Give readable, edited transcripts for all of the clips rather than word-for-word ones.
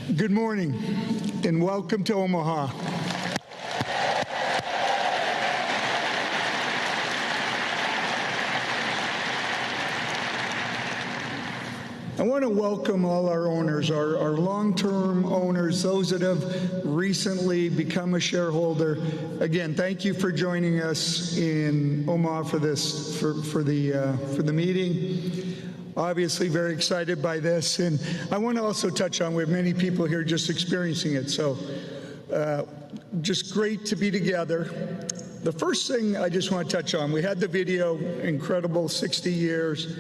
Good morning and welcome to Omaha. I want to welcome all our owners, our long-term owners, those that have recently become a shareholder. Again, thank you for joining us in Omaha for this for the meeting. Obviously very excited by this, and I want to also touch on, we have many people here just experiencing it, so just great to be together. The first thing I just want to touch on, we had the video, incredible 60 years.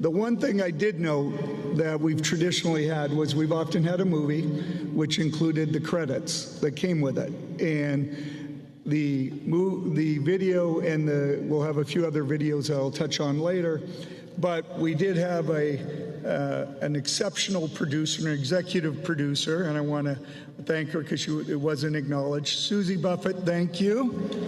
The one thing I did know that we've traditionally had was we've often had a movie which included the credits that came with it, and the video and we'll have a few other videos that I'll touch on later. But we did have an exceptional producer, an executive producer, and I want to thank her because it wasn't acknowledged. Susie Buffett, thank you.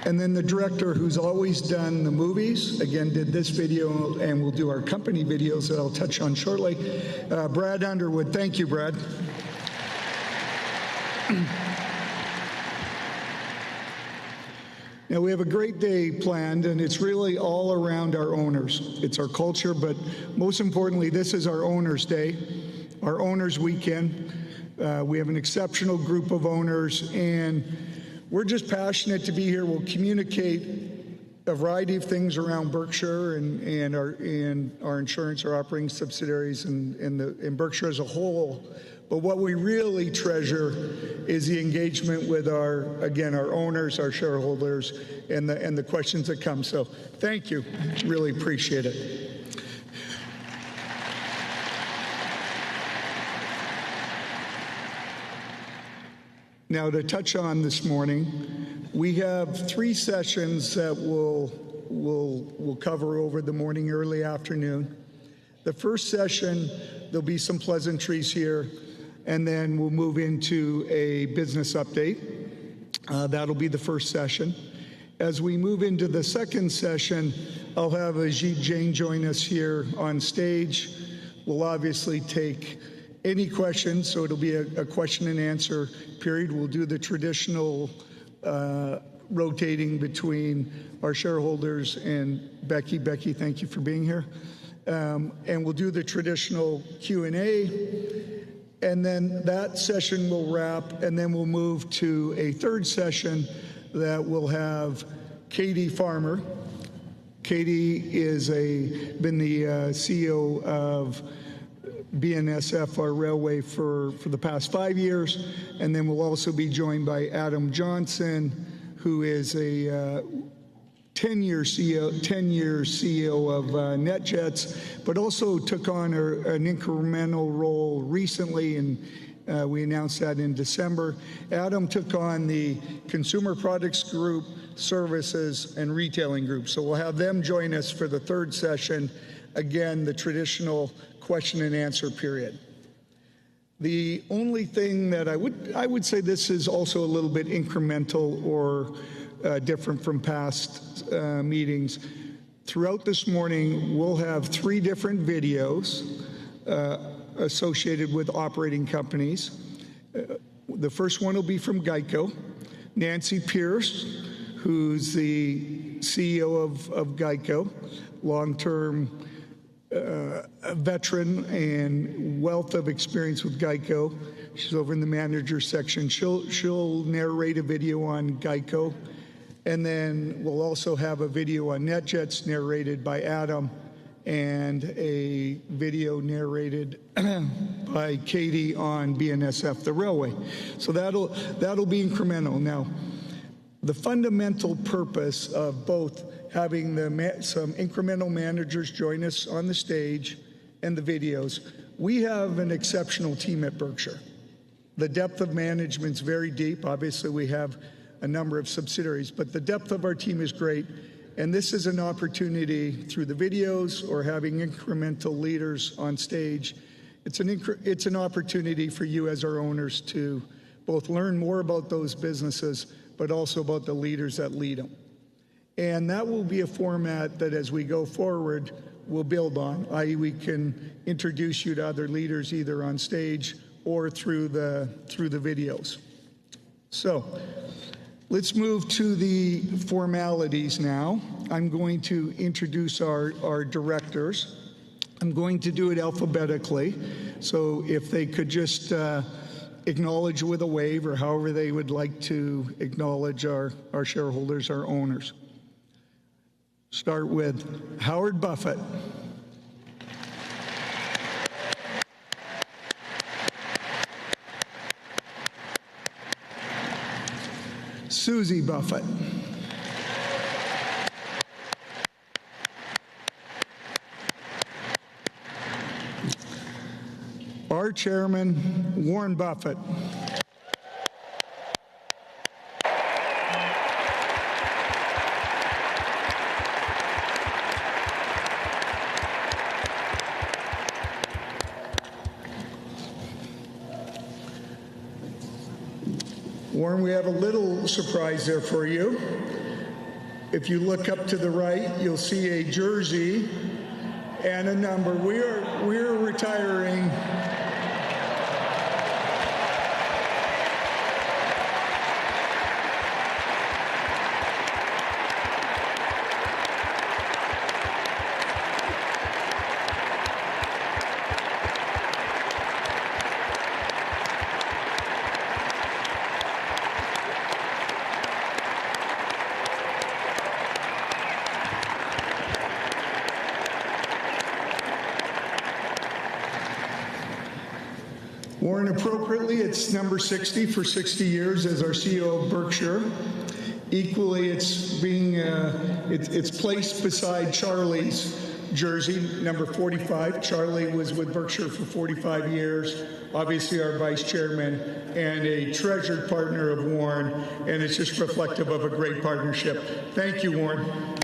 And then the director who's always done the movies, again, did this video and will do our company videos that I'll touch on shortly. Brad Underwood, thank you, Brad. Now, we have a great day planned, and it's really all around our owners. It's our culture, but most importantly, this is our Owners' Day, our Owners' Weekend. We have an exceptional group of owners, and we're just passionate to be here. We'll communicate a variety of things around Berkshire and our insurance, our operating subsidiaries, and Berkshire as a whole. But what we really treasure is the engagement with our owners, our shareholders, and the questions that come. So thank you. Really appreciate it. Now, to touch on this morning, we have 3 sessions that we'll cover over the morning, early afternoon. The first session, there'll be some pleasantries here, and then we'll move into a business update. That'll be the first session. As we move into the second session, I'll have Ajit Jain join us here on stage. We'll obviously take any questions, so it'll be a question and answer period. We'll do the traditional rotating between our shareholders and Becky. Becky, thank you for being here. And we'll do the traditional Q&A. And then that session will wrap, and then we'll move to a third session that will have Katie Farmer. Katie is been the CEO of BNSF, our railway, for the past 5 years. And then we'll also be joined by Adam Johnson, who is a 10-year CEO of NetJets, but also took on an incremental role recently, and we announced that in December. Adam took on the Consumer Products Group, Services, and Retailing Group. So we'll have them join us for the third session, again, the traditional question and answer period. The only thing that I would say, this is also a little bit incremental or different from past meetings. Throughout this morning, we'll have 3 different videos associated with operating companies. The first one will be from Geico. Nancy Pierce, who's the CEO of Geico, long-term veteran and wealth of experience with Geico. She's over in the manager section. She'll narrate a video on Geico. And then we'll also have a video on NetJets narrated by Adam, and a video narrated by Katie on BNSF, the railway. So that'll be incremental. Now, the fundamental purpose of both having some incremental managers join us on the stage and the videos, we have an exceptional team at Berkshire. The depth of management's very deep. Obviously, we have a number of subsidiaries, but the depth of our team is great. And this is an opportunity through the videos or having incremental leaders on stage. It's an opportunity for you as our owners to both learn more about those businesses, but also about the leaders that lead them. And that will be a format that as we go forward, we'll build on, i.e. we can introduce you to other leaders either on stage or through the videos. So let's move to the formalities now. I'm going to introduce our directors. I'm going to do it alphabetically. So if they could just acknowledge with a wave or however they would like to acknowledge our shareholders, our owners. Start with Howard Buffett. Susie Buffett. Our chairman, Warren Buffett. Warren, we have a little surprise there for you. If you look up to the right, you'll see a jersey and a number. We're retiring. Warren, appropriately, it's number 60 for 60 years as our CEO of Berkshire. Equally, it's placed beside Charlie's jersey, number 45. Charlie was with Berkshire for 45 years, obviously our vice chairman, and a treasured partner of Warren, and it's just reflective of a great partnership. Thank you, Warren.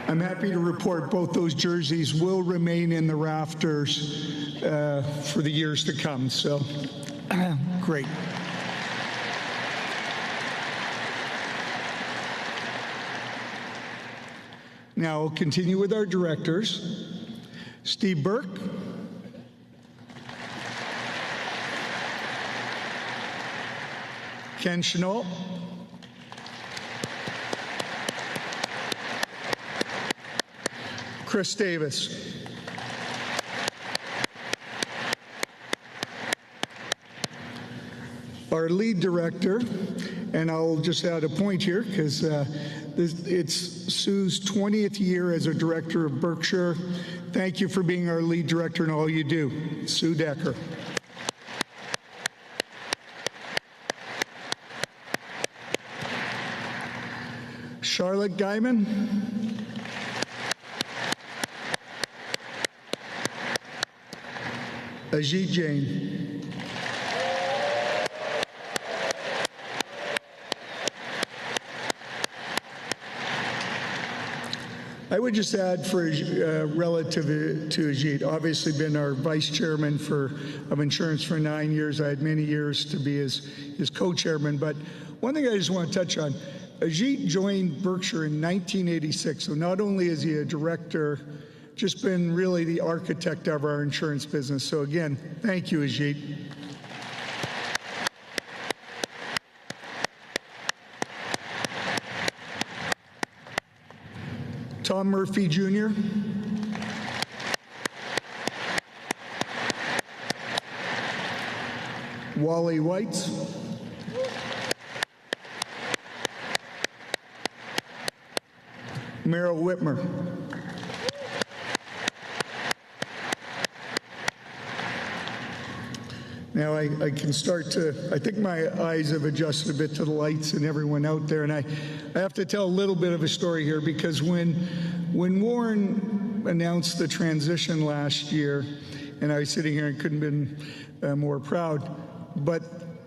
I'm happy to report both those jerseys will remain in the rafters for the years to come. So, great. Now we'll continue with our directors. Steve Burke. Ken Chenault. Chris Davis. Our lead director, and I'll just add a point here because it's Sue's 20th year as a director of Berkshire. Thank you for being our lead director and all you do. Sue Decker. Charlotte Guyman. Ajit Jain. I would just add for relative to Ajit, obviously been our vice chairman of insurance for 9 years. I had many years to be his co-chairman. But one thing I just want to touch on, Ajit joined Berkshire in 1986. So not only is he a director, just been really the architect of our insurance business. So again, thank you, Ajit. Tom Murphy, Jr. Wally Weitz. Merrill Whitmer. Now I can start to, I think my eyes have adjusted a bit to the lights and everyone out there, and I have to tell a little bit of a story here because when Warren announced the transition last year, and I was sitting here and couldn't have been more proud, but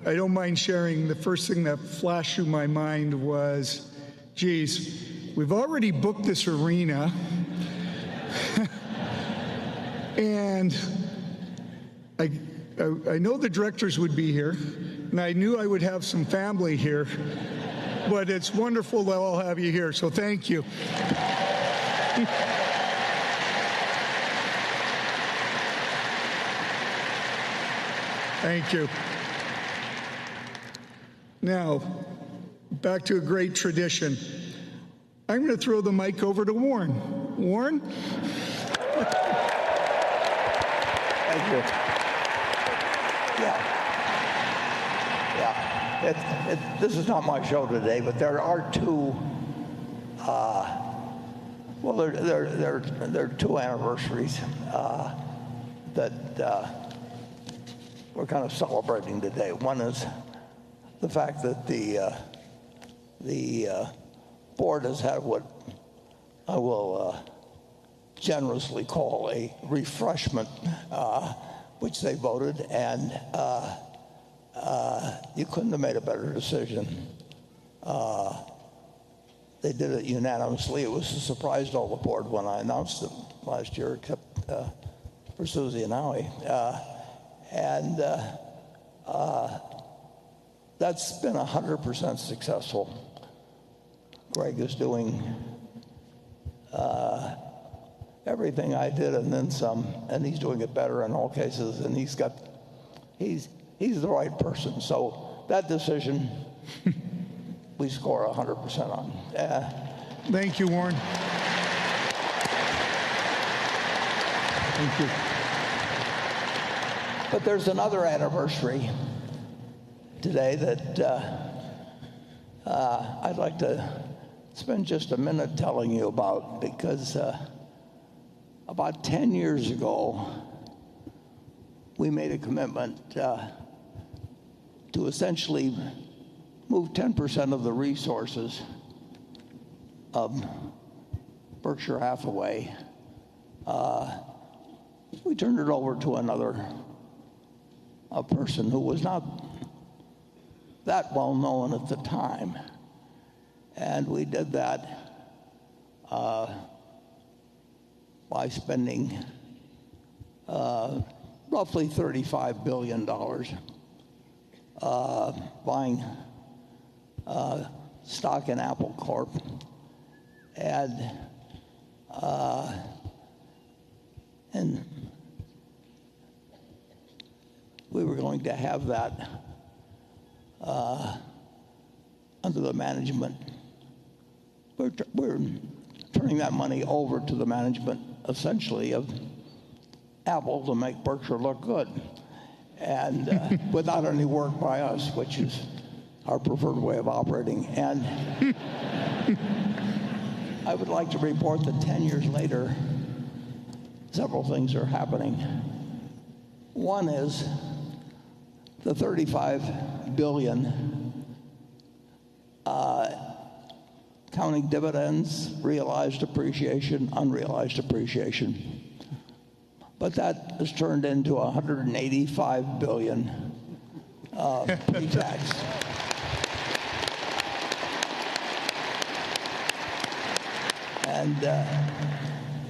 I don't mind sharing, the first thing that flashed through my mind was, geez, we've already booked this arena. And I know the directors would be here, and I knew I would have some family here, but it's wonderful that I'll have you here, so thank you. Thank you. Now, back to a great tradition. I'm going to throw the mic over to Warren. Warren? Thank you. This is not my show today, but there are two. There are two anniversaries that we're kind of celebrating today. One is the fact that the board has had what I will generously call a refreshment, which they voted, and you couldn't have made a better decision. They did it unanimously. It was a surprise to all the board when I announced it last year, except for Susie and Howie. That's been 100% successful. Greg is doing everything I did and then some, and he's doing it better in all cases, and he's the right person. So that decision we score 100% on. Thank you, Warren. Thank you. But there's another anniversary today that I'd like to spend just a minute telling you about, because about 10 years ago, we made a commitment to essentially move 10% of the resources of Berkshire Hathaway. We turned it over to a person who was not that well known at the time. And we did that by spending roughly $35 billion buying stock in Apple Corp. And we were going to have that under the management. We're turning that money over to the management, essentially, of Apple to make Berkshire look good, and without any work by us, which is our preferred way of operating. And I would like to report that 10 years later, several things are happening. One is the $35 billion, counting dividends, realized appreciation, unrealized appreciation. But that has turned into $185 billion pre-tax.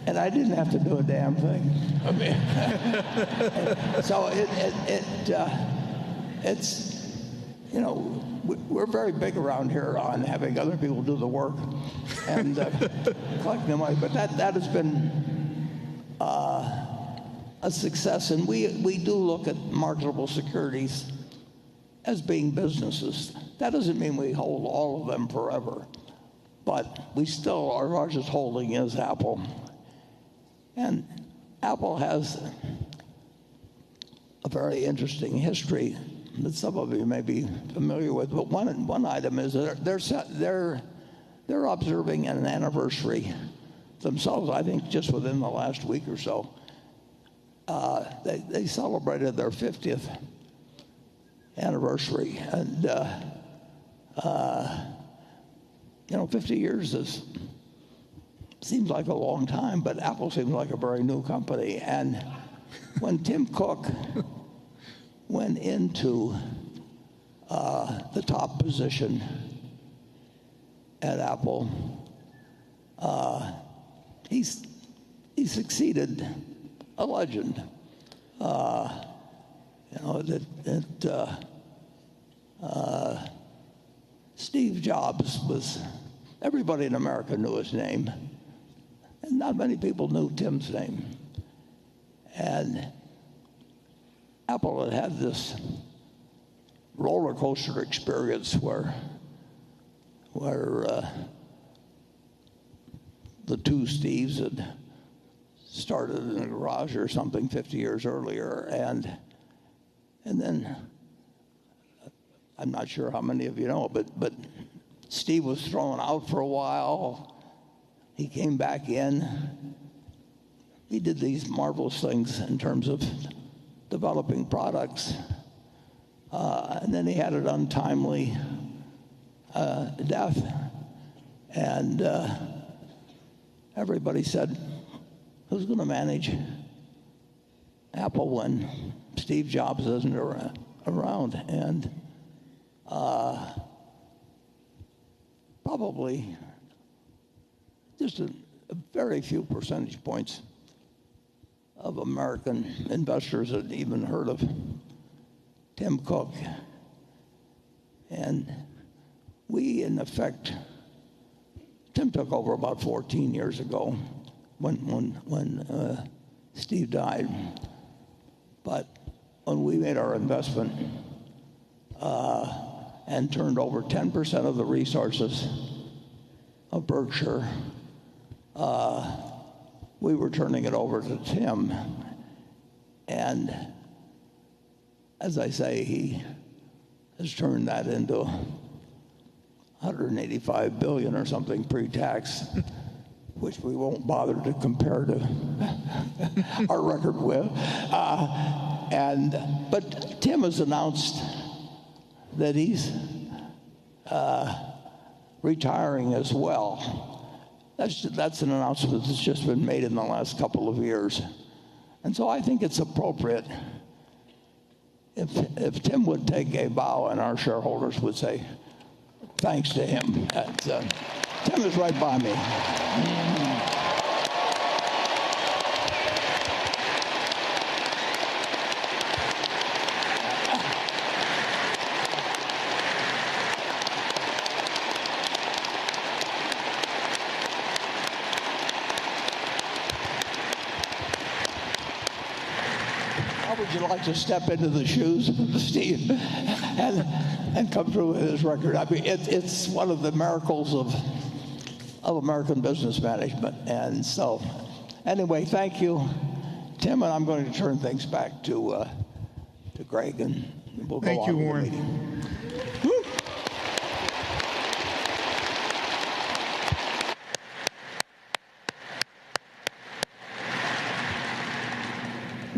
And I didn't have to do a damn thing. I mean, so it's, you know, we're very big around here on having other people do the work and collecting the money. But that has been a success, and we do look at marketable securities as being businesses. That doesn't mean we hold all of them forever, but we still, our largest holding is Apple. And Apple has a very interesting history that some of you may be familiar with. But one item is that they're observing an anniversary themselves. I think just within the last week or so, they celebrated their 50th anniversary, and 50 years seems like a long time, but Apple seems like a very new company. And when Tim Cook went into the top position at Apple, he succeeded a legend. Steve Jobs was, everybody in America knew his name, and not many people knew Tim's name. And Apple had had this roller coaster experience where the two Steves had started in a garage or something 50 years earlier, and then I'm not sure how many of you know, but Steve was thrown out for a while. He came back in. He did these marvelous things in terms of developing products, and then he had an untimely death, and everybody said, who's going to manage Apple when Steve Jobs isn't around? And probably just a very few percentage points of American investors had even heard of Tim Cook. And we, in effect, Tim took over about 14 years ago when Steve died. But when we made our investment and turned over 10% of the resources of Berkshire, we were turning it over to Tim. And as I say, he has turned that into 185 billion or something pre-tax, which we won't bother to compare to our record with. But Tim has announced that he's retiring as well. That's an announcement that's just been made in the last couple of years. And so I think it's appropriate if Tim would take a bow and our shareholders would say thanks to him. Tim is right by me. Would you like to step into the shoes of Steve and come through with his record? I mean, it's one of the miracles of American business management. And so, anyway, thank you, Tim, and I'm going to turn things back to Greg, and we'll go on. Thank you, with the Warren. meeting.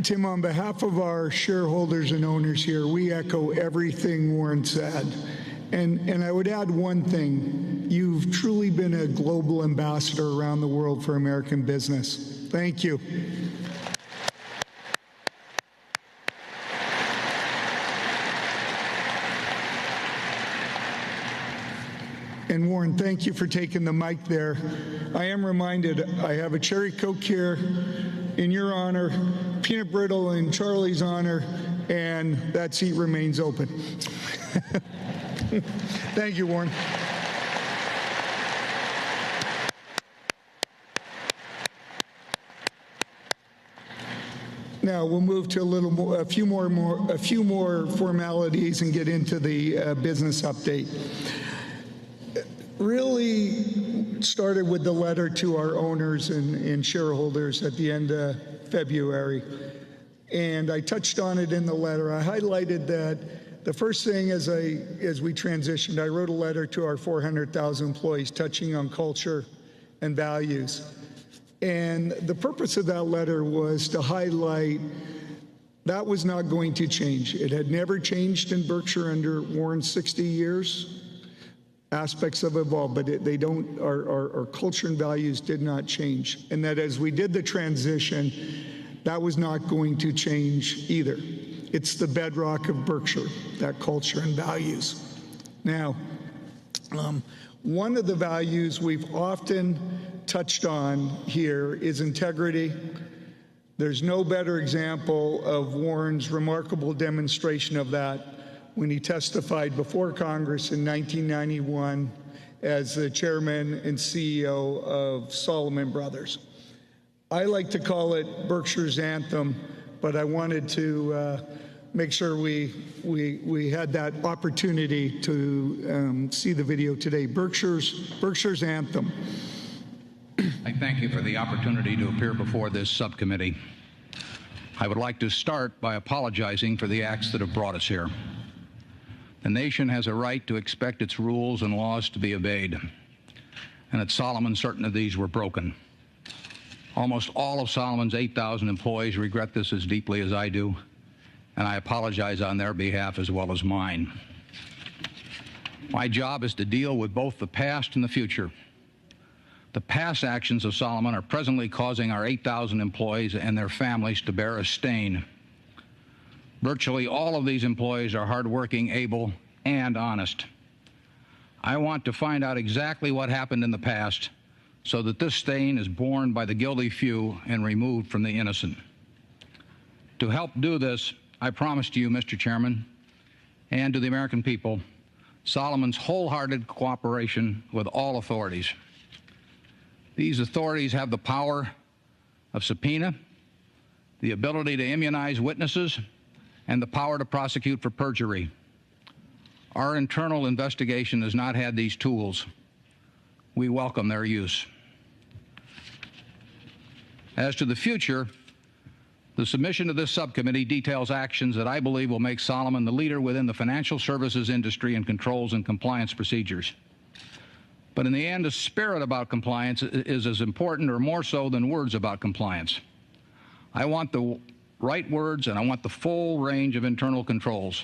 Tim, on behalf of our shareholders and owners here, we echo everything Warren said. And I would add one thing. You've truly been a global ambassador around the world for American business. Thank you. And Warren, thank you for taking the mic there. I am reminded I have a cherry Coke here in your honor, peanut brittle in Charlie's honor, and that seat remains open. Thank you, Warren. Now we'll move to a few more formalities and get into the business update. Really started with the letter to our owners and shareholders at the end of February. And I touched on it in the letter. I highlighted that the first thing as we transitioned, I wrote a letter to our 400,000 employees touching on culture and values. And the purpose of that letter was to highlight that was not going to change. It had never changed in Berkshire under Warren's 60 years. Aspects have evolved, but our culture and values did not change. And that as we did the transition, that was not going to change either. It's the bedrock of Berkshire, that culture and values. Now, one of the values we've often touched on here is integrity, There's no better example of Warren's remarkable demonstration of that when he testified before Congress in 1991 as the chairman and CEO of Salomon Brothers. I like to call it Berkshire's anthem, but I wanted to make sure we had that opportunity to see the video today. Berkshire's anthem. I thank you for the opportunity to appear before this subcommittee. I would like to start by apologizing for the acts that have brought us here. The nation has a right to expect its rules and laws to be obeyed, and at Salomon, certain of these were broken. Almost all of Salomon's 8,000 employees regret this as deeply as I do, and I apologize on their behalf as well as mine. My job is to deal with both the past and the future. The past actions of Salomon are presently causing our 8,000 employees and their families to bear a stain. Virtually all of these employees are hardworking, able, and honest. I want to find out exactly what happened in the past so that this stain is borne by the guilty few and removed from the innocent. To help do this, I promise to you, Mr. Chairman, and to the American people, Salomon's wholehearted cooperation with all authorities. These authorities have the power of subpoena, the ability to immunize witnesses, and the power to prosecute for perjury. Our internal investigation has not had these tools. We welcome their use. As to the future, the submission to this subcommittee details actions that I believe will make Salomon the leader within the financial services industry in controls and compliance procedures. But in the end, a spirit about compliance is as important or more so than words about compliance. I want the right words and I want the full range of internal controls.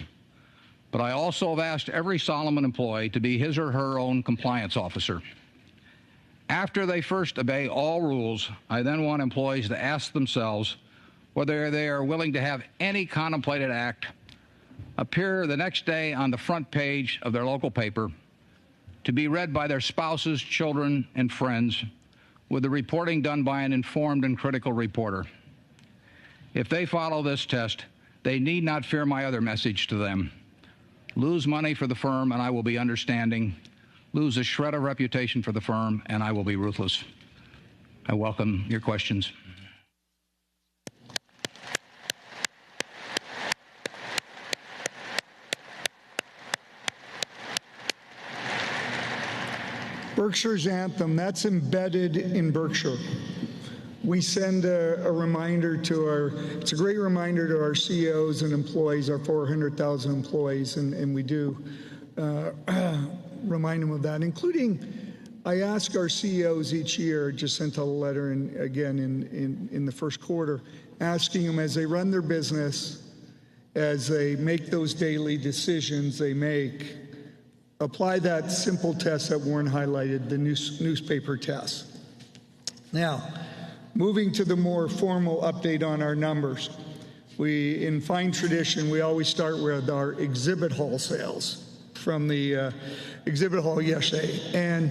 But I also have asked every Salomon employee to be his or her own compliance officer. After they first obey all rules, I then want employees to ask themselves whether they are willing to have any contemplated act appear the next day on the front page of their local paper, to be read by their spouses, children, and friends, with the reporting done by an informed and critical reporter. If they follow this test, they need not fear my other message to them. Lose money for the firm, and I will be understanding. Lose a shred of reputation for the firm, and I will be ruthless. I welcome your questions. Berkshire's anthem, that's embedded in Berkshire. We send a reminder to it's a great reminder to our CEOs and employees, our 400,000 employees, and we do remind them of that, including, I ask our CEOs each year, just sent a letter in the first quarter, asking them as they run their business, as they make those daily decisions they make, apply that simple test that Warren highlighted, the newspaper test. Now, moving to the more formal update on our numbers. In fine tradition, we always start with our exhibit hall sales from the exhibit hall yesterday. And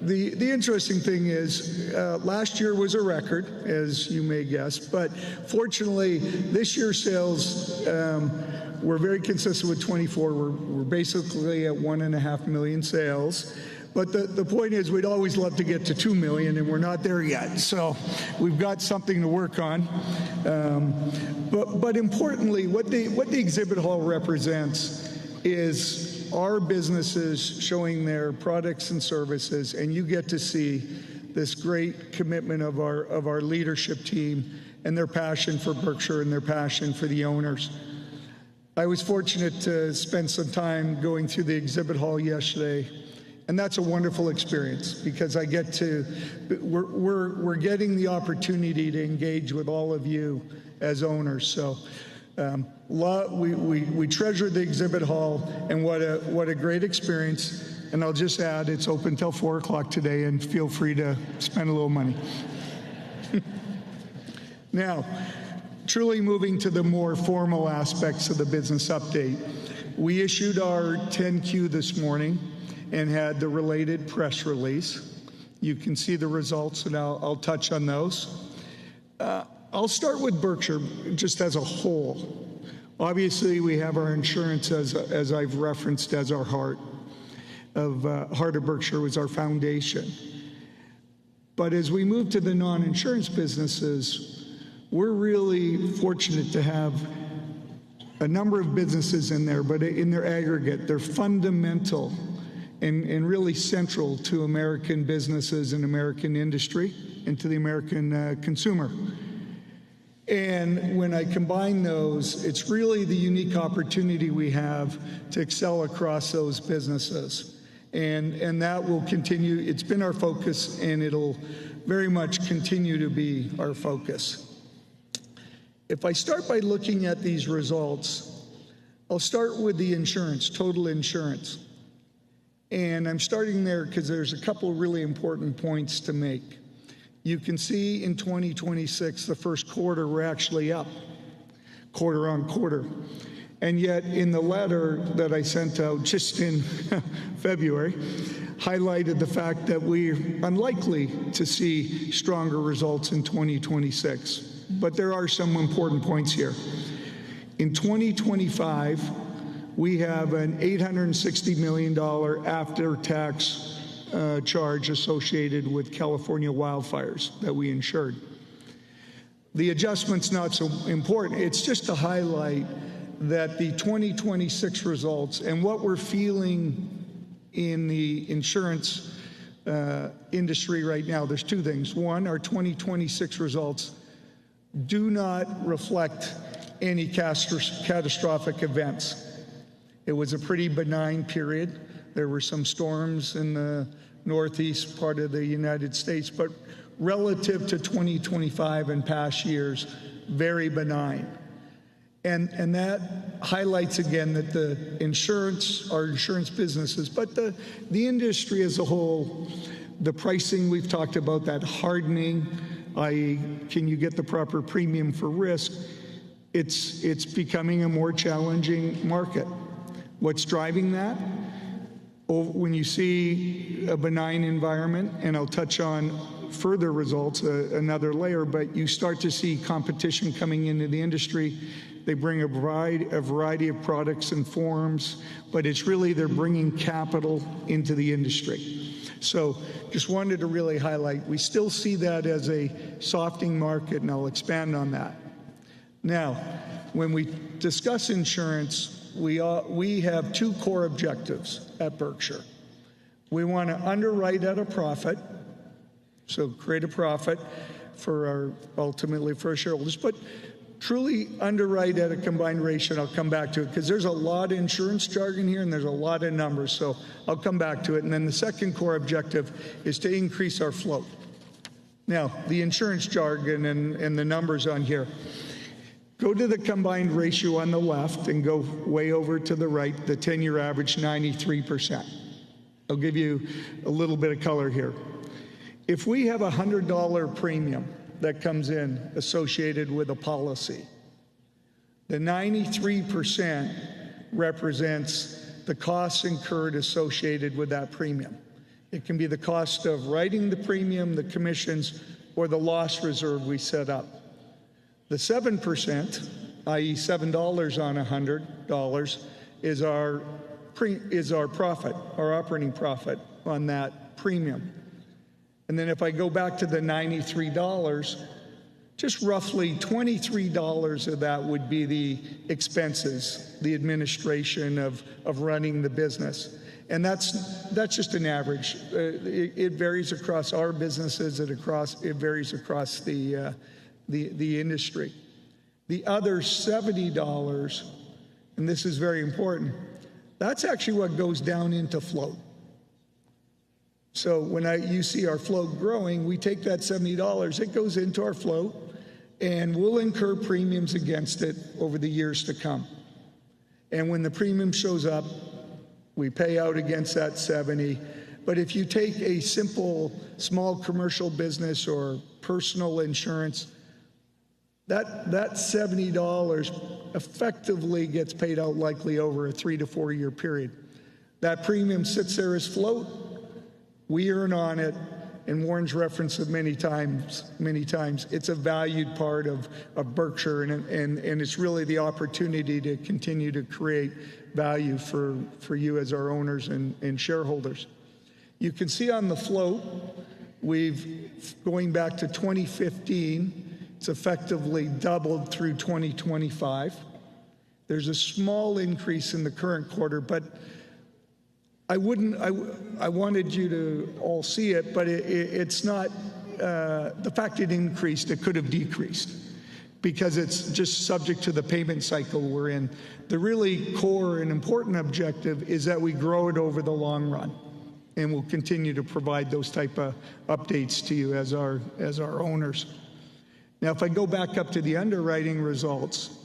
the interesting thing is last year was a record, as you may guess, but fortunately this year's sales were very consistent with 24. We're basically at 1.5 million sales. But the point is, we'd always love to get to 2 million, and we're not there yet. So we've got something to work on. But importantly, what the exhibit hall represents is our businesses showing their products and services, and you get to see this great commitment of our leadership team and their passion for Berkshire and their passion for the owners. I was fortunate to spend some time going through the exhibit hall yesterday, and that's a wonderful experience because we're getting the opportunity to engage with all of you as owners. So we treasure the exhibit hall, and what a great experience. And I'll just add, it's open till 4 o'clock today, and feel free to spend a little money. Now, truly moving to the more formal aspects of the business update. We issued our 10-Q this morning and had the related press release. You can see the results, and I'll touch on those. I'll start with Berkshire just as a whole. Obviously, we have our insurance, as I've referenced, as our heart of Berkshire was our foundation. But as we move to the non-insurance businesses, we're really fortunate to have a number of businesses in there, but in their aggregate, they're fundamental and really central to American businesses and American industry and to the American consumer. And when I combine those, it's really the unique opportunity we have to excel across those businesses. And that will continue. It's been our focus, and it'll very much continue to be our focus. If I start by looking at these results, I'll start with the insurance, total insurance. And I'm starting there because there's a couple really important points to make. You can see in 2026, the first quarter, we're actually up, quarter on quarter. And yet in the letter that I sent out just in February, highlighted the fact that we're unlikely to see stronger results in 2026. But there are some important points here. In 2025, we have an $860 million after-tax charge associated with California wildfires that we insured. The adjustment's not so important. It's just to highlight that the 2026 results and what we're feeling in the insurance industry right now, there's two things. One, our 2026 results do not reflect any catastrophic events. It was a pretty benign period. There were some storms in the northeast part of the United States, but relative to 2025 and past years, very benign. And that highlights again that the insurance, our insurance businesses, but the industry as a whole, the pricing we've talked about, that hardening, i.e., can you get the proper premium for risk? It's becoming a more challenging market. What's driving that? When you see a benign environment, and I'll touch on further results, another layer, but you start to see competition coming into the industry. They bring a variety of products and forms, but it's really they're bringing capital into the industry. So just wanted to really highlight, we still see that as a softening market, and I'll expand on that. Now, when we discuss insurance, we have two core objectives at Berkshire. We want to underwrite at a profit, so create a profit ultimately for our shareholders, but truly underwrite at a combined ratio, and I'll come back to it because there's a lot of insurance jargon here and there's a lot of numbers, so I'll come back to it. And then the second core objective is to increase our float. Now, the insurance jargon and the numbers on here. Go to the combined ratio on the left and go way over to the right, the 10-year average, 93%. I'll give you a little bit of color here. If we have a $100 premium that comes in associated with a policy, the 93% represents the costs incurred associated with that premium. It can be the cost of writing the premium, the commissions, or the loss reserve we set up. The 7%, i.e. $7 on $100, is our profit, our operating profit on that premium. And then if I go back to the $93, just roughly $23 of that would be the expenses, the administration of running the business. And that's just an average. It varies across our businesses, it varies across the industry. The other $70, and this is very important, that's actually what goes down into float. So when you see our float growing, we take that $70, it goes into our float, and we'll incur premiums against it over the years to come. And when the premium shows up, we pay out against that 70. But if you take a simple small commercial business or personal insurance, that $70 effectively gets paid out likely over a 3 to 4 year period. That premium sits there as float. We earn on it, and Warren's referenced it many times, it's a valued part of Berkshire, and it's really the opportunity to continue to create value for you as our owners and shareholders. You can see on the float, going back to 2015, it's effectively doubled through 2025. There's a small increase in the current quarter, but I wanted you to all see it, but it's not, the fact it increased, it could have decreased because it's just subject to the payment cycle we're in. The really core and important objective is that we grow it over the long run, and we'll continue to provide those type of updates to you as our owners. Now, if I go back up to the underwriting results,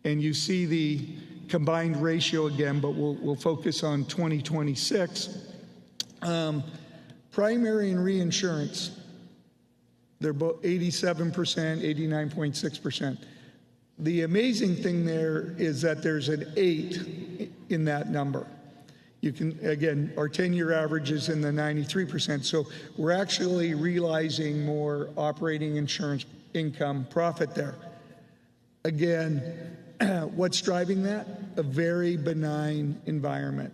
and you see the combined ratio again, but we'll focus on 2026. Primary and reinsurance, they're both 87%, 89.6%. The amazing thing there is that there's an 8 in that number. You can, again, our 10-year average is in the 93%. So we're actually realizing more operating insurance income profit there. Again, what's driving that? A very benign environment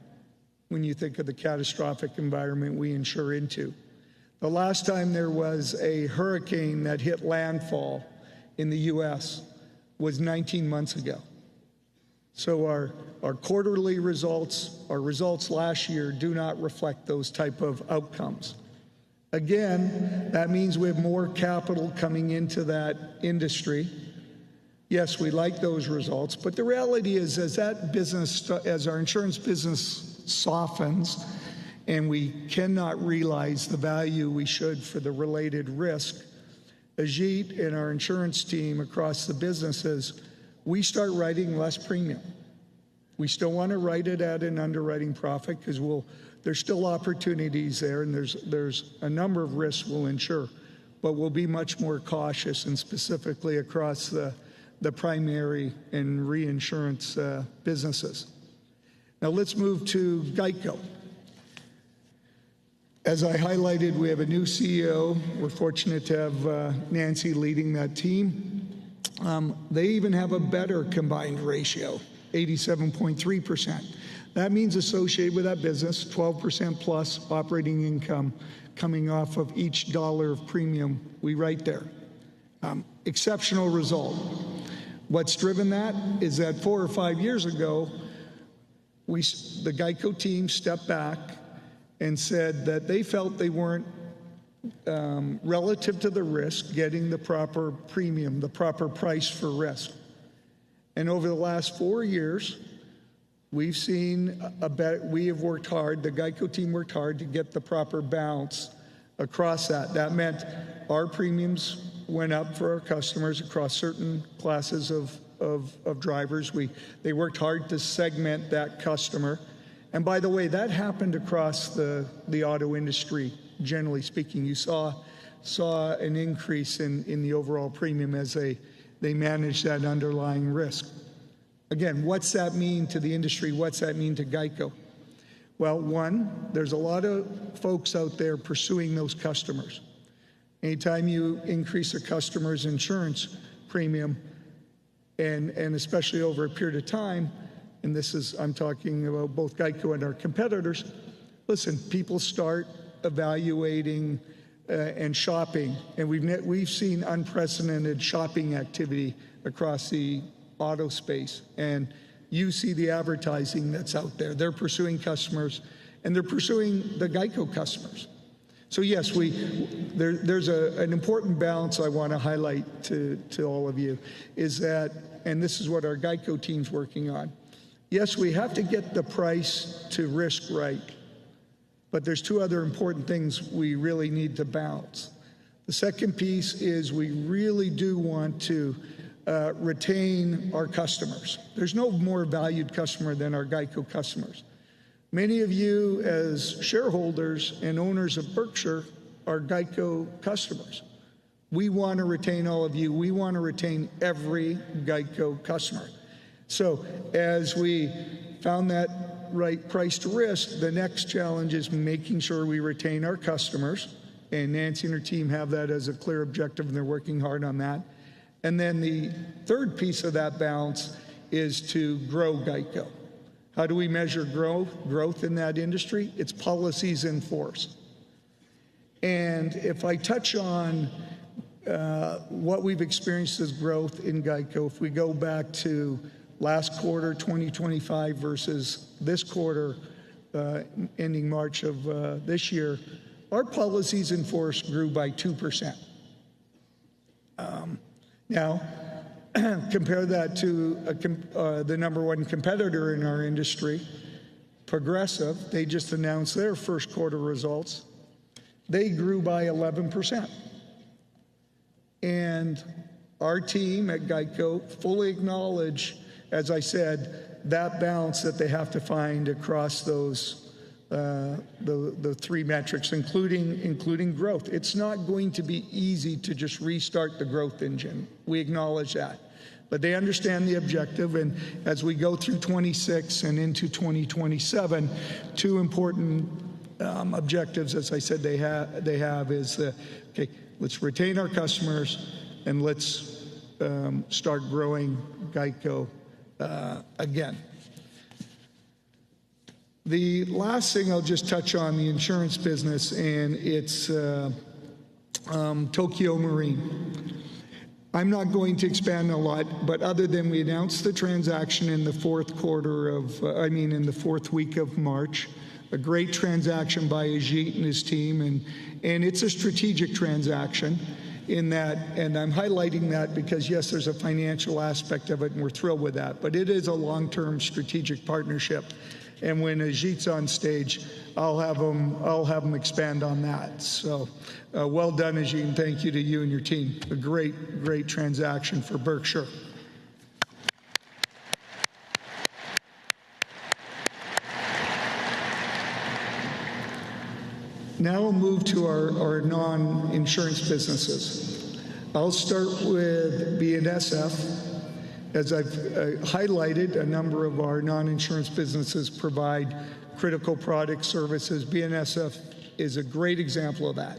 when you think of the catastrophic environment we insure into. The last time there was a hurricane that hit landfall in the U.S. was 19 months ago. So our quarterly results, our results last year do not reflect those type of outcomes. Again, that means we have more capital coming into that industry. Yes, we like those results, but the reality is as our insurance business softens and we cannot realize the value we should for the related risk, Ajit and our insurance team across the businesses, we start writing less premium. We still want to write it at an underwriting profit because there's still opportunities there, and there's a number of risks we'll insure, but we'll be much more cautious, and specifically across the primary and reinsurance businesses. Now let's move to Geico. As I highlighted, we have a new CEO. We're fortunate to have Nancy leading that team. They even have a better combined ratio, 87.3%. That means associated with that business, 12% plus operating income coming off of each dollar of premium we write there. Exceptional result. What's driven that is that 4 or 5 years ago, the Geico team stepped back and said that they felt they weren't, relative to the risk, getting the proper premium, the proper price for risk. And over the last 4 years, we've seen we have worked hard, the Geico team worked hard to get the proper balance across that. That meant our premiums went up for our customers across certain classes of drivers. They worked hard to segment that customer. And by the way, that happened across the auto industry, generally speaking. You saw an increase in the overall premium as they managed that underlying risk. Again, what's that mean to the industry? What's that mean to Geico? Well, one, there's a lot of folks out there pursuing those customers. Anytime you increase a customer's insurance premium, and especially over a period of time, and I'm talking about both Geico and our competitors, listen, people start evaluating and shopping, and we've seen unprecedented shopping activity across the auto space, and you see the advertising that's out there. They're pursuing customers, and they're pursuing the Geico customers. So yes, there's an important balance I want to highlight to all of you, is that, and this is what our Geico team's working on. Yes, we have to get the price to risk right, but there's 2 other important things we really need to balance. The second piece is we really do want to retain our customers. There's no more valued customer than our Geico customers. Many of you as shareholders and owners of Berkshire are Geico customers. We want to retain all of you. We want to retain every Geico customer. So as we found that right price to risk, the next challenge is making sure we retain our customers And Nancy and her team have that as a clear objective, and they're working hard on that. And then the third piece of that balance is to grow Geico. How do we measure growth in that industry? It's policies in force. And if I touch on what we've experienced as growth in Geico, if we go back to last quarter, 2025, versus this quarter, ending March of this year, our policies in force grew by 2%. Now, compare that to the number one competitor in our industry, Progressive. They just announced their first quarter results. They grew by 11%. And our team at Geico fully acknowledge, as I said, that balance that they have to find across those the three metrics, including growth. It's not going to be easy to just restart the growth engine. We acknowledge that. But they understand the objective, and as we go through 26 and into 2027, two important objectives, as I said, they have is, okay, let's retain our customers, and let's start growing Geico again. The last thing I'll just touch on, the insurance business, and it's Tokio Marine. I'm not going to expand a lot, but other than we announced the transaction in the fourth week of March, a great transaction by Ajit and his team, and it's a strategic transaction in that, and I'm highlighting that because yes, there's a financial aspect of it, and we're thrilled with that, but it is a long-term strategic partnership. And when Ajit's on stage, I'll have him expand on that. So well done, Ajit, and thank you to you and your team. A great transaction for Berkshire. Now we'll move to our non-insurance businesses. I'll start with BNSF. As I've highlighted, a number of our non-insurance businesses provide critical product services. BNSF is a great example of that.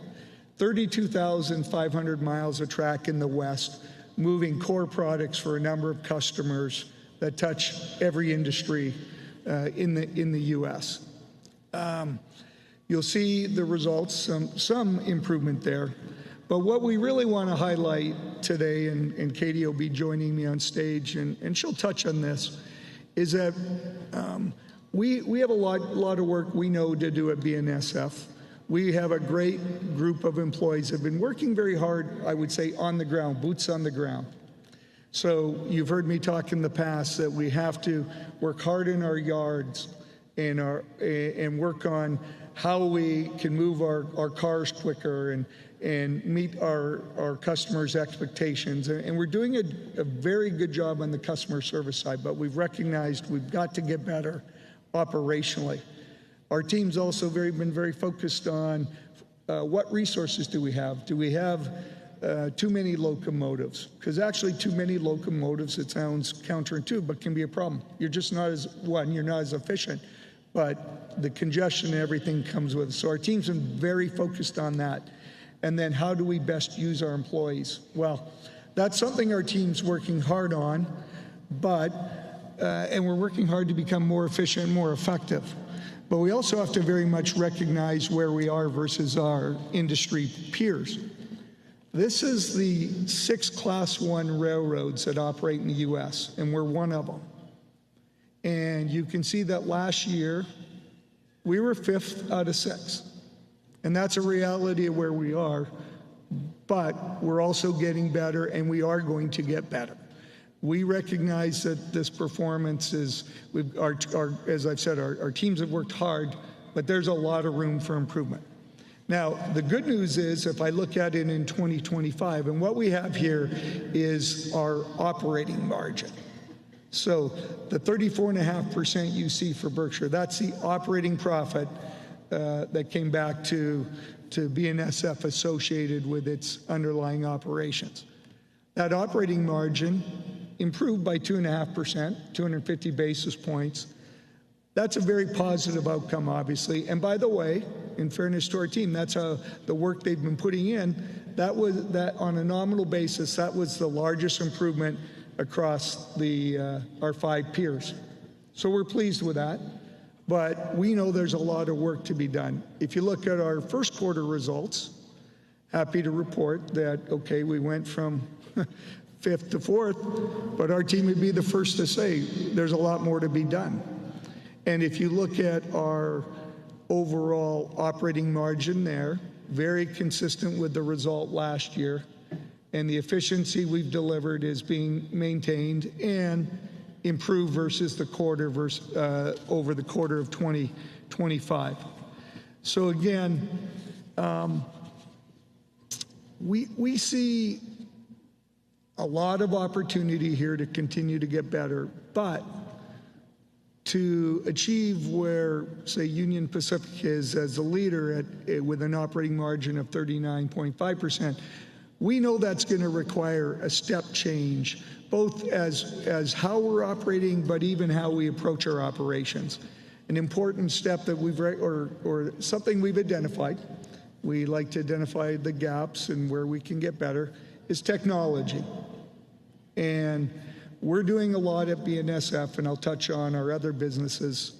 32,500 miles of track in the West, moving core products for a number of customers that touch every industry in the U.S. You'll see the results, some improvement there. But what we really want to highlight today, and Katie will be joining me on stage, and she'll touch on this, is that we have a lot of work we know to do at BNSF. We have a great group of employees who have been working very hard, I would say, on the ground, boots on the ground. So you've heard me talk in the past that we have to work hard in our yards and work on how we can move our cars quicker and meet our customers' expectations. And we're doing a very good job on the customer service side, but we've recognized we've got to get better operationally. Our team's also been very focused on what resources do we have? Do we have too many locomotives? Because actually too many locomotives, it sounds counterintuitive, but can be a problem. You're just not you're not as efficient, but the congestion and everything comes with it. So our team's been very focused on that. And then how do we best use our employees? Well, that's something our team's working hard on, and we're working hard to become more efficient and more effective. But we also have to very much recognize where we are versus our industry peers. This is the 6 Class 1 railroads that operate in the U.S., and we're one of them. And you can see that last year, we were 5th out of 6. And that's a reality of where we are, but we're also getting better, and we are going to get better. We recognize that this performance is, as I've said, our teams have worked hard, but there's a lot of room for improvement. Now, the good news is, if I look at it in 2025, and what we have here is our operating margin. So the 34.5% you see for Berkshire, that's the operating profit that came back to BNSF associated with its underlying operations. That operating margin improved by 2.5%, 250 basis points. That's a very positive outcome, obviously. And by the way, in fairness to our team. That's how the work they've been putting in. That on a nominal basis, that was the largest improvement across our 5 peers. So we're pleased with that, but we know there's a lot of work to be done. If you look at our first quarter results, happy to report that, okay, we went from 5th to 4th, but our team would be the first to say there's a lot more to be done. And if you look at our overall operating margin there, very consistent with the result last year, and the efficiency we've delivered is being maintained and improved versus the quarter over the quarter of 2025. So again, we see a lot of opportunity here to continue to get better, but to achieve where, say, Union Pacific is as a leader with an operating margin of 39.5%, we know that's going to require a step change, both as how we're operating, but even how we approach our operations. An important step that or something we've identified, we like to identify the gaps and where we can get better, is technology. And we're doing a lot at BNSF, and I'll touch on our other businesses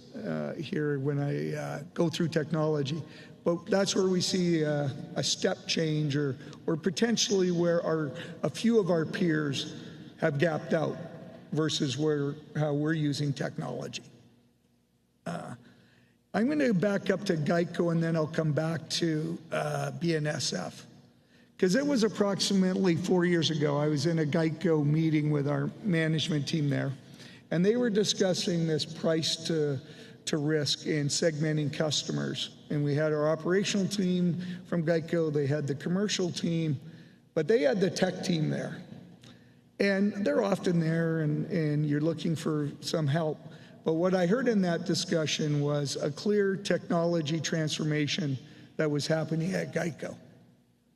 here when I go through technology. But that's where we see a step change or potentially where a few of our peers have gapped out versus how we're using technology. I'm going to back up to Geico, and then I'll come back to BNSF. Because it was approximately 4 years ago, I was in a Geico meeting with our management team there, and they were discussing this price to risk and segmenting customers. And we had our operational team from Geico, they had the commercial team, but they had the tech team there. And they're often there, and you're looking for some help. But what I heard in that discussion was a clear technology transformation that was happening at Geico.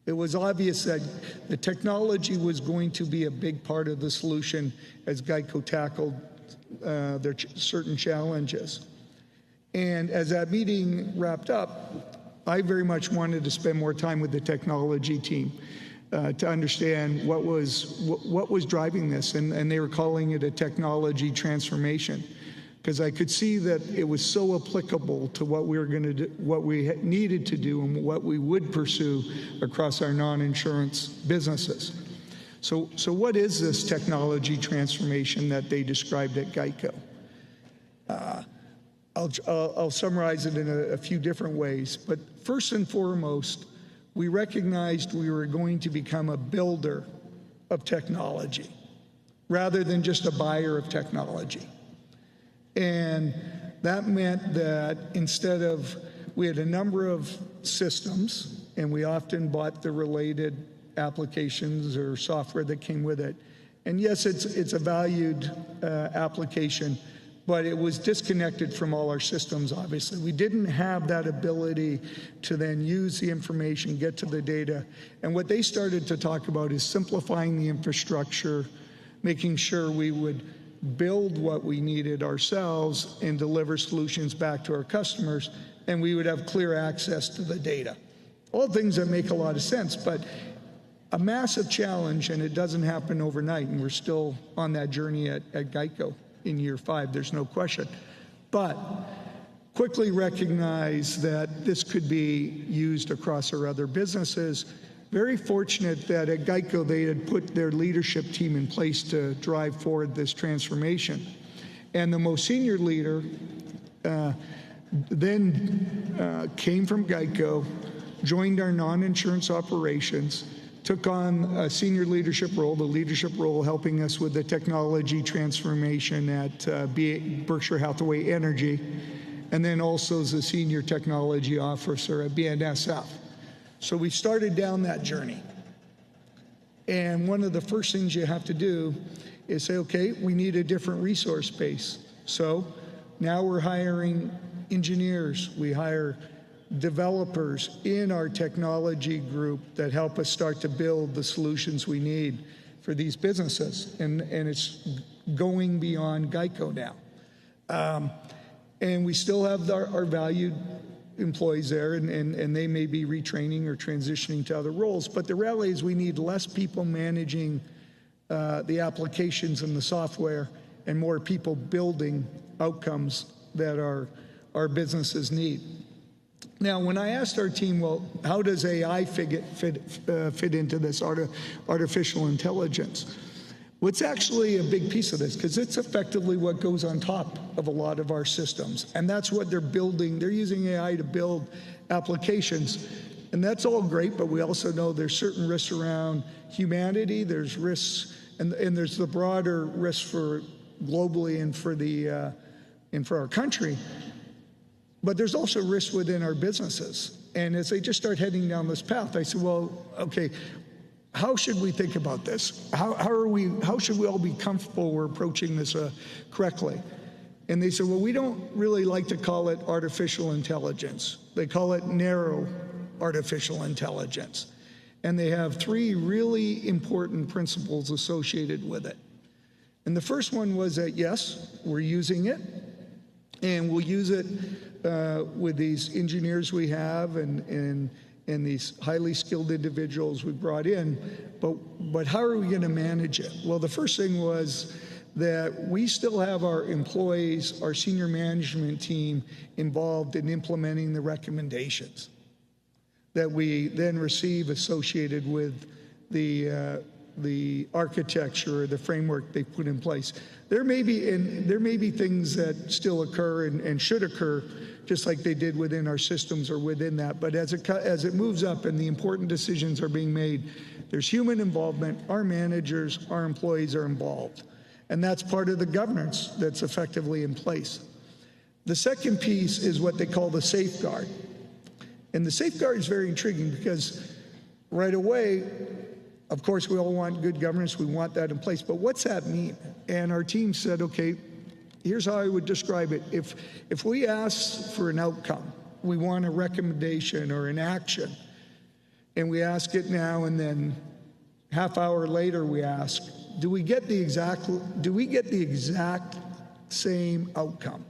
It was obvious that the technology was going to be a big part of the solution as Geico tackled their certain challenges. And as that meeting wrapped up, I very much wanted to spend more time with the technology team to understand what was driving this, and they were calling it a technology transformation, because I could see that it was so applicable to what we were going to do, what we needed to do, and what we would pursue across our non-insurance businesses. So what is this technology transformation that they described at Geico? I'll summarize it in a few different ways, but first and foremost, we recognized we were going to become a builder of technology rather than just a buyer of technology. And that meant that we had a number of systems, and we often bought the related applications or software that came with it. And yes, it's a valued application, but it was disconnected from all our systems, obviously. We didn't have that ability to then use the information, get to the data. And what they started to talk about is simplifying the infrastructure, making sure we would build what we needed ourselves and deliver solutions back to our customers, and we would have clear access to the data. All things that make a lot of sense, but a massive challenge, and it doesn't happen overnight, and we're still on that journey at Geico in year 5, there's no question. But quickly recognize that this could be used across our other businesses. Very fortunate that at Geico they had put their leadership team in place to drive forward this transformation. And the most senior leader then came from Geico, joined our non-insurance operations, took on a senior leadership role, the leadership role helping us with the technology transformation at Berkshire Hathaway Energy, and then also as a senior technology officer at BNSF. So we started down that journey. And one of the first things you have to do is say, okay, we need a different resource base. So now we're hiring engineers. We hire developers in our technology group that help us start to build the solutions we need for these businesses. And it's going beyond Geico now. And we still have our valued employees there, and they may be retraining or transitioning to other roles. But the reality is we need less people managing the applications and the software, and more people building outcomes that our businesses need. Now, when I asked our team, well, how does AI fit into this artificial intelligence? Well, it's actually a big piece of this, because it's effectively what goes on top of a lot of our systems. And that's what they're building. They're using AI to build applications. And that's all great, but we also know there's certain risks around humanity. There's risks, and there's the broader risks for globally and for our country. But there's also risks within our businesses. And as they just start heading down this path, I said, well, okay, how should we think about this? How should we all be comfortable we're approaching this correctly? And they said, well, we don't really like to call it artificial intelligence. They call it narrow artificial intelligence. And they have three really important principles associated with it. And the first one was that, yes, we're using it, and we'll use it with these engineers we have and these highly skilled individuals we brought in, but how are we going to manage it? Well, the first thing was that we still have our employees, our senior management team involved in implementing the recommendations that we then receive associated with the architecture or the framework they put in place. There may be things that still occur and should occur, just like they did within our systems or within that. But as it moves up and the important decisions are being made, there's human involvement. Our managers, our employees are involved. And that's part of the governance that's effectively in place. The second piece is what they call the safeguard. And the safeguard is very intriguing because right away, of course, we all want good governance. We want that in place. But what's that mean? And our team said, okay, here's how I would describe it. If we ask for an outcome, we want a recommendation or an action, and we ask it now, and then half hour later we ask, do we get the exact same outcome?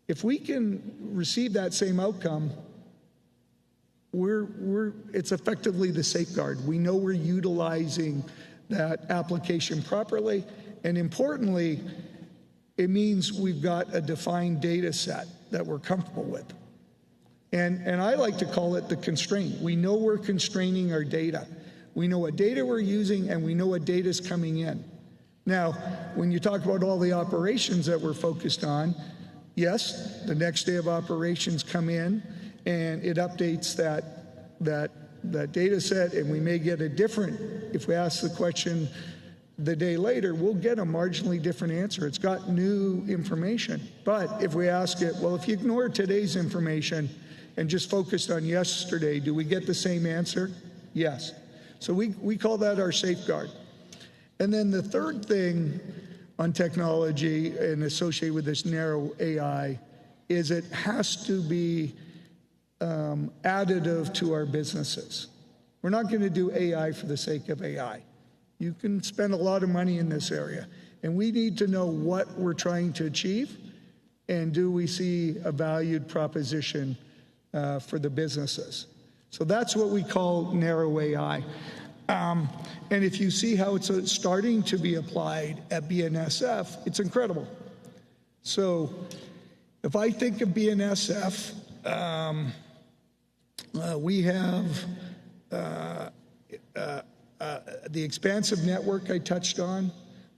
If we can receive that same outcome, it's effectively the safeguard. We know we're utilizing that application properly, and importantly, it means we've got a defined data set that we're comfortable with. And I like to call it the constraint. We know we're constraining our data. We know what data we're using, and we know what data is coming in. Now, when you talk about all the operations that we're focused on, yes, the next day of operations come in, and it updates that data set, and we may get a different, if we ask the question the day later, we'll get a marginally different answer. It's got new information. But if we ask it, well, if you ignore today's information and just focused on yesterday, do we get the same answer? Yes. So we call that our safeguard. And then the third thing on technology and associated with this narrow AI is it has to be additive to our businesses. We're not going to do AI for the sake of AI. You can spend a lot of money in this area, and we need to know what we're trying to achieve, and do we see a valued proposition for the businesses. So that's what we call narrow AI. And if you see how it's starting to be applied at BNSF, it's incredible. So if I think of BNSF, we have the expansive network I touched on.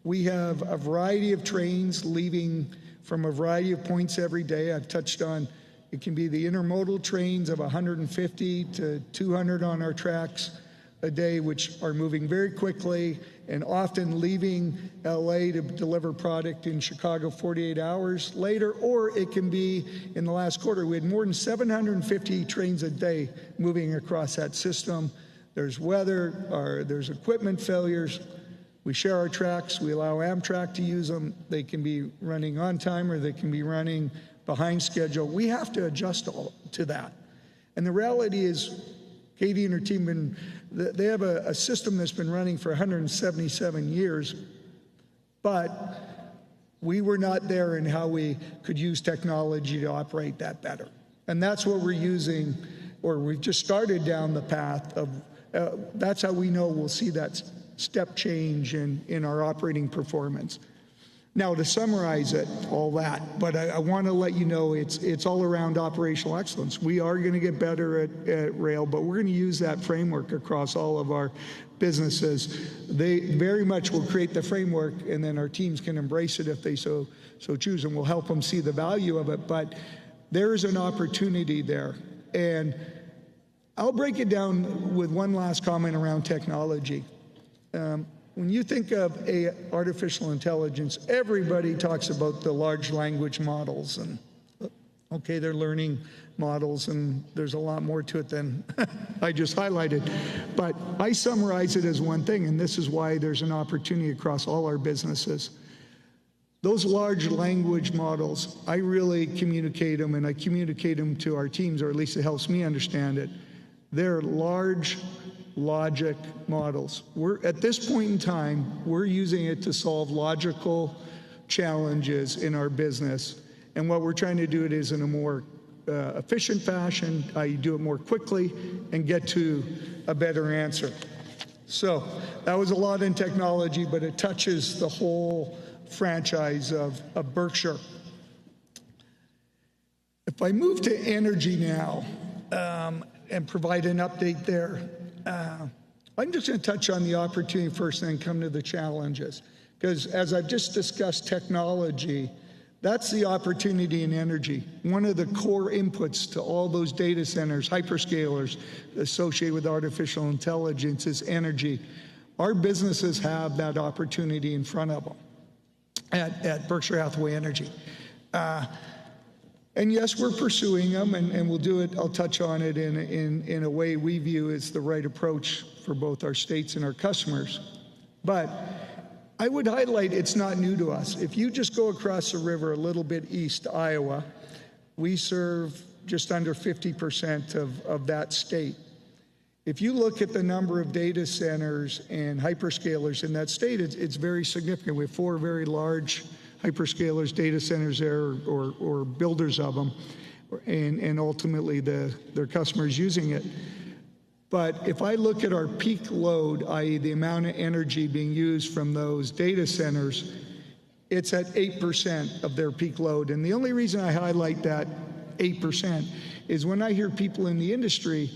We have a variety of trains leaving from a variety of points every day. I've touched on it can be the intermodal trains of 150 to 200 on our tracks a day, which are moving very quickly and often leaving LA to deliver product in Chicago 48 hours later, or it can be in the last quarter. We had more than 750 trains a day moving across that system. There's weather, or there's equipment failures. We share our tracks. We allow Amtrak to use them. They can be running on time, or they can be running behind schedule. We have to adjust to that. And the reality is, Katie and her team, they have a system that's been running for 177 years, but we were not there in how we could use technology to operate that better. And that's what we're using, or we've just started down the path of, that's how we know we'll see that step change in our operating performance. Now, to summarize it, all that, but I want to let you know it's all around operational excellence. We are going to get better at rail, but we're going to use that framework across all of our businesses. They very much will create the framework, and then our teams can embrace it if they so choose, and we'll help them see the value of it. But there is an opportunity there. And I'll break it down with one last comment around technology. When you think of artificial intelligence, everybody talks about the large language models, and okay, they're learning models, and there's a lot more to it than I just highlighted. But I summarize it as one thing, and this is why there's an opportunity across all our businesses. Those large language models, I really communicate them, and I communicate them to our teams, or at least it helps me understand it. They're large logic models. At this point in time, we're using it to solve logical challenges in our business. And what we're trying to do it is in a more efficient fashion, you do it more quickly and get to a better answer. So that was a lot in technology, but it touches the whole franchise of Berkshire. If I move to energy now and provide an update there, I'm just going to touch on the opportunity first and then come to the challenges. Because as I've just discussed technology, that's the opportunity in energy. One of the core inputs to all those data centers, hyperscalers associated with artificial intelligence is energy. Our businesses have that opportunity in front of them at Berkshire Hathaway Energy. And yes, we're pursuing them, and we'll do it. I'll touch on it in a way we view as the right approach for both our states and our customers. But I would highlight it's not new to us. If you just go across the river a little bit east to Iowa, we serve just under 50% of that state. If you look at the number of data centers and hyperscalers in that state, it's very significant. We have 4 very large hyperscalers, data centers there, or builders of them, and ultimately their customers using it. But if I look at our peak load, i.e. the amount of energy being used from those data centers, it's at 8% of their peak load. And the only reason I highlight that 8% is when I hear people in the industry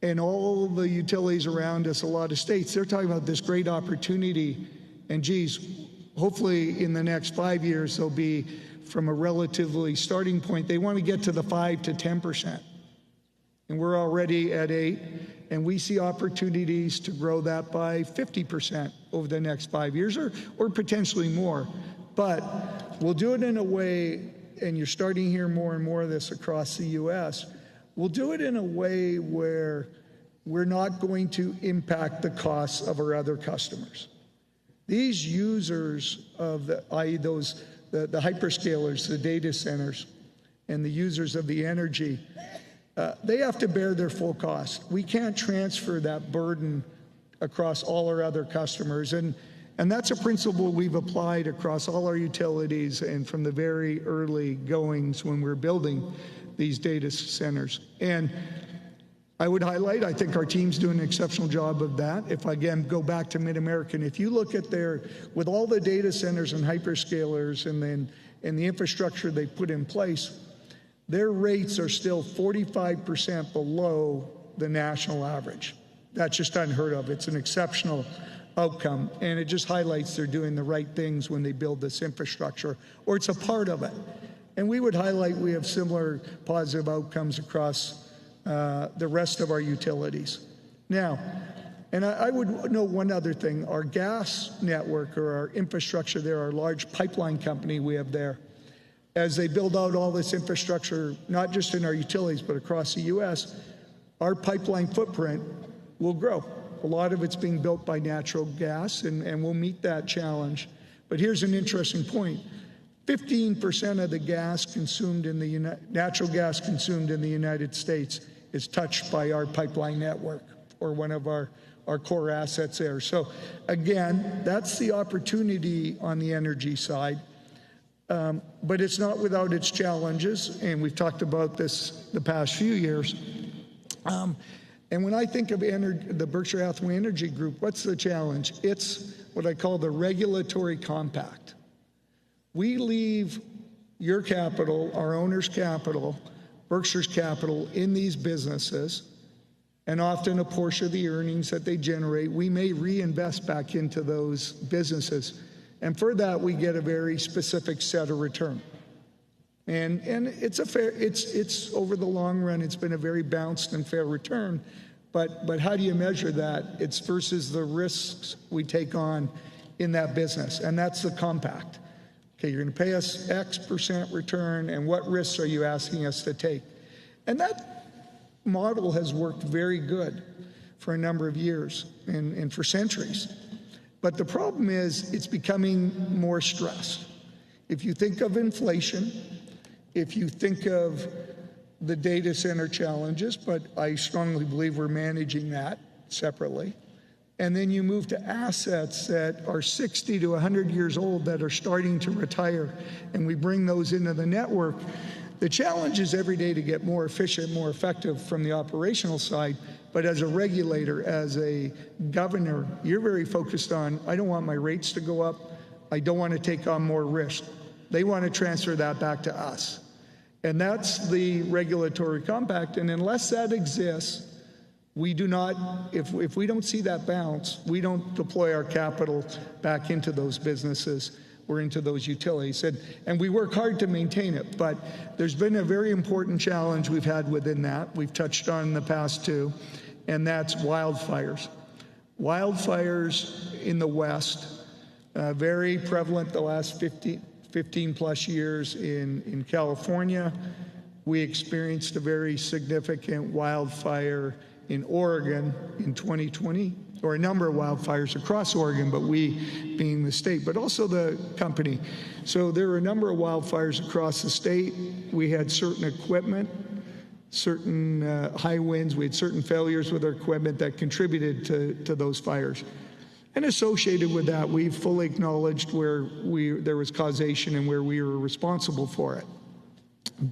and all the utilities around us, a lot of states, they're talking about this great opportunity, and geez, hopefully in the next 5 years, they'll be from a relatively starting point. They want to get to the 5 to 10%. And we're already at 8, and we see opportunities to grow that by 50% over the next 5 years, or potentially more. But we'll do it in a way, and you're starting to hear more and more of this across the U.S., we'll do it in a way where we're not going to impact the costs of our other customers. These users of the hyperscalers, the data centers, and the users of the energy, they have to bear their full cost. We can't transfer that burden across all our other customers. And that's a principle we've applied across all our utilities and from the very early goings when we're building these data centers. And I would highlight, I think our team's doing an exceptional job of that. If I again go back to Mid-American, if you look at with all the data centers and hyperscalers and the infrastructure they put in place, their rates are still 45% below the national average. That's just unheard of. It's an exceptional outcome, and it just highlights they're doing the right things when they build this infrastructure, or it's a part of it. And we would highlight we have similar positive outcomes across the rest of our utilities. Now, and I would note one other thing. Our gas network, or our infrastructure there, our large pipeline company we have there, as they build out all this infrastructure, not just in our utilities, but across the U.S., our pipeline footprint will grow. A lot of it's being built by natural gas, and we'll meet that challenge. But here's an interesting point. 15% of the gas consumed in the natural gas consumed in the United States is touched by our pipeline network, or one of our core assets there. So again, that's the opportunity on the energy side. But it's not without its challenges, and we've talked about this the past few years. And when I think of the Berkshire Hathaway Energy Group, what's the challenge? It's what I call the regulatory compact. We leave your capital, our owners' capital, Berkshire's capital in these businesses, and often a portion of the earnings that they generate, we may reinvest back into those businesses. And for that, we get a very specific set of return. And it's it's over the long run, it's been a very balanced and fair return. But how do you measure that? It's versus the risks we take on in that business. And that's the compact. Okay, you're going to pay us X% return, and what risks are you asking us to take? And that model has worked very good for a number of years and for centuries. But the problem is it's becoming more stressed. If you think of inflation, if you think of the data center challenges, but I strongly believe we're managing that separately, and then you move to assets that are 60 to 100 years old that are starting to retire, and we bring those into the network, the challenge is every day to get more efficient, more effective from the operational side. But as a regulator, as a governor, you're very focused on, I don't want my rates to go up. I don't want to take on more risk. They want to transfer that back to us. And that's the regulatory compact. And unless that exists, we do not, if we don't see that bounce, we don't deploy our capital back into those businesses or into those utilities. And we work hard to maintain it. But there's been a very important challenge we've had within that. We've touched on in the past too, and that's wildfires. Wildfires in the West, very prevalent the last 15 plus years in California. We experienced a very significant wildfire in Oregon in 2020, or a number of wildfires across Oregon, but we being the state, but also the company. So there were a number of wildfires across the state. We had certain equipment, certain high winds. We had certain failures with our equipment that contributed to those fires. And associated with that, we fully acknowledged where there was causation and where we were responsible for it.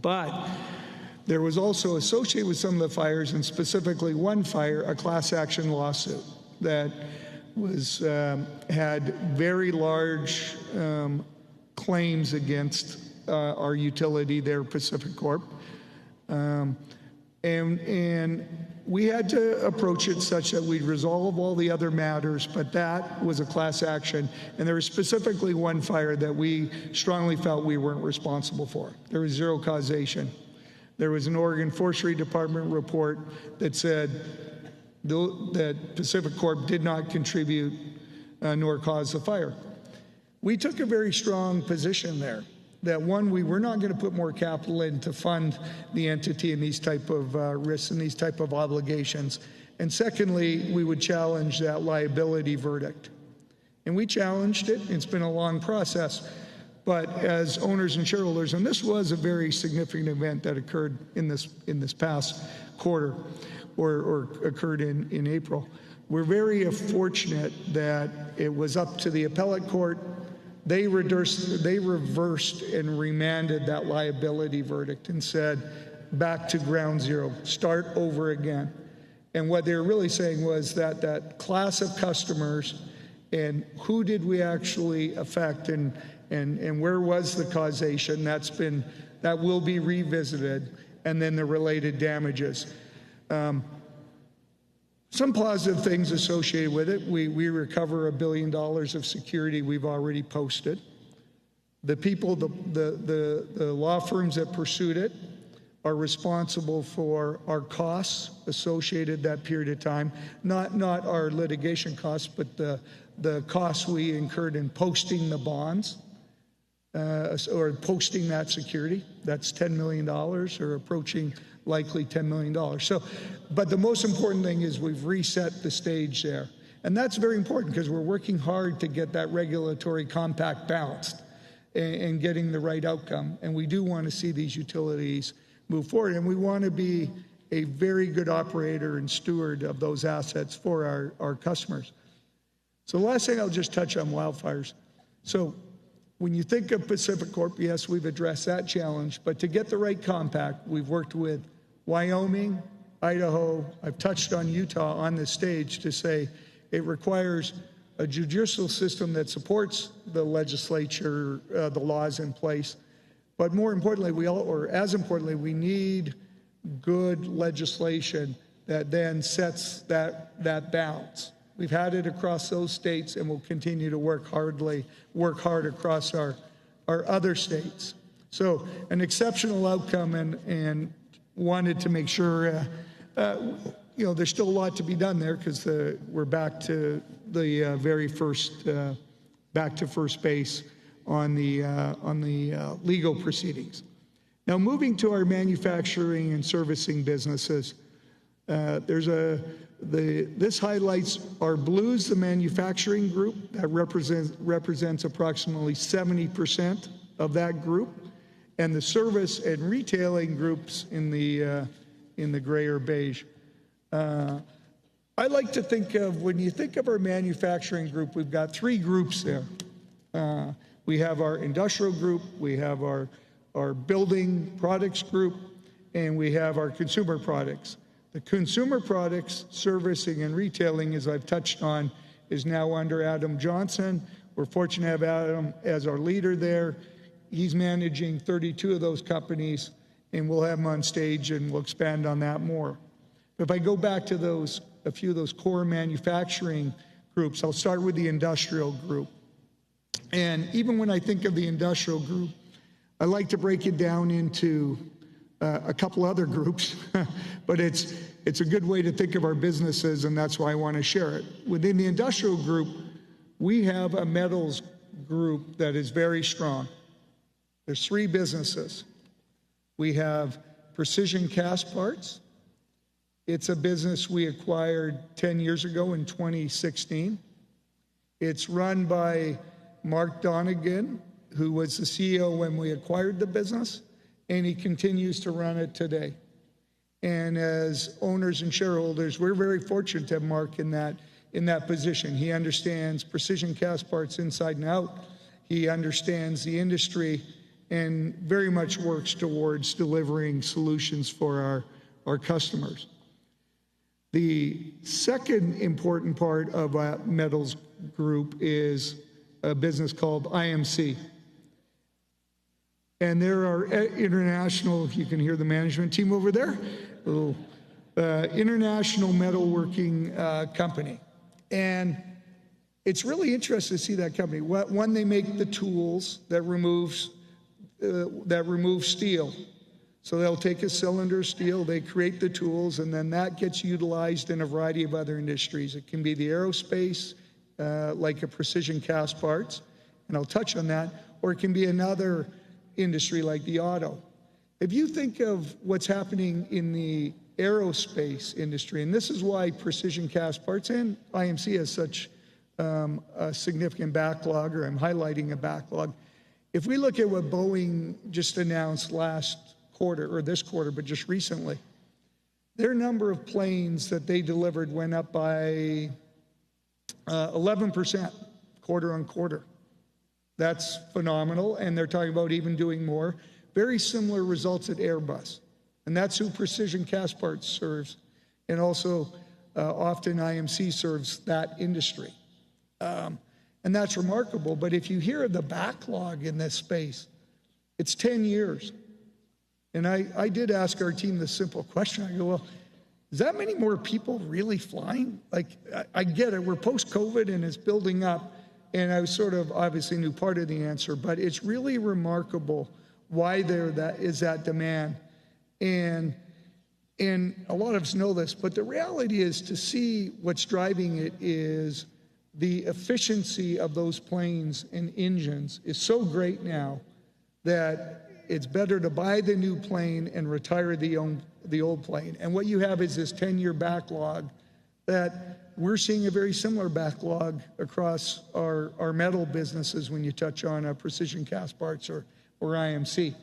But there was also associated with some of the fires, and specifically one fire, a class action lawsuit that was had very large claims against our utility there, Pacific Corp. And we had to approach it such that we'd resolve all the other matters, but that was a class action. And there was specifically one fire that we strongly felt we weren't responsible for. There was zero causation. There was an Oregon Forestry Department report that said that Pacific Corp did not contribute nor cause the fire. We took a very strong position there. That one, we were not going to put more capital in to fund the entity in these type of risks and these type of obligations. And secondly, we would challenge that liability verdict. And we challenged it. It's been a long process. But as owners and shareholders, and this was a very significant event that occurred in this past quarter, or occurred in April, we're very fortunate that it was up to the appellate court. They reversed and remanded that liability verdict and said, back to ground zero, start over again. And what they were really saying was that class of customers and who did we actually affect and where was the causation, that will be revisited, and then the related damages. Some positive things associated with it. We recover $1 billion of security we've already posted. The people, the law firms that pursued it are responsible for our costs associated that period of time. Not our litigation costs, but the costs we incurred in posting the bonds or posting that security. That's $10 million or approaching likely $10 million. So, but the most important thing is we've reset the stage there. And that's very important because we're working hard to get that regulatory compact balanced and getting the right outcome. And we do want to see these utilities move forward. And we want to be a very good operator and steward of those assets for our customers. So the last thing I'll just touch on wildfires. So when you think of Pacific Corp, yes, we've addressed that challenge, but to get the right compact, we've worked with Wyoming, Idaho. I've touched on Utah on this stage to say it requires a judicial system that supports the legislature, the laws in place. But more importantly, as importantly, we need good legislation that then sets that balance. We've had it across those states, and we'll continue to work hard across our other states. So an exceptional outcome, and wanted to make sure, there's still a lot to be done there, because we're back to the very first, back to first base on the legal proceedings. Now, moving to our manufacturing and servicing businesses, this highlights our Blues, the manufacturing group that represents approximately 70% of that group, and the service and retailing groups in the gray or beige. I like to think of, when you think of our manufacturing group, we've got three groups there. We have our industrial group, we have our building products group, and we have our consumer products. The consumer products, servicing, and retailing, as I've touched on, is now under Adam Johnson. We're fortunate to have Adam as our leader there. He's managing 32 of those companies, and we'll have him on stage, and we'll expand on that more. If I go back to a few of those core manufacturing groups, I'll start with the industrial group. And even when I think of the industrial group, I like to break it down into a couple other groups, but it's a good way to think of our businesses, and that's why I want to share it. Within the industrial group, we have a metals group that is very strong. There's three businesses. We have Precision Cast Parts. It's a business we acquired 10 years ago in 2016. It's run by Mark Donegan, who was the CEO when we acquired the business, and he continues to run it today. And as owners and shareholders, we're very fortunate to have Mark in that position. He understands precision cast parts inside and out. He understands the industry and very much works towards delivering solutions for our customers. The second important part of our metals group is a business called IMC. And there are international, if you can hear the management team over there, international metalworking company. And it's really interesting to see that company. One, they make the tools that remove steel. So they'll take a cylinder of steel, they create the tools, and then that gets utilized in a variety of other industries. It can be the aerospace, like a precision cast parts, and I'll touch on that, or it can be another industry like the auto. If you think of what's happening in the aerospace industry, and this is why precision cast parts and IMC has such a significant backlog, or I'm highlighting a backlog. If we look at what Boeing just announced last quarter, or this quarter, but just recently, their number of planes that they delivered went up by 11% quarter on quarter. That's phenomenal, and they're talking about even doing more. Very similar results at Airbus, and that's who Precision Cast Parts serves, and also often IMC serves that industry. And that's remarkable, but if you hear the backlog in this space, it's 10 years. And I did ask our team this simple question. I go, well, is that many more people really flying? Like, I get it, we're post-COVID and it's building up, and I sort of obviously knew part of the answer, but it's really remarkable why there is that demand. And a lot of us know this, but the reality is, to see what's driving it is the efficiency of those planes and engines is so great now that it's better to buy the new plane and retire the old plane. And what you have is this 10-year backlog that we're seeing a very similar backlog across our metal businesses when you touch on Precision Cast Parts or IMC.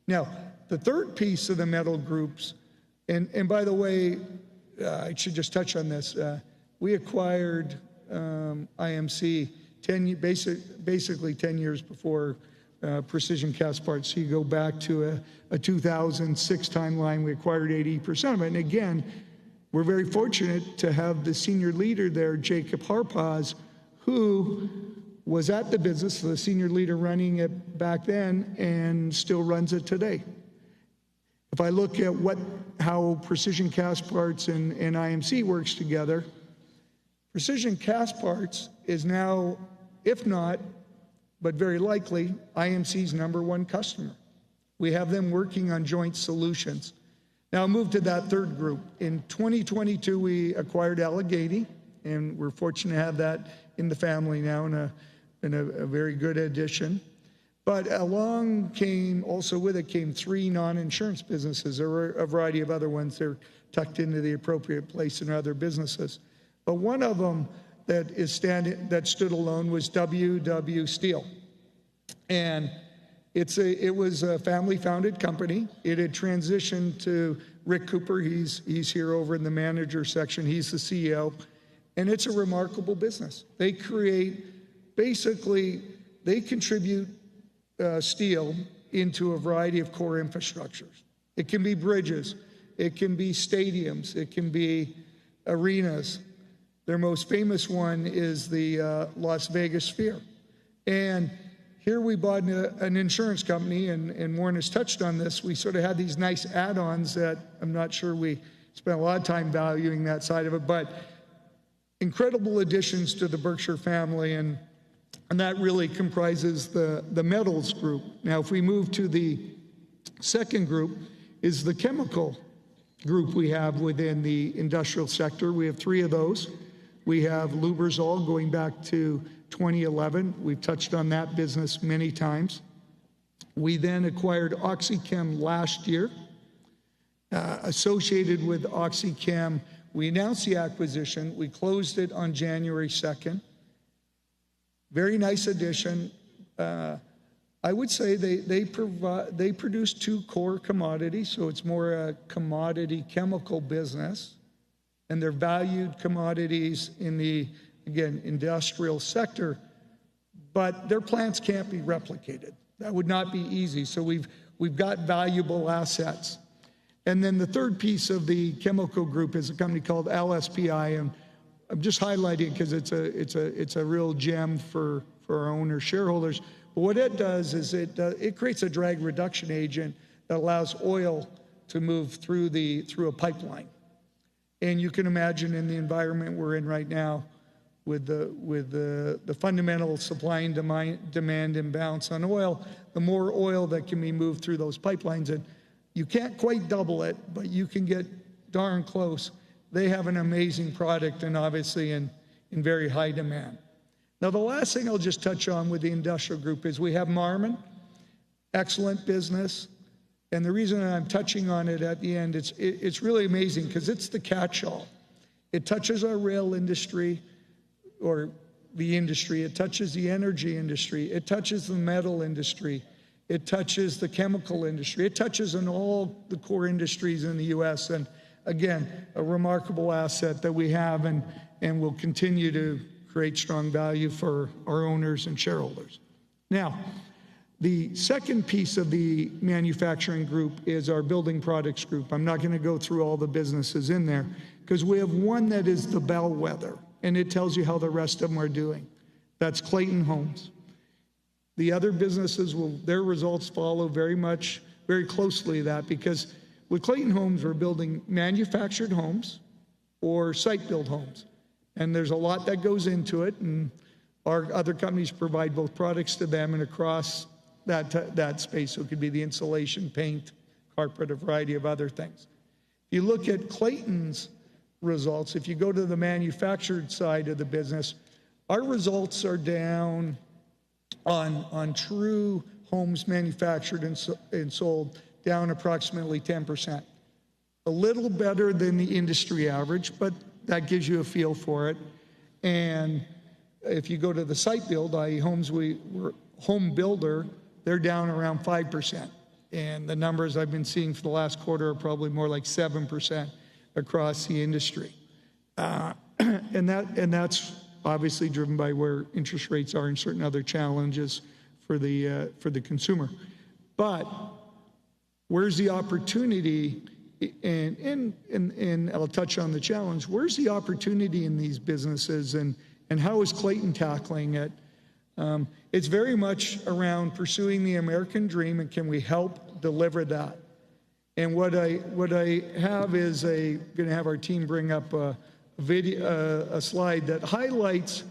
Now, the third piece of the metal groups, and by the way, I should just touch on this. We acquired IMC basically 10 years before Precision Castparts. So you go back to a 2006 timeline, we acquired 80% of it. And again, we're very fortunate to have the senior leader there, Jacob Harpaz, who was at the business, the senior leader running it back then and still runs it today. If I look at how Precision Castparts and IMC works together, Precision Castparts is now, if not, but very likely, IMC's #1 customer. We have them working on joint solutions. Now I'll move to that third group. In 2022, we acquired Allegheny, and we're fortunate to have that in the family now, and a very good addition. But along came, also with it came 3 non-insurance businesses. There were a variety of other ones. They're tucked into the appropriate place in other businesses. But one of them that stood alone was WW Steel. And it was a family-founded company. It had transitioned to Rick Cooper. He's here over in the manager section. He's the CEO. And it's a remarkable business. They contribute steel into a variety of core infrastructures. It can be bridges. It can be stadiums. It can be arenas. Their most famous one is the Las Vegas Sphere. And here we bought an insurance company, and Warren has touched on this. We sort of had these nice add-ons that I'm not sure we spent a lot of time valuing that side of it, but incredible additions to the Berkshire family, and that really comprises the metals group. Now, if we move to the second group, is the chemical group we have within the industrial sector. We have 3 of those. We have Lubrizol going back to 2011. We've touched on that business many times. We then acquired OxyChem last year. Associated with OxyChem, we announced the acquisition. We closed it on January 2nd. Very nice addition. I would say they produce 2 core commodities, so it's more a commodity chemical business. And they're valued commodities in the, again, industrial sector, but their plants can't be replicated. That would not be easy. So we've got valuable assets. And then the third piece of the chemical group is a company called LSPI, and I'm just highlighting because it's a real gem for our owner shareholders. But what it does is it creates a drag reduction agent that allows oil to move through a pipeline. And you can imagine in the environment we're in right now, with the fundamental supply and demand imbalance on oil, the more oil that can be moved through those pipelines, and you can't quite double it, but you can get darn close. They have an amazing product, and obviously in very high demand. Now, the last thing I'll just touch on with the industrial group is we have Marmon, excellent business. And the reason I'm touching on it at the end, it's really amazing because it's the catch-all. It touches our rail industry, or the industry. It touches the energy industry. It touches the metal industry. It touches the chemical industry. It touches on all the core industries in the U.S. And again, a remarkable asset that we have and will continue to create strong value for our owners and shareholders. Now, the second piece of the manufacturing group is our building products group. I'm not going to go through all the businesses in there because we have one that is the bellwether, and it tells you how the rest of them are doing. That's Clayton Homes. The other businesses their results follow very closely that, because with Clayton Homes, we're building manufactured homes or site-built homes. And there's a lot that goes into it, and our other companies provide both products to them and across that space. So it could be the insulation, paint, carpet, a variety of other things. If you look at Clayton's results, if you go to the manufactured side of the business, our results are down on true homes manufactured and sold, down approximately 10%. A little better than the industry average, but that gives you a feel for it. And if you go to the site build, i.e. home builder, they're down around 5%. And the numbers I've been seeing for the last quarter are probably more like 7% across the industry. And that's obviously driven by where interest rates are and certain other challenges for the consumer. But where's the opportunity? And I'll touch on the challenge. Where's the opportunity in these businesses, and how is Clayton tackling it? It's very much around pursuing the American dream, and can we help deliver that? And what I have is going to have our team bring up a slide that highlights.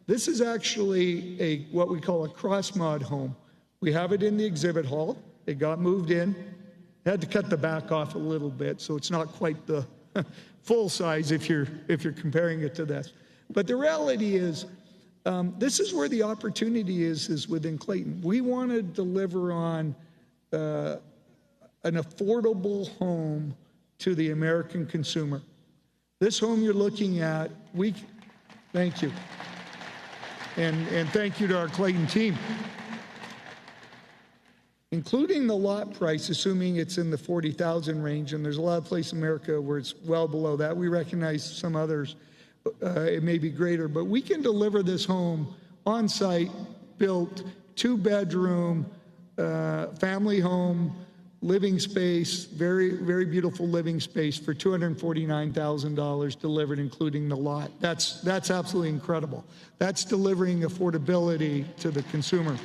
This is actually what we call a cross-mod home. We have it in the exhibit hall. It got moved in. Had to cut the back off a little bit, so it's not quite the full size if you're comparing it to this. But the reality is, this is where the opportunity is within Clayton. We want to deliver on an affordable home to the American consumer. This home you're looking at, thank you. And thank you to our Clayton team. Including the lot price, assuming it's in the $40,000 range, and there's a lot of places in America where it's well below that. We recognize some others, it may be greater, but we can deliver this home on-site, built, 2-bedroom, family home, living space, very, very beautiful living space for $249,000 delivered, including the lot. That's absolutely incredible. That's delivering affordability to the consumer.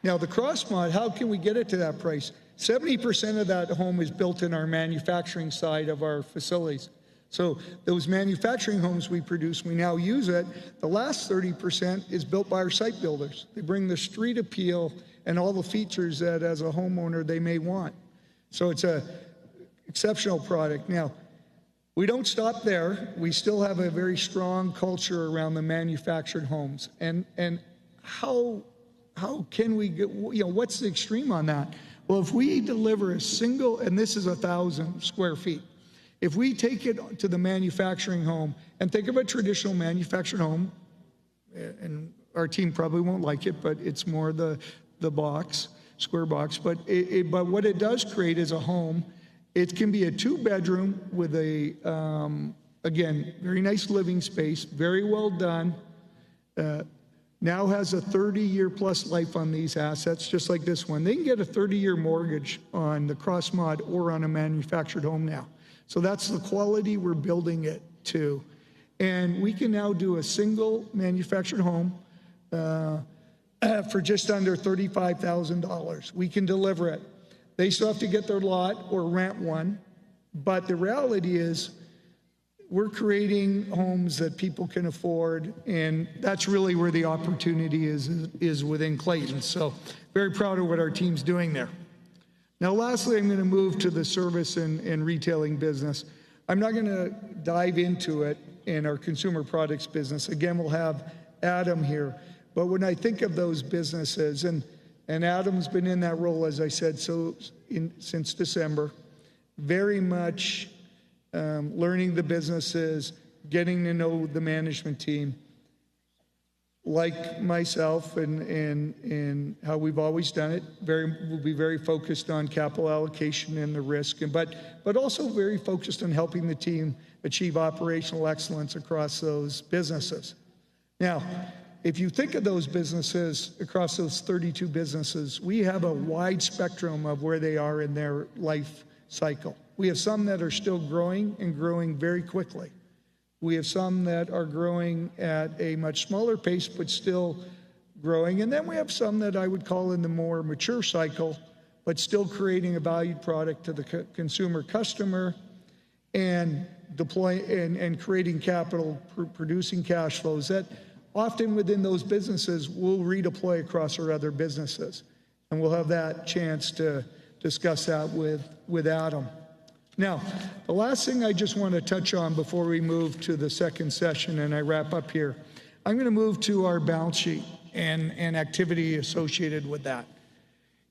Now, the cross-mod, how can we get it to that price? 70% of that home is built in our manufacturing side of our facilities. So those manufacturing homes we produce, we now use it. The last 30% is built by our site builders. They bring the street appeal and all the features that, as a homeowner, they may want. So it's an exceptional product. Now, we don't stop there. We still have a very strong culture around the manufactured homes. And how can we get, what's the extreme on that? Well, if we deliver a single, and this is 1,000 square feet, if we take it to the manufacturing home, and think of a traditional manufactured home, and our team probably won't like it, but it's more the box, square box, but what it does create is a home. It can be a 2-bedroom with a, again, very nice living space, very well done, now has a 30-year plus life on these assets, just like this one. They can get a 30-year mortgage on the cross-mod or on a manufactured home now. So that's the quality we're building it to. And we can now do a single manufactured home for just under $35,000. We can deliver it. They still have to get their lot or rent one, but the reality is, we're creating homes that people can afford, and that's really where the opportunity is within Clayton. So very proud of what our team's doing there. Now, lastly, I'm going to move to the service and retailing business. I'm not going to dive into it in our consumer products business. Again, we'll have Adam here. But when I think of those businesses, and Adam's been in that role, as I said, since December, very much learning the businesses, getting to know the management team, like myself and how we've always done it. We'll be very focused on capital allocation and the risk, but also very focused on helping the team achieve operational excellence across those businesses. Now, if you think of those businesses, across those 32 businesses, we have a wide spectrum of where they are in their life cycle. We have some that are still growing and growing very quickly. We have some that are growing at a much smaller pace, but still growing. And then we have some that I would call in the more mature cycle, but still creating a valued product to the consumer customer and and creating capital, producing cash flows that often within those businesses we'll redeploy across our other businesses. And we'll have that chance to discuss that with Adam. Now, the last thing I just want to touch on before we move to the second session and I wrap up here, I'm going to move to our balance sheet and activity associated with that.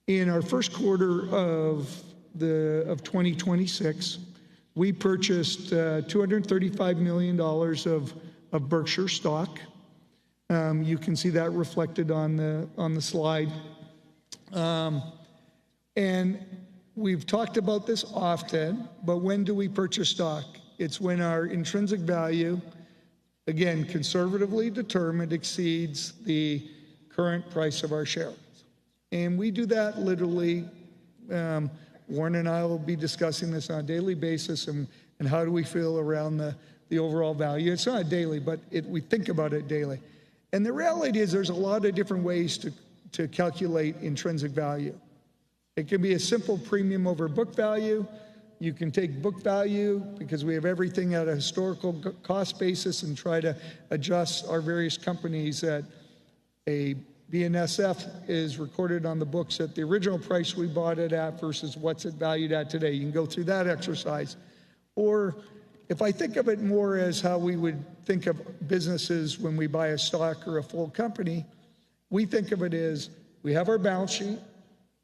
In our first quarter of 2026, we purchased $235 million of Berkshire stock. You can see that reflected on the slide. And we've talked about this often, but when do we purchase stock? It's when our intrinsic value, again, conservatively determined, exceeds the current price of our shares. And we do that literally. Warren and I will be discussing this on a daily basis, and how do we feel around the overall value. It's not daily, but we think about it daily. And the reality is there's a lot of different ways to calculate intrinsic value. It can be a simple premium over book value. You can take book value, because we have everything at a historical cost basis, and try to adjust our various companies at a BNSF is recorded on the books at the original price we bought it at versus what's it valued at today. You can go through that exercise. Or if I think of it more as how we would think of businesses when we buy a stock or a full company, we think of it as we have our balance sheet,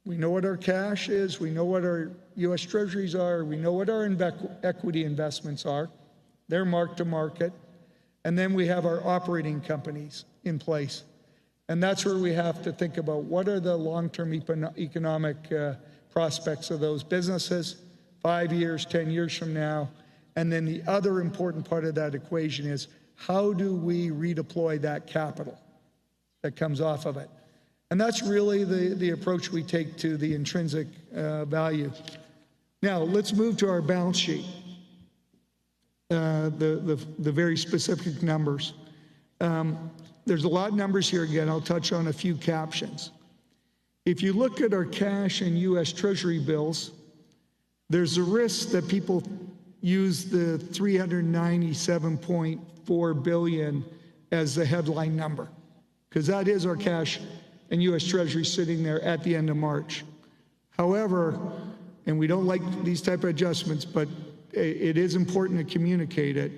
we know what our cash is, we know what our U.S. Treasuries are, we know what our equity investments are, they're marked to market, and then we have our operating companies in place. And that's where we have to think about what are the long-term economic prospects of those businesses, 5 years, 10 years from now. And then the other important part of that equation is how do we redeploy that capital that comes off of it? And that's really the approach we take to the intrinsic value. Now, let's move to our balance sheet, the very specific numbers. There's a lot of numbers here. Again, I'll touch on a few captions. If you look at our cash and U.S. Treasury bills, there's a risk that people use the $397.4 billion as the headline number, because that is our cash and U.S. Treasury sitting there at the end of March. However, and we don't like these type of adjustments, but it is important to communicate it,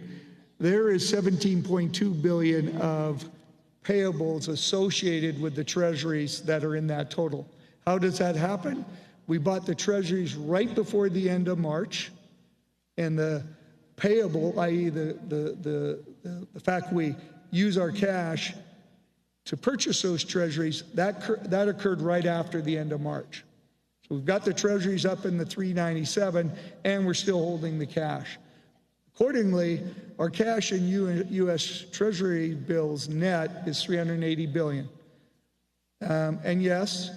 there is $17.2 billion of payables associated with the treasuries that are in that total. How does that happen? We bought the treasuries right before the end of March, and the payable, i.e. the fact we use our cash to purchase those treasuries, that occurred right after the end of March. So we've got the treasuries up in the 397, and we're still holding the cash. Accordingly, our cash and U.S. Treasury bills net is $380 billion. And yes,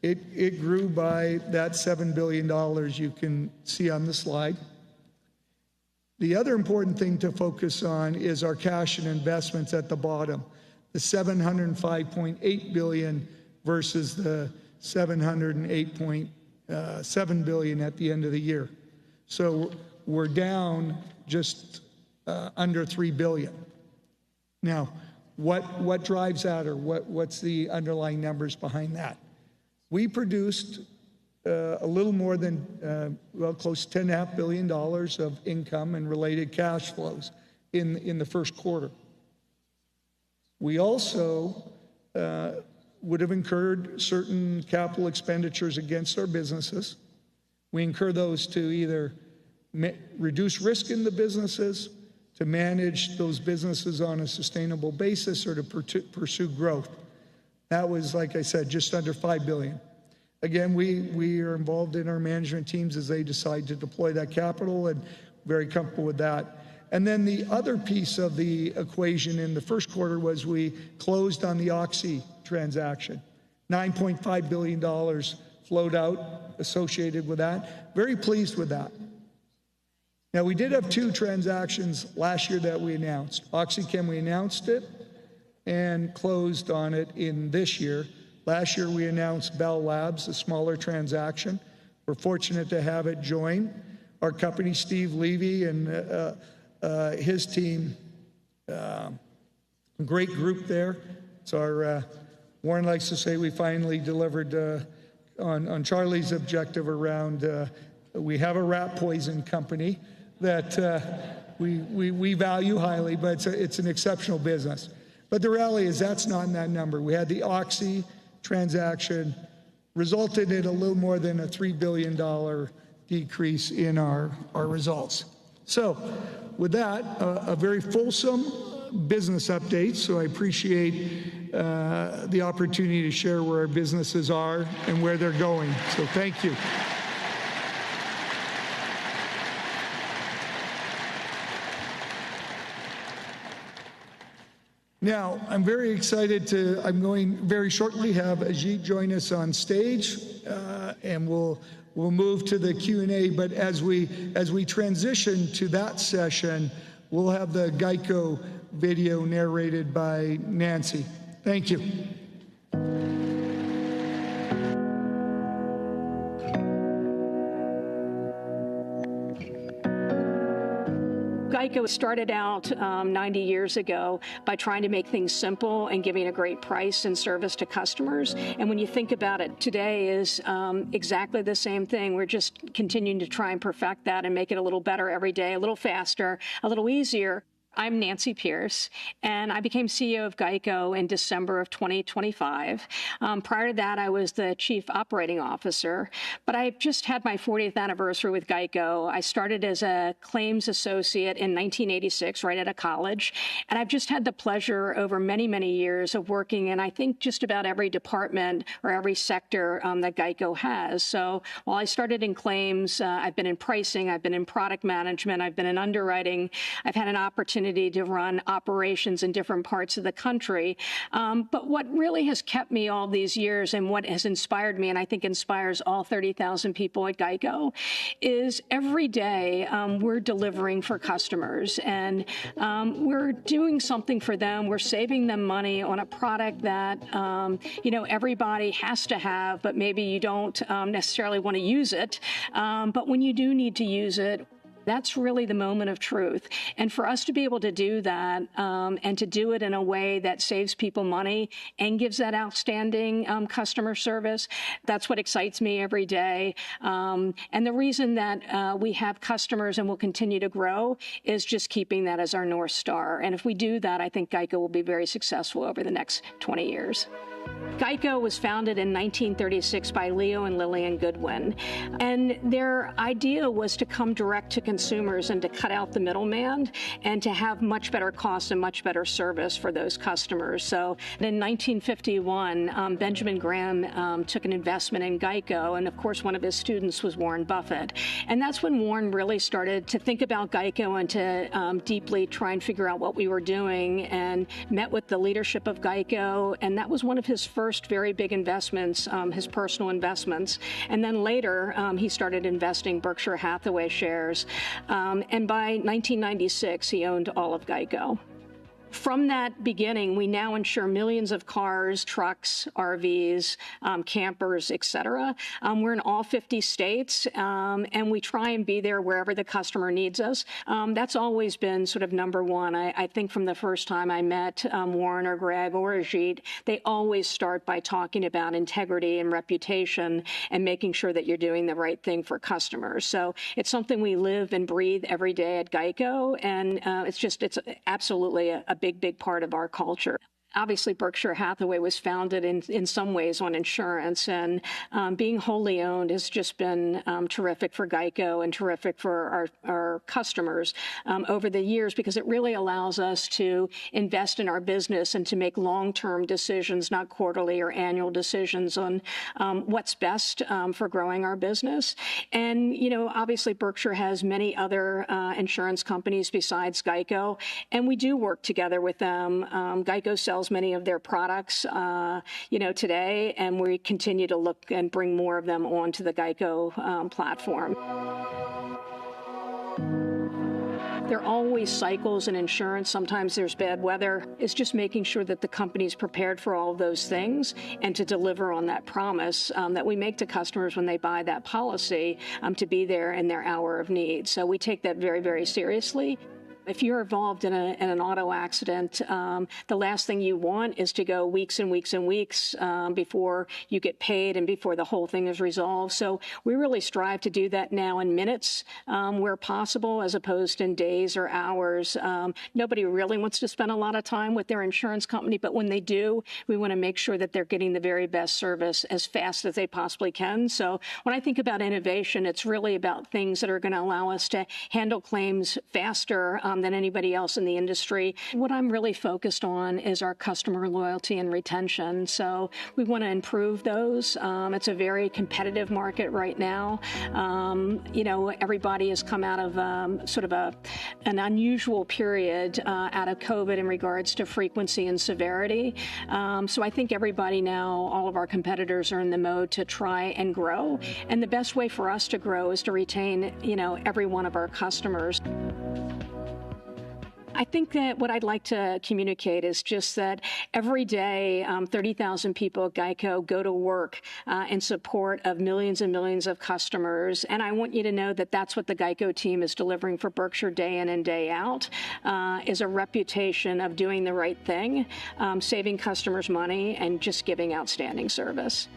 it grew by that $7 billion you can see on the slide. The other important thing to focus on is our cash and investments at the bottom, the $705.8 billion versus the $708.7 billion at the end of the year. So we're down just under $3 billion. Now, what drives that, or what's the underlying numbers behind that? We produced a little more than, close to $10.5 billion of income and related cash flows in the first quarter. We also would have incurred certain capital expenditures against our businesses. We incur those to either reduce risk in the businesses, to manage those businesses on a sustainable basis, or to pursue growth. That was, like I said, just under $5 billion. Again, we are involved in our management teams as they decide to deploy that capital, and very comfortable with that. And then the other piece of the equation in the first quarter was we closed on the Oxy transaction. $9.5 billion flowed out associated with that. Very pleased with that. Now, we did have two transactions last year that we announced. OxyChem, we announced it and closed on it in this year. Last year, we announced Bell Labs, a smaller transaction. We're fortunate to have it join our company. Steve Levy and his team, a great group there. It's our, Warren likes to say we finally delivered on Charlie's objective around, we have a rat poison company that we value highly, but it's an exceptional business. But the reality is that's not in that number. We had the Oxy transaction, resulted in a little more than a $3 billion decrease in our results. So with that, a very fulsome business update. So I appreciate the opportunity to share where our businesses are and where they're going. So thank you. Now, I'm very excited I'm going very shortly have Ajit join us on stage, and we'll move to the Q&A. But as we transition to that session, we'll have the Geico video narrated by Nancy. Thank you. Geico started out 90 years ago by trying to make things simple and giving a great price and service to customers. And when you think about it, today is exactly the same thing. We're just continuing to try and perfect that and make it a little better every day, a little faster, a little easier. I'm Nancy Pierce, and I became CEO of Geico in December of 2025. Prior to that, I was the Chief Operating Officer, but I just had my 40th anniversary with Geico. I started as a claims associate in 1986, right out of college, and I've just had the pleasure over many, many years of working in, I think, just about every department or every sector that Geico has. So while I started in claims, I've been in pricing, I've been in product management, I've been in underwriting, I've had an opportunity to run operations in different parts of the country. But what really has kept me all these years and what has inspired me, and I think inspires all 30,000 people at Geico, is every day we're delivering for customers, and we're doing something for them. We're saving them money on a product that everybody has to have, but maybe you don't necessarily want to use it. But when you do need to use it, that's really the moment of truth. And for us to be able to do that and to do it in a way that saves people money and gives that outstanding customer service, that's what excites me every day. And the reason that we have customers and will continue to grow is just keeping that as our North Star. And if we do that, I think Geico will be very successful over the next 20 years. Geico was founded in 1936 by Leo and Lillian Goodwin, and their idea was to come direct to consumers and to cut out the middleman and to have much better costs and much better service for those customers. So in 1951, Benjamin Graham took an investment in Geico, and of course one of his students was Warren Buffett. And that's when Warren really started to think about Geico and to deeply try and figure out what we were doing, and met with the leadership of Geico, and that was one of his first very big investments, his personal investments. And then later, he started investing Berkshire Hathaway shares. And by 1996, he owned all of Geico. From that beginning, we now insure millions of cars, trucks, RVs, campers, et cetera. We're in all 50 states, and we try and be there wherever the customer needs us. That's always been sort of number one. I think from the first time I met Warren or Greg or Ajit, they always start by talking about integrity and reputation and making sure that you're doing the right thing for customers. So it's something we live and breathe every day at Geico, and it's absolutely a big part of our culture. Obviously, Berkshire Hathaway was founded in some ways on insurance, and being wholly owned has just been terrific for Geico and terrific for our customers over the years, because it really allows us to invest in our business and to make long-term decisions, not quarterly or annual decisions on what's best for growing our business. And, obviously Berkshire has many other insurance companies besides Geico, and we do work together with them. Geico sells many of their products, today, and we continue to look and bring more of them onto the Geico platform. There are always cycles in insurance. Sometimes there's bad weather. It's just making sure that the company's prepared for all of those things and to deliver on that promise that we make to customers when they buy that policy, to be there in their hour of need. So we take that very, very seriously. If you're involved in an auto accident, the last thing you want is to go weeks and weeks and weeks before you get paid and before the whole thing is resolved. So we really strive to do that now in minutes where possible, as opposed to in days or hours. Nobody really wants to spend a lot of time with their insurance company, but when they do, we want to make sure that they're getting the very best service as fast as they possibly can. So when I think about innovation, it's really about things that are going to allow us to handle claims faster than anybody else in the industry. What I'm really focused on is our customer loyalty and retention. So we want to improve those. It's a very competitive market right now. Everybody has come out of sort of an unusual period out of COVID in regards to frequency and severity. So I think everybody now, all of our competitors are in the mode to try and grow. And the best way for us to grow is to retain, every one of our customers. I think that what I'd like to communicate is just that every day, 30,000 people at GEICO go to work in support of millions and millions of customers. And I want you to know that that's what the GEICO team is delivering for Berkshire day in and day out, is a reputation of doing the right thing, saving customers money, and just giving outstanding service.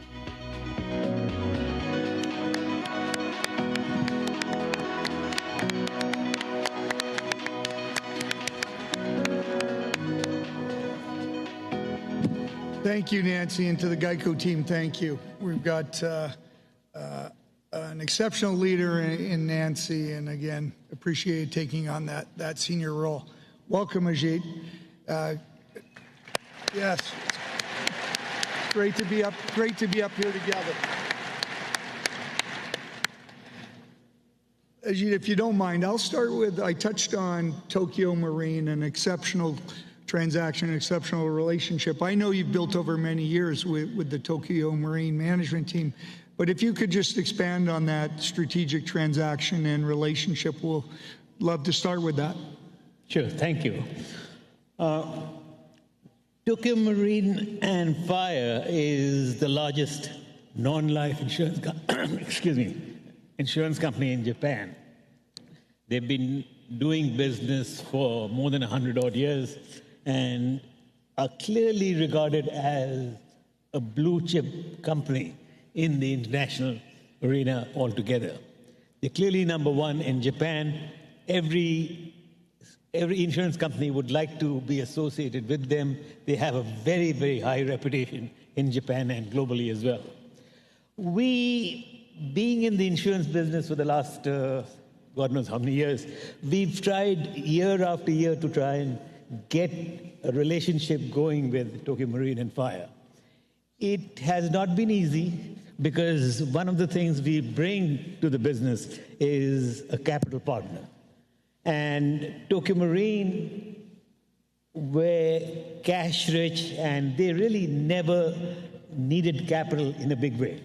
Thank you, Nancy, and to the GEICO team, thank you. We've got an exceptional leader in Nancy, and again, appreciate taking on that senior role. Welcome, Ajit. Yes, great to be up here together. Ajit, if you don't mind, I'll start with, I touched on Tokyo Marine, an exceptional transaction, an exceptional relationship. I know you've built over many years with the Tokyo Marine management team, but if you could just expand on that strategic transaction and relationship, we'll love to start with that. Sure, thank you. Tokyo Marine and Fire is the largest non-life insurance insurance company in Japan. They've been doing business for more than 100-odd years and are clearly regarded as a blue-chip company in the international arena altogether. They're clearly number one in Japan. Every insurance company would like to be associated with them. They have a very, very high reputation in Japan and globally as well. We, being in the insurance business for the last, God knows how many years, we've tried year after year to try and get a relationship going with Tokyo Marine and Fire. It has not been easy because one of the things we bring to the business is a capital partner. And Tokyo Marine were cash rich and they really never needed capital in a big way.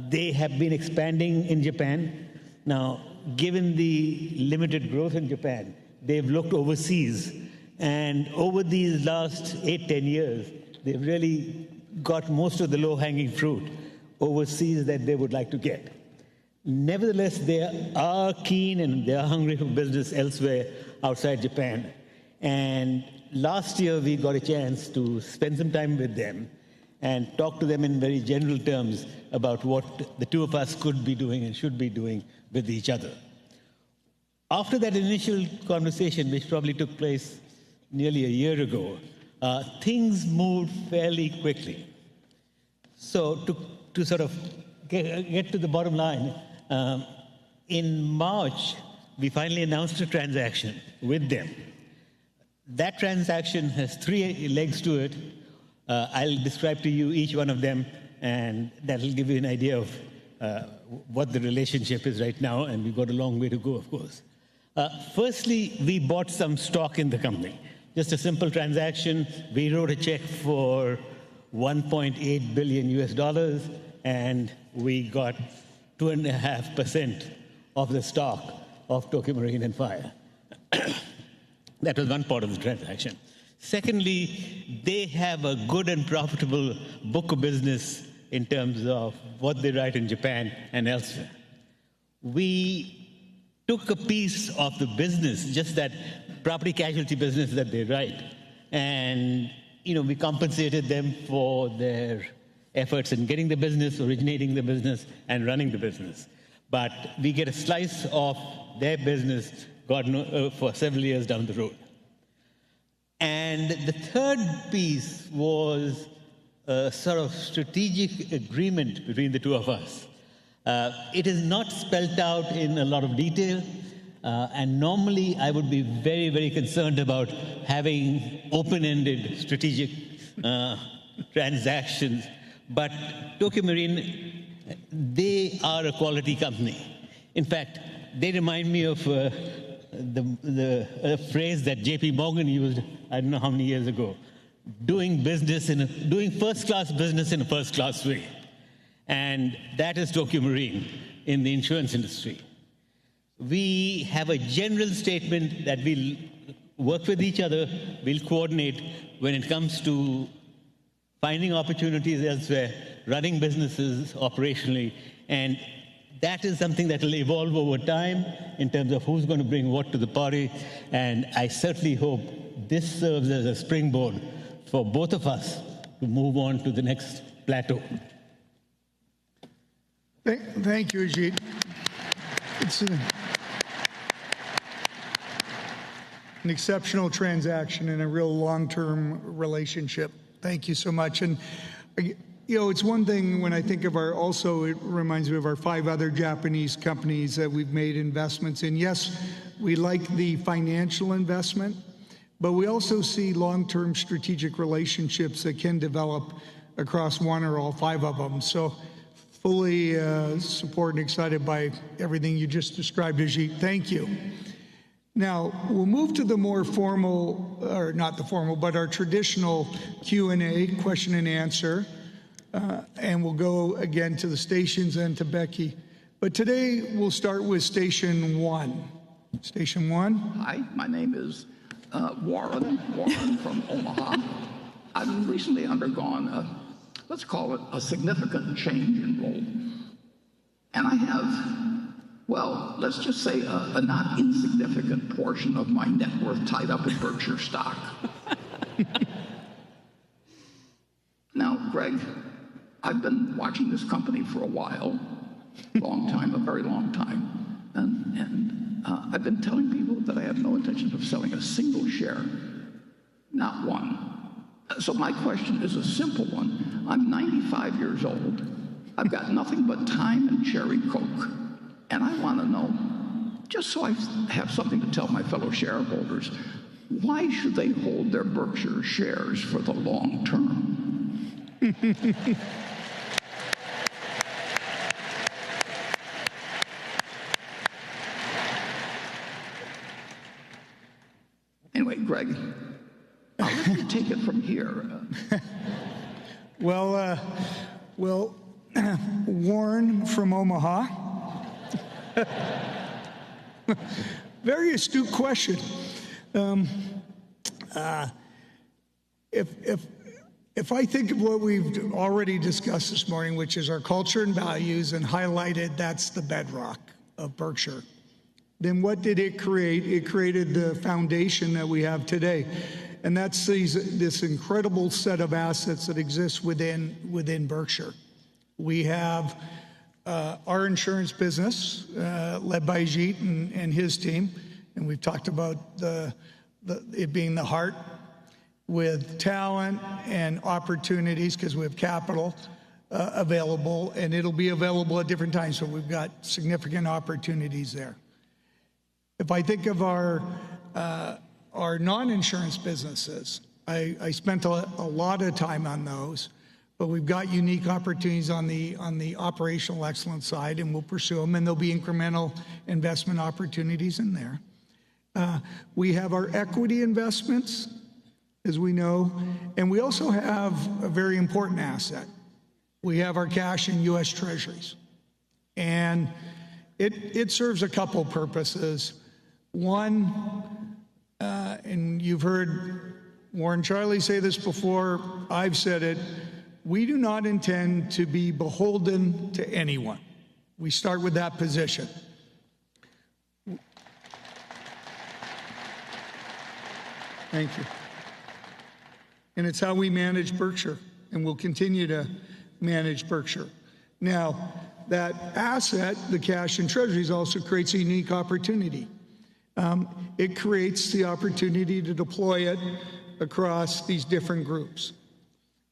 They have been expanding in Japan. Now, given the limited growth in Japan, they've looked overseas. And over these last 8-10 years, they've really got most of the low-hanging fruit overseas that they would like to get. Nevertheless, they are keen and they are hungry for business elsewhere outside Japan. And last year, we got a chance to spend some time with them and talk to them in very general terms about what the two of us could be doing and should be doing with each other. After that initial conversation, which probably took place nearly a year ago, things moved fairly quickly. So to sort of get to the bottom line, in March, we finally announced a transaction with them. That transaction has 3 legs to it. I'll describe to you each one of them, and that'll give you an idea of what the relationship is right now, and we've got a long way to go, of course. Firstly, we bought some stock in the company. Just a simple transaction. We wrote a check for $1.8 billion US, and we got 2.5% of the stock of Tokyo Marine and Fire. That was one part of the transaction. Secondly, they have a good and profitable book of business in terms of what they write in Japan and elsewhere. We took a piece of the business, just that property casualty business that they write, and we compensated them for their efforts in getting the business, originating the business, and running the business. But we get a slice of their business, God knows, for several years down the road. And the third piece was a sort of strategic agreement between the two of us. It is not spelled out in a lot of detail, And normally, I would be very, very concerned about having open-ended strategic transactions. But Tokio Marine, they are a quality company. In fact, they remind me of the phrase that J.P. Morgan used, I don't know how many years ago, doing first-class business in a first-class way. And that is Tokio Marine in the insurance industry. We have a general statement that we'll work with each other, we'll coordinate when it comes to finding opportunities elsewhere, running businesses operationally, and that is something that will evolve over time in terms of who's going to bring what to the party. And I certainly hope this serves as a springboard for both of us to move on to the next plateau. Thank you, Ajit. It's an exceptional transaction and a real long-term relationship. Thank you so much. And you know, it's one thing when I think of also it reminds me of our 5 other Japanese companies that we've made investments in. Yes, we like the financial investment, but we also see long-term strategic relationships that can develop across one or all 5 of them. So fully support and excited by everything you just described, Ajit. Thank you. Now, we'll move to the more formal, or not the formal, but our traditional Q&A, question and answer. And we'll go again to the stations and to Becky. But today we'll start with Station 1. Station 1. Hi, my name is Warren from Omaha. I've recently undergone let's call it a significant change in role. And I have, well, let's just say a not insignificant portion of my net worth tied up in Berkshire stock. Now, Greg, I've been watching this company for a while, long time, a very long time, and I've been telling people that I have no intention of selling a single share, not one. So my question is a simple one. I'm 95 years old. I've got nothing but time and cherry Coke, and I want to know, just so I have something to tell my fellow shareholders, why should they hold their Berkshire shares for the long term? Anyway, Greg, I'll let you take it from here. Well, Warren from Omaha. Very astute question. If I think of what we've already discussed this morning, which is our culture and values, and highlighted that's the bedrock of Berkshire, then what did it create? It created the foundation that we have today. And that's this incredible set of assets that exists within Berkshire. We have our insurance business led by Ajit and his team, and we've talked about it being the heart, with talent and opportunities because we have capital available, and it'll be available at different times. So we've got significant opportunities there. If I think of our non-insurance businesses, I spent a lot of time on those, but we've got unique opportunities on the operational excellence side, and we'll pursue them, and there'll be incremental investment opportunities in there. We have our equity investments, as we know, and we also have a very important asset. We have our cash in U.S. Treasuries, and it serves a couple purposes. One, and you've heard Warren Charlie say this before, I've said it, we do not intend to be beholden to anyone. We start with that position. Thank you. And it's how we manage Berkshire, and we'll continue to manage Berkshire. Now, that asset, the cash and treasuries, also creates a unique opportunity. It creates the opportunity to deploy it across these different groups.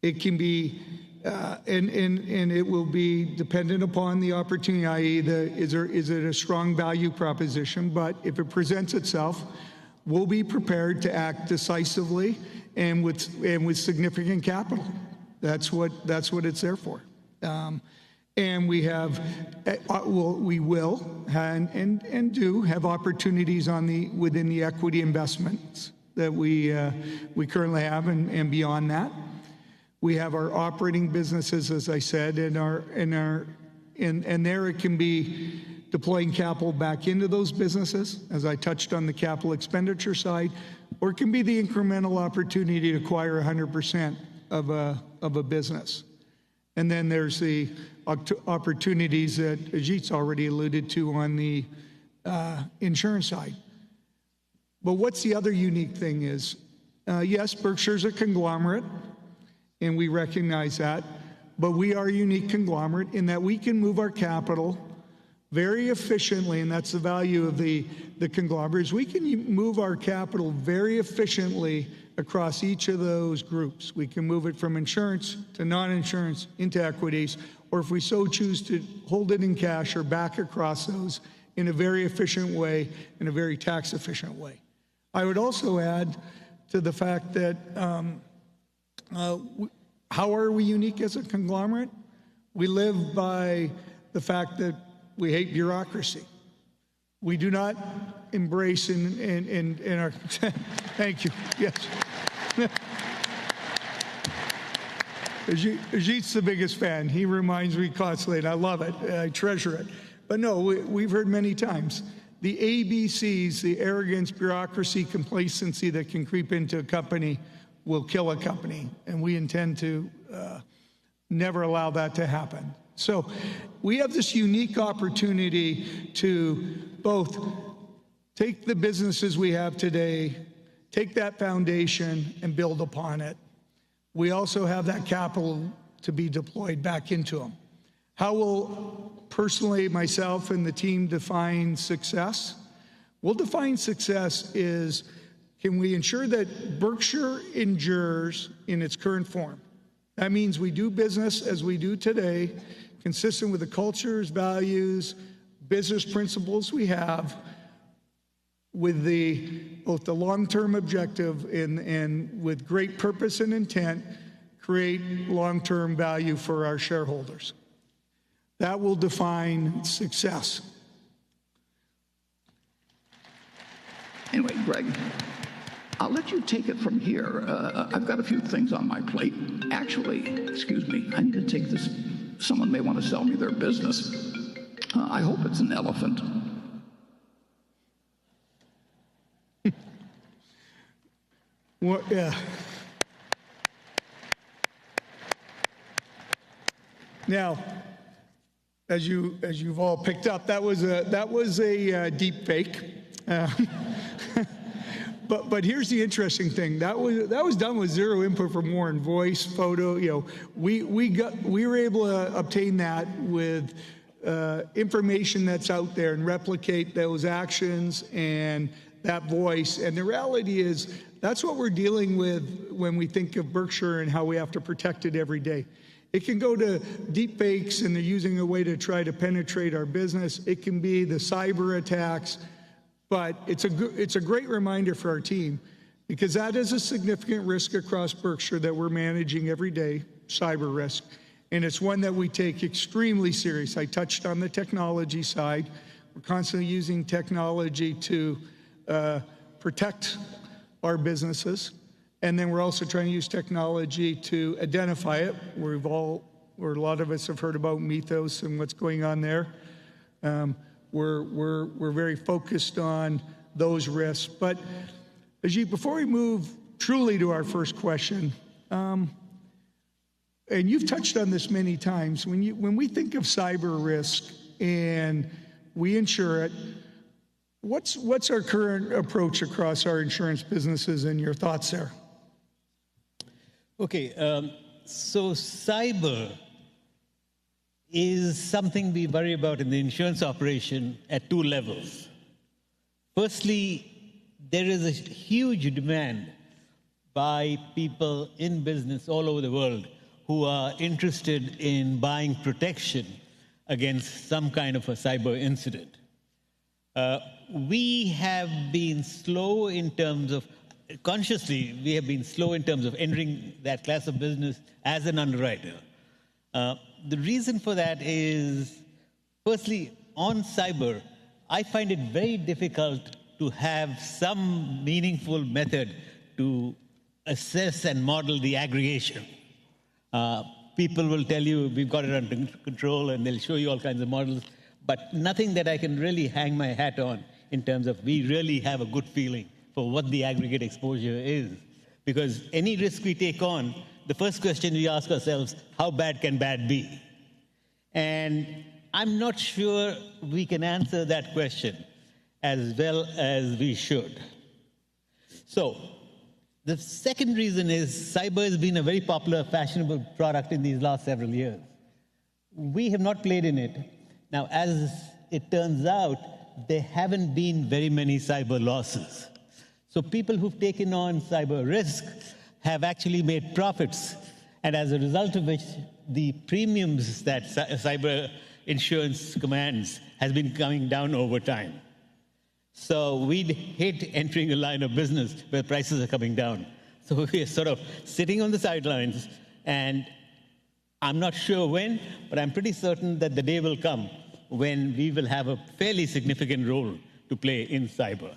It can be and it will be dependent upon the opportunity, i.e. is it a strong value proposition, but if it presents itself, we'll be prepared to act decisively and with significant capital. That's what it's there for. And we will and do have opportunities within the equity investments that we currently have and beyond that. We have our operating businesses, as I said, and there it can be deploying capital back into those businesses, as I touched on the capital expenditure side, or it can be the incremental opportunity to acquire 100% of a business. And then there's the opportunities that Ajit's already alluded to on the insurance side. But what's the other unique thing is, yes, Berkshire's a conglomerate, and we recognize that, but we are a unique conglomerate in that we can move our capital very efficiently, and that's the value of the conglomerate, is we can move our capital very efficiently across each of those groups. We can move it from insurance to non-insurance into equities, or if we so choose to hold it in cash or back across those in a very efficient way, in a very tax efficient way. I would also add to the fact that how are we unique as a conglomerate? We live by the fact that we hate bureaucracy. We do not embrace in our, thank you, yes. Ajit's the biggest fan. He reminds me constantly, and I love it. I treasure it. But no, we've heard many times, the ABCs, the arrogance, bureaucracy, complacency that can creep into a company will kill a company, and we intend to never allow that to happen. So we have this unique opportunity to both take the businesses we have today, take that foundation and build upon it. We also have that capital to be deployed back into them. How will personally myself and the team define success? We'll define success is, can we ensure that Berkshire endures in its current form? That means we do business as we do today, consistent with the cultures, values, business principles we have, with both the long-term objective and with great purpose and intent, create long-term value for our shareholders. That will define success. Anyway, Greg, I'll let you take it from here. I've got a few things on my plate. Actually, excuse me, I need to take this. Someone may want to sell me their business. I hope it's an elephant. Well, yeah. Now, as you've all picked up, that was a deep fake. But here's the interesting thing. That was done with zero input from Warren, voice, photo. You know, we were able to obtain that with information that's out there and replicate those actions and that voice. And the reality is, that's what we're dealing with when we think of Berkshire and how we have to protect it every day. It can go to deep fakes, and they're using a way to try to penetrate our business. It can be the cyber attacks, but it's a great reminder for our team, because that is a significant risk across Berkshire that we're managing every day, cyber risk, and it's one that we take extremely serious. I touched on the technology side. We're constantly using technology to protect our businesses. And then we're also trying to use technology to identify it. Where a lot of us have heard about Mythos and what's going on there. We're very focused on those risks. But Ajit, before we move truly to our first question, and you've touched on this many times, when we think of cyber risk and we insure it, what's our current approach across our insurance businesses and your thoughts there? Okay, so cyber is something we worry about in the insurance operation at two levels. Firstly, there is a huge demand by people in business all over the world who are interested in buying protection against some kind of a cyber incident. We have been slow in terms of, consciously, we have been slow in terms of entering that class of business as an underwriter. The reason for that is, firstly, on cyber, I find it very difficult to have some meaningful method to assess and model the aggregation. People will tell you, we've got it under control, and they'll show you all kinds of models, but nothing that I can really hang my hat on in terms of we really have a good feeling for what the aggregate exposure is. Because any risk we take on, the first question we ask ourselves, how bad can bad be? And I'm not sure we can answer that question as well as we should. So, the second reason is cyber has been a very popular, fashionable product in these last several years. We have not played in it. Now, as it turns out, there haven't been very many cyber losses. So people who've taken on cyber risk have actually made profits, and as a result of which, the premiums that cyber insurance commands has been coming down over time. So we'd hate entering a line of business where prices are coming down. So we're sort of sitting on the sidelines, and I'm not sure when, but I'm pretty certain that the day will come when we will have a fairly significant role to play in cyber.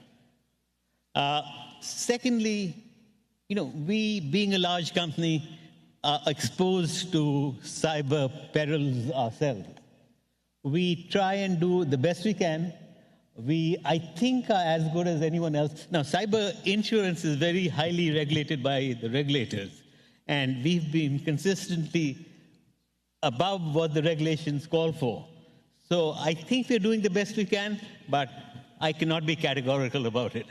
Secondly, we, being a large company, are exposed to cyber perils ourselves. We try and do the best we can. We, I think, are as good as anyone else. Now, cyber insurance is very highly regulated by the regulators, and we've been consistently above what the regulations call for. So I think we're doing the best we can, but I cannot be categorical about it.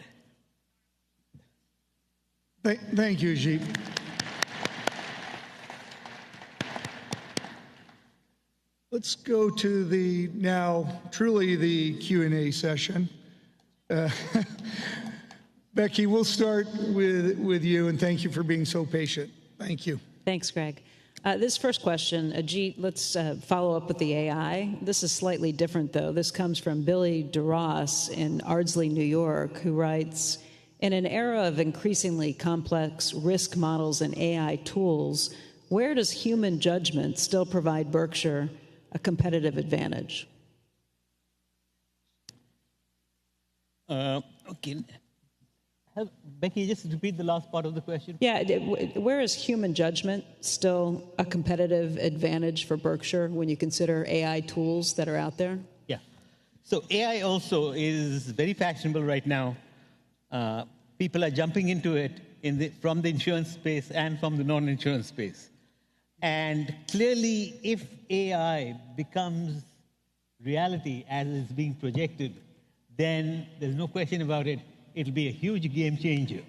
Thank you, Ajit. Let's go to the now truly the Q&A session. Becky, we'll start with you, and thank you for being so patient. Thank you. Thanks, Greg. This first question, Ajit, let's follow up with the AI. This is slightly different, though. This comes from Billy DeRoss in Ardsley, New York, who writes, in an era of increasingly complex risk models and AI tools, where does human judgment still provide Berkshire a competitive advantage? Okay. Becky, just repeat the last part of the question. Yeah, where is human judgment still a competitive advantage for Berkshire when you consider AI tools that are out there? Yeah. So AI also is very fashionable right now. People are jumping into it from the insurance space and from the non-insurance space. And clearly, if AI becomes reality as is being projected, then there's no question about it, it'll be a huge game changer.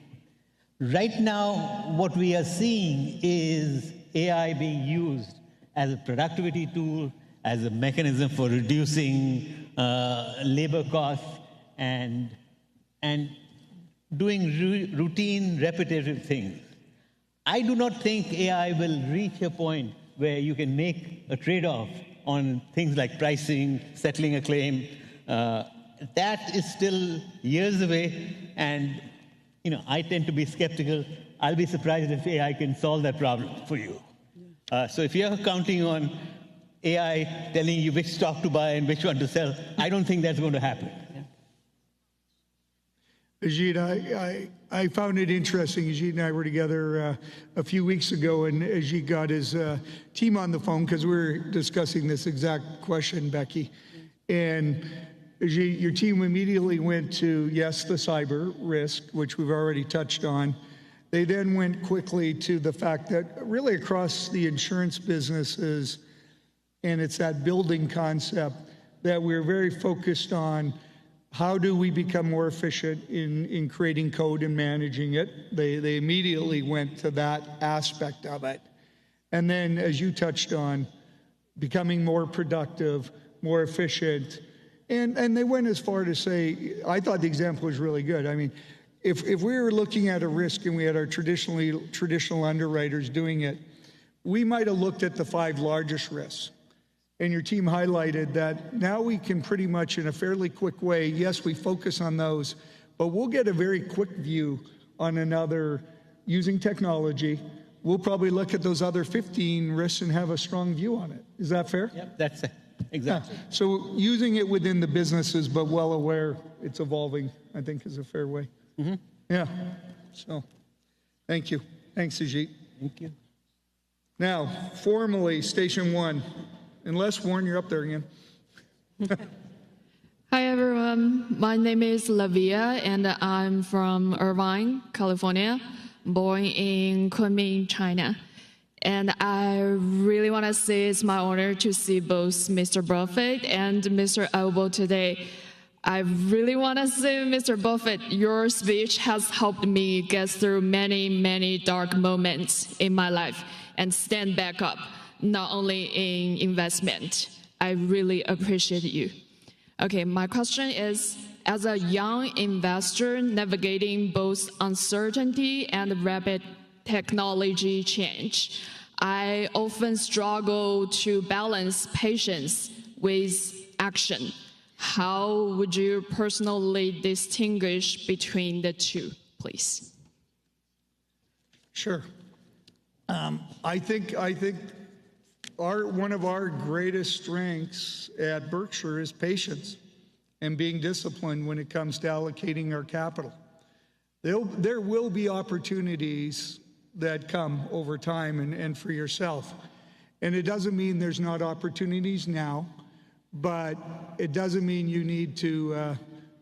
Right now, what we are seeing is AI being used as a productivity tool, as a mechanism for reducing labor costs and doing routine, repetitive things. I do not think AI will reach a point where you can make a trade-off on things like pricing, settling a claim. That is still years away, and I tend to be skeptical. I'll be surprised if AI can solve that problem for you. So if you're counting on AI telling you which stock to buy and which one to sell, I don't think that's going to happen. Ajit, I found it interesting. Ajit and I were together a few weeks ago, and Ajit got his team on the phone because we were discussing this exact question, Becky. And Ajit, your team immediately went to, yes, the cyber risk, which we've already touched on. They then went quickly to the fact that really across the insurance businesses, and it's that building concept, that we're very focused on how do we become more efficient in creating code and managing it. They immediately went to that aspect of it. And then, as you touched on, becoming more productive, more efficient. And they went as far to say, I thought the example was really good. I mean, if we were looking at a risk and we had our traditional underwriters doing it, we might have looked at the 5 largest risks. And your team highlighted that now we can pretty much in a fairly quick way, yes, we focus on those, but we'll get a very quick view on another using technology. We'll probably look at those other 15 risks and have a strong view on it. Is that fair? Yep, that's it. Exactly. Yeah. So using it within the businesses, but well aware it's evolving, I think is a fair way. Mm-hmm. Yeah. So thank you. Thanks, Ajit. Thank you. Now, formally, Station 1. Unless, Warren, you're up there again. Hi, everyone. My name is Lavia, and I'm from Irvine, California, born in Kunming, China. And I really want to say it's my honor to see both Mr. Buffett and Mr. Elbow today. I really want to say, Mr. Buffett, your speech has helped me get through many, many dark moments in my life and stand back up, not only in investment. I really appreciate you. Okay, my question is, as a young investor navigating both uncertainty and rapid technology change, I often struggle to balance patience with action. How would you personally distinguish between the two, please? Sure. I think one of our greatest strengths at Berkshire is patience and being disciplined when it comes to allocating our capital. There will be opportunities that come over time and for yourself. And it doesn't mean there's not opportunities now, but it doesn't mean you need to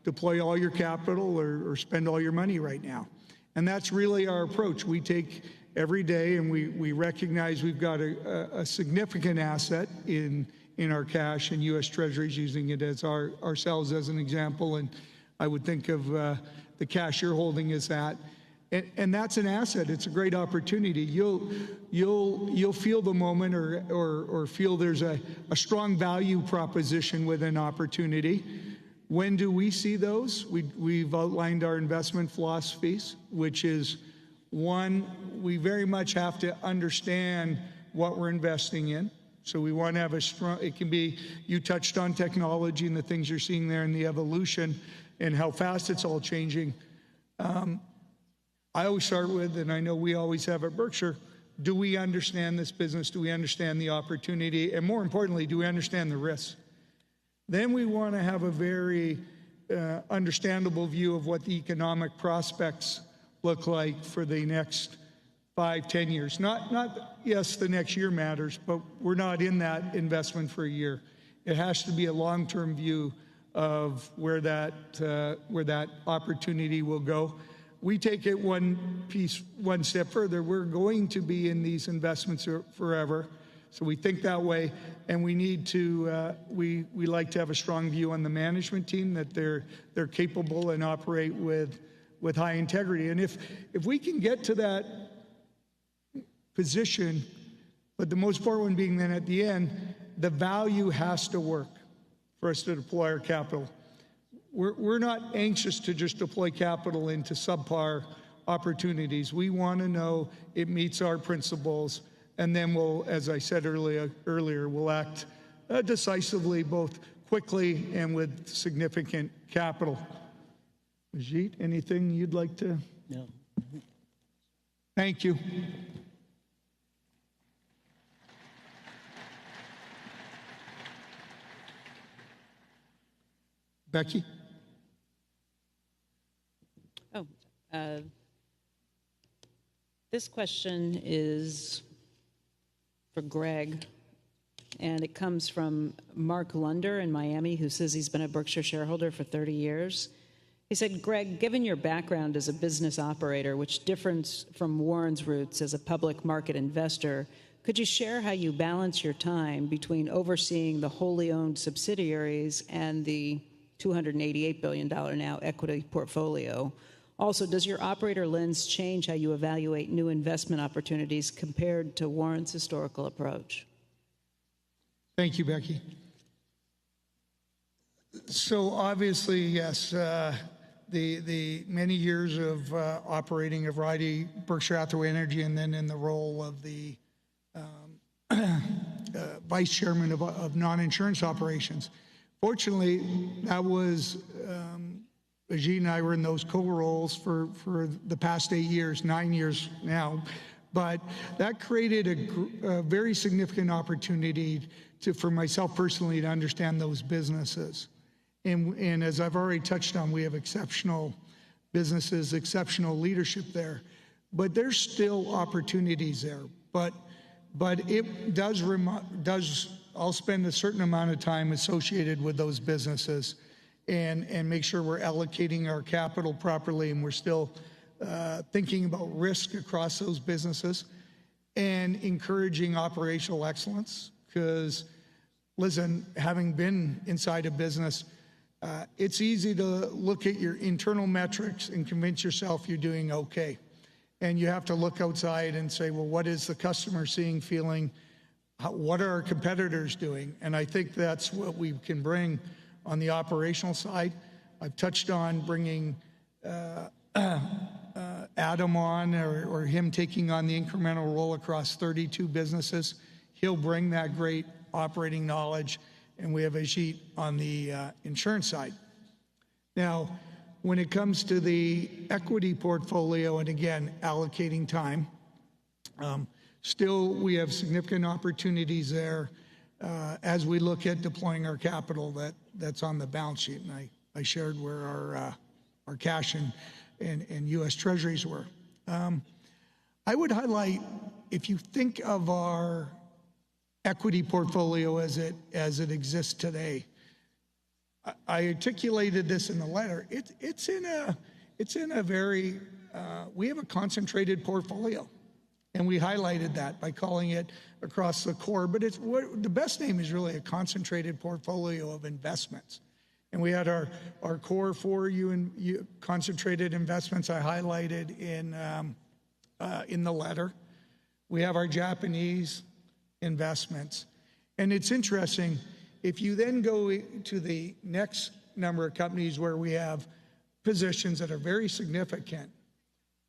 deploy all your capital or spend all your money right now. And that's really our approach. We take every day and we recognize we've got a significant asset in our cash and U.S. Treasuries, using it as ourselves as an example. And I would think of the cash you're holding as that. And that's an asset. It's a great opportunity. You'll feel the moment or feel there's a strong value proposition with an opportunity. When do we see those? We've outlined our investment philosophies, which is, one, we very much have to understand what we're investing in. So we want to have a strong, it can be, you touched on technology and the things you're seeing there and the evolution and how fast it's all changing. I always start with, and I know we always have at Berkshire, do we understand this business? Do we understand the opportunity? And more importantly, do we understand the risks? Then we want to have a very understandable view of what the economic prospects look like for the next 5, 10 years. Not yes, the next year matters, but we're not in that investment for a year. It has to be a long-term view of where that opportunity will go. We take it one step further. We're going to be in these investments forever, so we think that way, and we need to. We like to have a strong view on the management team that they're capable and operate with high integrity. And if we can get to that position, but the most important one being then at the end, the value has to work for us to deploy our capital. We're not anxious to just deploy capital into subpar opportunities. We want to know it meets our principles, and then we'll, as I said earlier, we'll act decisively, both quickly and with significant capital. Ajit, anything you'd like to? No. Thank you. Becky? This question is for Greg, and it comes from Mark Lunder in Miami, who says he's been a Berkshire shareholder for 30 years. He said, Greg, given your background as a business operator, which differs from Warren's roots as a public market investor, could you share how you balance your time between overseeing the wholly owned subsidiaries and the $288 billion now equity portfolio? Also, does your operator lens change how you evaluate new investment opportunities compared to Warren's historical approach? Thank you, Becky. So obviously, yes, the many years of operating a variety, Berkshire Hathaway Energy, and then in the role of the vice chairman of non-insurance operations. Fortunately, that was, Ajit and I were in those co-roles for the past 8 years, 9 years now. But that created a very significant opportunity for myself personally to understand those businesses. And as I've already touched on, we have exceptional businesses, exceptional leadership there. But there's still opportunities there. But it does, I'll spend a certain amount of time associated with those businesses and make sure we're allocating our capital properly and we're still thinking about risk across those businesses and encouraging operational excellence. Because, listen, having been inside a business, it's easy to look at your internal metrics and convince yourself you're doing okay. And you have to look outside and say, well, what is the customer seeing, feeling? What are our competitors doing? And I think that's what we can bring on the operational side. I've touched on bringing Adam on, or him taking on the incremental role across 32 businesses. He'll bring that great operating knowledge, and we have Ajit on the insurance side. Now, when it comes to the equity portfolio, and again, allocating time, still we have significant opportunities there as we look at deploying our capital that's on the balance sheet. And I shared where our cash and U.S. Treasuries were. I would highlight, if you think of our equity portfolio as it exists today, I articulated this in the letter. It's in a very we have a concentrated portfolio, and we highlighted that by calling it across the core. But the best name is really a concentrated portfolio of investments. And we had our core 4 concentrated investments I highlighted in the letter. We have our Japanese investments, and it's interesting. If you then go to the next number of companies where we have positions that are very significant,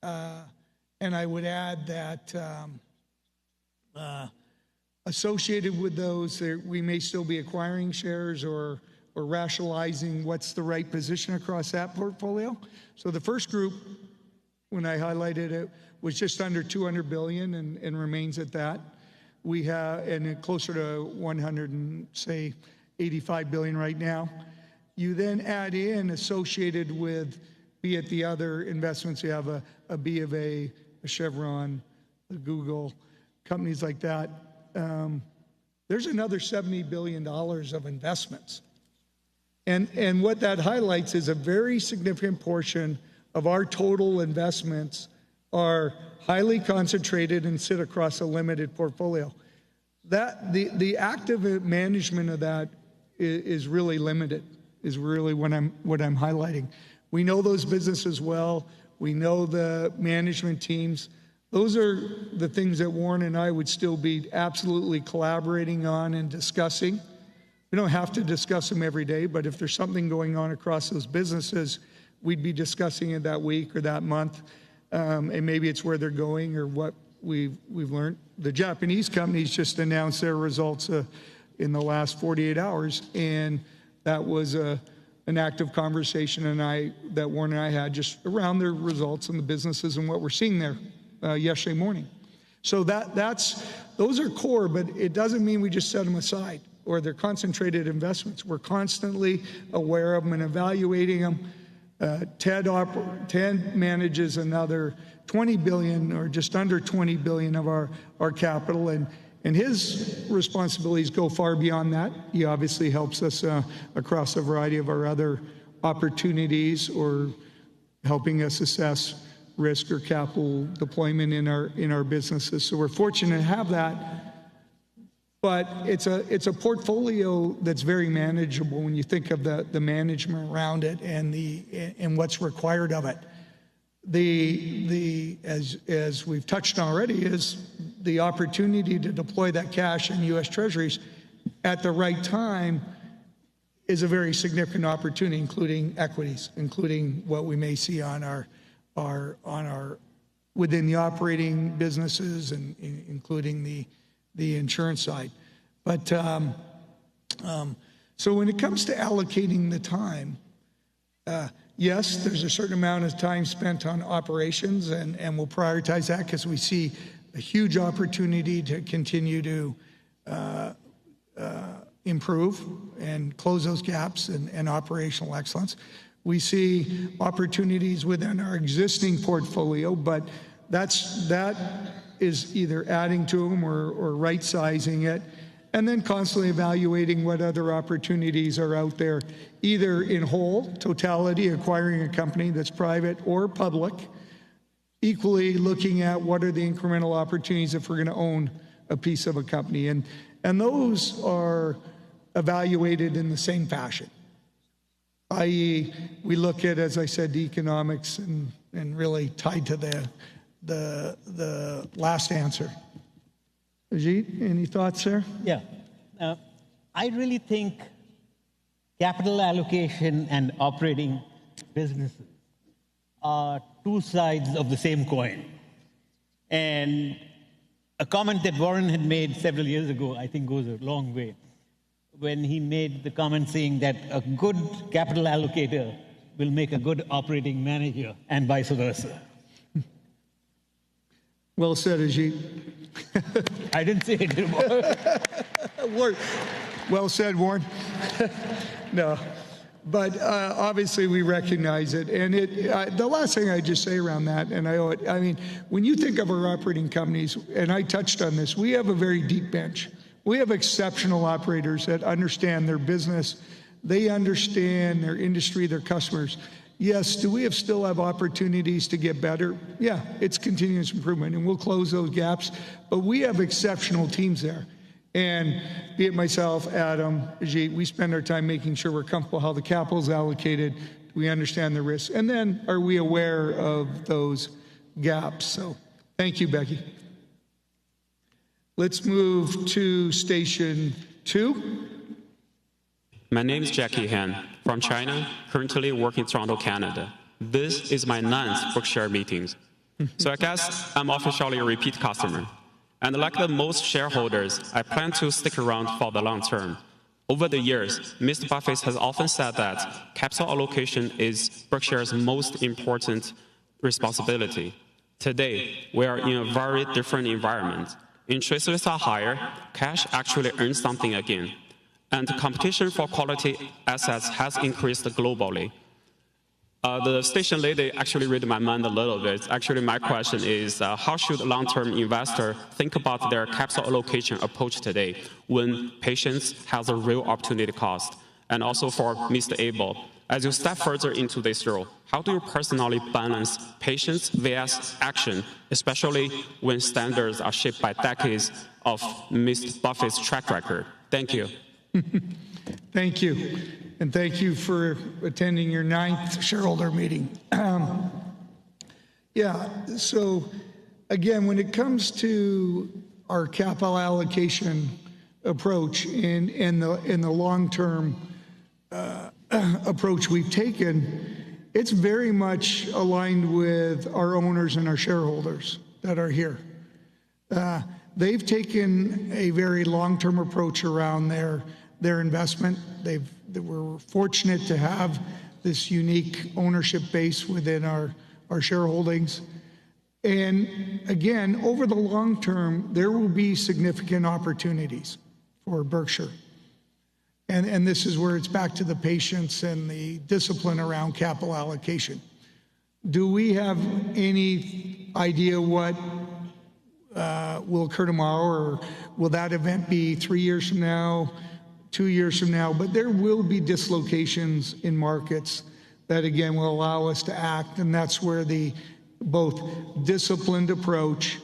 and I would add that associated with those, we may still be acquiring shares or rationalizing what's the right position across that portfolio. So the first group, when I highlighted it, was just under $200 billion and remains at that. We have, and closer to 185 billion right now. You then add in, associated with, be it the other investments, you have a B of A Chevron, a Google, companies like that. There's another $70 billion of investments. And what that highlights is a very significant portion of our total investments are highly concentrated and sit across a limited portfolio. The active management of that is really limited, is really what I'm highlighting. We know those businesses well. We know the management teams. Those are the things that Warren and I would still be absolutely collaborating on and discussing. We don't have to discuss them every day, but if there's something going on across those businesses, we'd be discussing it that week or that month. And maybe it's where they're going or what we've learned. The Japanese companies just announced their results in the last 48 hours, and that was an active conversation that Warren and I had just around their results and the businesses and what we're seeing there yesterday morning. So those are core, but it doesn't mean we just set them aside or they're concentrated investments. We're constantly aware of them and evaluating them. Ted manages another 20 billion or just under 20 billion of our capital, and his responsibilities go far beyond that. He obviously helps us across a variety of our other opportunities or helping us assess risk or capital deployment in our businesses. So we're fortunate to have that. But it's a portfolio that's very manageable when you think of the management around it and what's required of it. As we've touched on already, is the opportunity to deploy that cash in U.S. Treasuries at the right time is a very significant opportunity, including equities, including what we may see on our within the operating businesses and including the insurance side. But so when it comes to allocating the time, yes, there's a certain amount of time spent on operations, and we'll prioritize that because we see a huge opportunity to continue to improve and close those gaps and operational excellence. We see opportunities within our existing portfolio, but that is either adding to them or right-sizing it, and then constantly evaluating what other opportunities are out there, either in whole, totality, acquiring a company that's private or public, equally looking at what are the incremental opportunities if we're going to own a piece of a company. And those are evaluated in the same fashion, i.e. we look at, as I said, the economics and really tied to the last answer. Ajit, any thoughts there? Yeah. I really think capital allocation and operating businesses are two sides of the same coin. And a comment that Warren had made several years ago, I think goes a long way, when he made the comment saying that a good capital allocator will make a good operating manager and vice versa. Well said, Ajit. I didn't say it. Well said, Warren. No, but obviously we recognize it. And the last thing I just say around that, and I mean, when you think of our operating companies, and I touched on this, we have a very deep bench. We have exceptional operators that understand their business. They understand their industry, their customers. Yes, do we still have opportunities to get better? Yeah, it's continuous improvement, and we'll close those gaps. But we have exceptional teams there. And be it myself, Adam, Ajit, we spend our time making sure we're comfortable how the capital is allocated. We understand the risks. And then are we aware of those gaps? So thank you, Becky. Let's move to station 2. My name is Jackie Han from China, currently working in Toronto, Canada. This is my 9th Berkshire meetings. So I guess I'm officially a repeat customer. And like the most shareholders, I plan to stick around for the long term. Over the years, Mr. Buffett has often said that capital allocation is Berkshire's most important responsibility. Today, we are in a very different environment. Interest rates are higher, cash actually earns something again. And competition for quality assets has increased globally. The station lady actually read my mind a little bit. Actually, my question is, how should a long-term investor think about their capital allocation approach today when patience has a real opportunity cost? And also for Mr. Abel, as you step further into this role, how do you personally balance patience vs action, especially when standards are shaped by decades of Mr. Buffett's track record? Thank you. Thank you. And thank you for attending your 9th shareholder meeting. Yeah, so again, when it comes to our capital allocation approach in the long-term approach we've taken, it's very much aligned with our owners and our shareholders that are here. They've taken a very long-term approach around their investment. We're fortunate to have this unique ownership base within our shareholdings. And again, over the long term, there will be significant opportunities for Berkshire. And this is where it's back to the patience and the discipline around capital allocation. Do we have any idea what will occur tomorrow, or will that event be 3 years from now, 2 years from now? But there will be dislocations in markets that, again, will allow us to act. And that's where the both disciplined approach,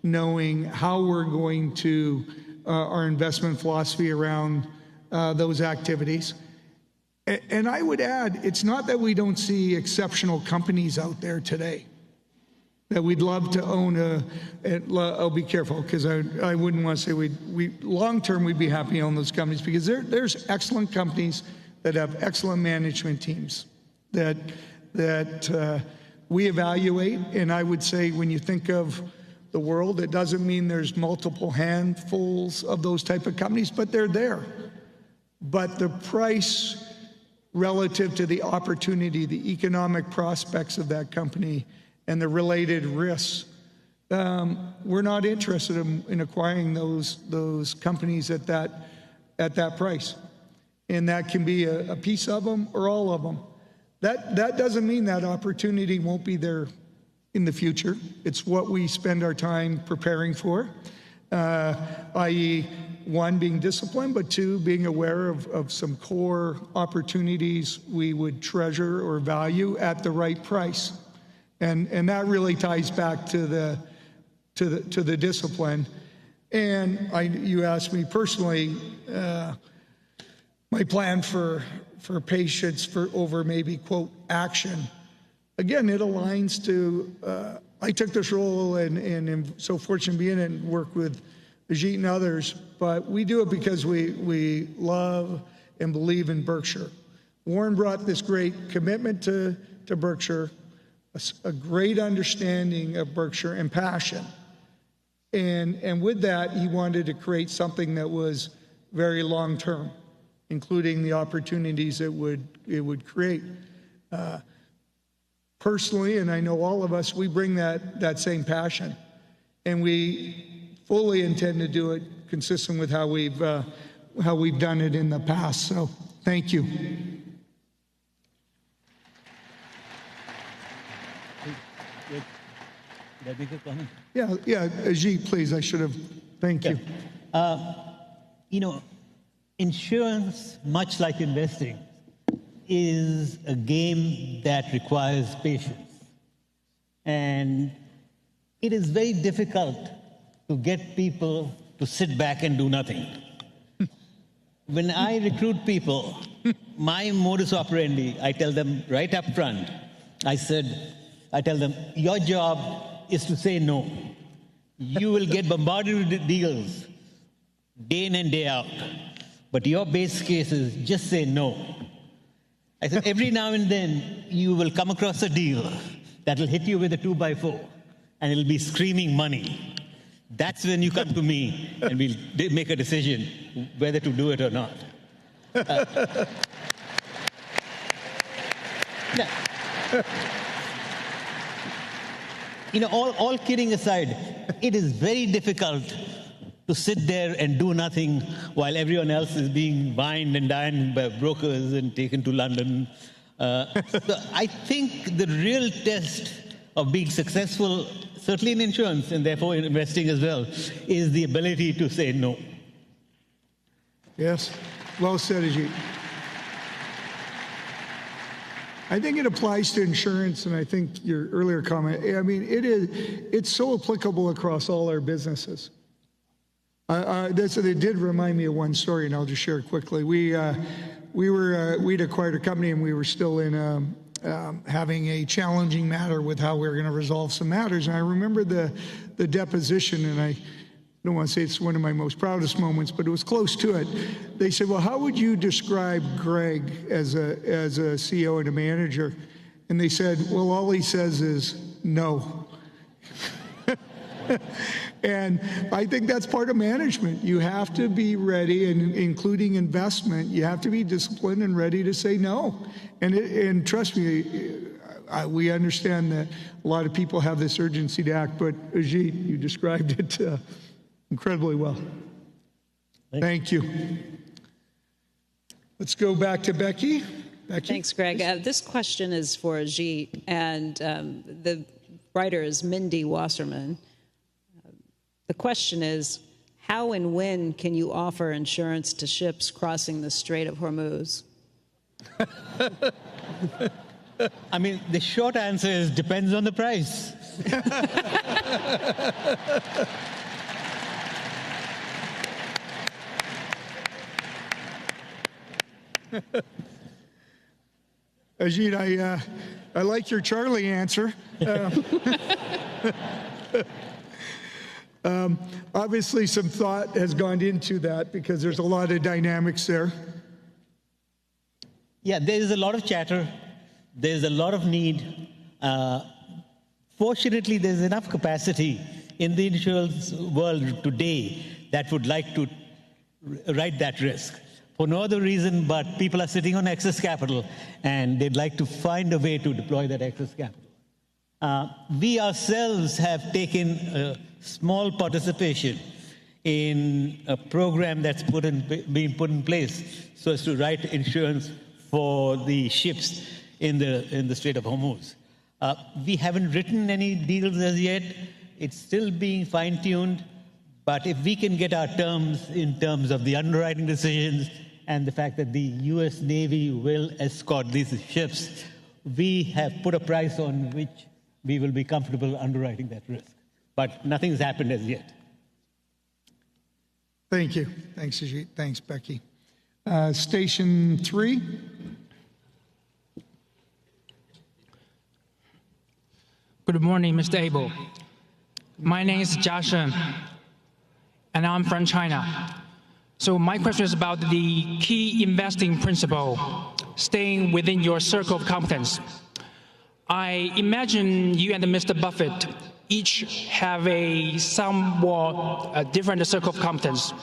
knowing how we're going to our investment philosophy around those activities. And I would add, it's not that we don't see exceptional companies out there today that we'd love to own I'll be careful because I wouldn't want to say we long term we'd be happy to own those companies, because there's excellent companies that have excellent management teams that we evaluate. And I would say when you think of the world. It doesn't mean there's multiple handfuls of those type of companies, but they're there. But the price relative to the opportunity, the economic prospects of that company, and the related risks, we're not interested in acquiring those companies at that price. And that can be a piece of them or all of them. That doesn't mean that opportunity won't be there in the future. It's what we spend our time preparing for, i.e., one, being disciplined, but two, being aware of some core opportunities we would treasure or value at the right price. And that really ties back to the discipline. And you asked me personally, my plan for patience for over maybe, quote, action. Again, it aligns to, I took this role and am so fortunate to be in it and work with Ajit and others, but we do it because we love and believe in Berkshire. Warren brought this great commitment to Berkshire, a great understanding of Berkshire and passion. And with that, he wanted to create something that was very long-term, including the opportunities it would create. Personally, and I know all of us, we bring that same passion, and we fully intend to do it consistent with how we've done it in the past. So, thank you. Did I make a comment? Yeah, Ajit, please. I should have. Thank you. Insurance, much like investing, is a game that requires patience. And it is very difficult to get people to sit back and do nothing. When I recruit people, my modus operandi, I tell them right up front, I tell them, your job is to say no. You will get bombarded with deals day in and day out. But your base case is just say no. I said, every now and then you will come across a deal that will hit you with a 2x4 and it'll be screaming money. That's when you come to me and we'll make a decision whether to do it or not. All kidding aside, it is very difficult to sit there and do nothing while everyone else is being wined and dined by brokers and taken to London. So I think the real test of being successful, certainly in insurance and therefore in investing as well, is the ability to say no. Yes, well said, Ajit. I think it applies to insurance, and I think your earlier comment, I mean, it's so applicable across all our businesses. It did remind me of one story, and I'll just share it quickly. We'd acquired a company, and we were still in having a challenging matter with how we were going to resolve some matters. And I remember the deposition, and I don't want to say it's one of my most proudest moments, but it was close to it. They said, well, how would you describe Greg as a CEO and a manager? And they said, well, all he says is no. And I think that's part of management. You have to be ready, and including investment, you have to be disciplined and ready to say no. And trust me, we understand that a lot of people have this urgency to act, but Ajit, you described it incredibly well. Thank you. Let's go back to Becky. Thanks, Greg. This question is for Ajit, and the writer is Mindy Wasserman. The question is, how and when can you offer insurance to ships crossing the Strait of Hormuz? I mean, the short answer is depends on the price. Ajit, I like your Charlie answer. Obviously, some thought has gone into that because there's a lot of dynamics there. Yeah, there is a lot of chatter. There's a lot of need. Fortunately, there's enough capacity in the insurance world today that would like to write that risk. For no other reason but people are sitting on excess capital and they'd like to find a way to deploy that excess capital. We ourselves have taken a small participation in a program that's being put in place so as to write insurance for the ships in the Strait of Hormuz. We haven't written any deals as yet. It's still being fine-tuned. But if we can get our terms in terms of the underwriting decisions and the fact that the U.S. Navy will escort these ships, we have put a price on which we will be comfortable underwriting that risk. But nothing's happened as yet. Thank you. Thanks, Ajit. Thanks, Becky. Station 3. Good morning, Mr. Abel. My name is Jia Shen, and I'm from China. So my question is about the key investing principle, staying within your circle of competence. I imagine you and Mr. Buffett each have a somewhat different circle of competence.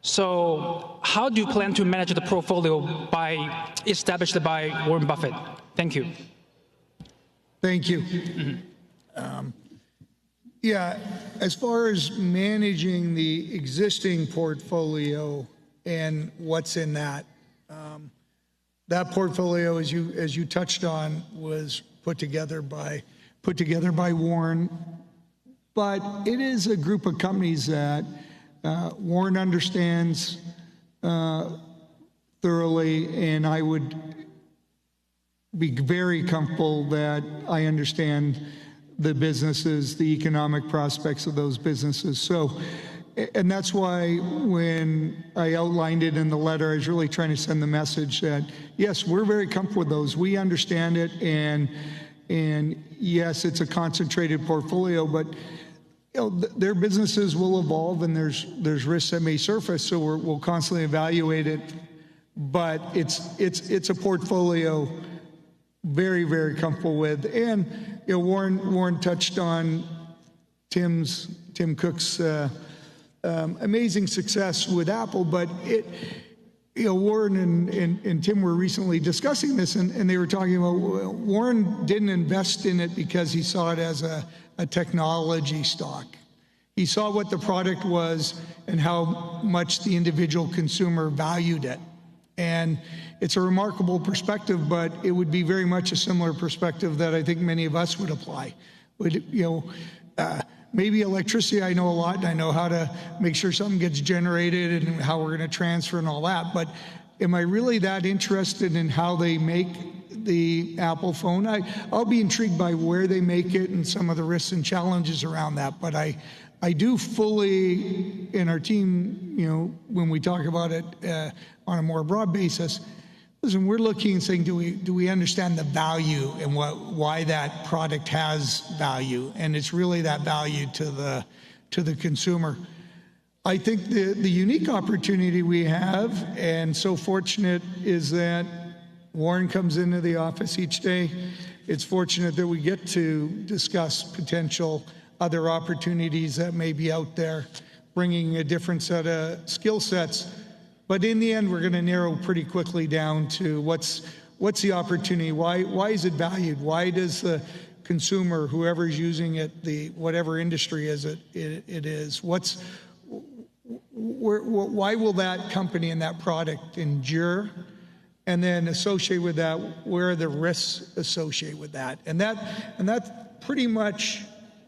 So how do you plan to manage the portfolio established by Warren Buffett? Thank you. Thank you. Yeah, as far as managing the existing portfolio and what's in that, that portfolio, as you touched on, was put together by Warren. But it is a group of companies that Warren understands thoroughly, and I would be very comfortable that I understand the businesses, the economic prospects of those businesses. So, and that's why when I outlined it in the letter, I was really trying to send the message that, yes, we're very comfortable with those. We understand it, and yes, it's a concentrated portfolio, but their businesses will evolve, and there's risks that may surface, so we'll constantly evaluate it. But it's a portfolio very, very comfortable with. And Warren touched on Tim Cook's amazing success with Apple, but Warren and Tim were recently discussing this, and they were talking about Warren didn't invest in it because he saw it as a technology stock. He saw what the product was and how much the individual consumer valued it. And it's a remarkable perspective, but it would be very much a similar perspective that I think many of us would apply. Maybe electricity, I know a lot, and I know how to make sure something gets generated and how we're going to transfer and all that. But am I really that interested in how they make the Apple phone? I'll be intrigued by where they make it and some of the risks and challenges around that. But I do fully, in our team, when we talk about it on a more broad basis, listen, we're looking and saying, do we understand the value and why that product has value? And it's really that value to the consumer. I think the unique opportunity we have, and so fortunate, is that Warren comes into the office each day. It's fortunate that we get to discuss potential other opportunities that may be out there, bringing a different set of skill sets. But in the end, we're going to narrow pretty quickly down to what's the opportunity? Why is it valued? Why does the consumer, whoever's using it, whatever industry it is, why will that company and that product endure? And then associate with that, where are the risks associated with that? And that pretty much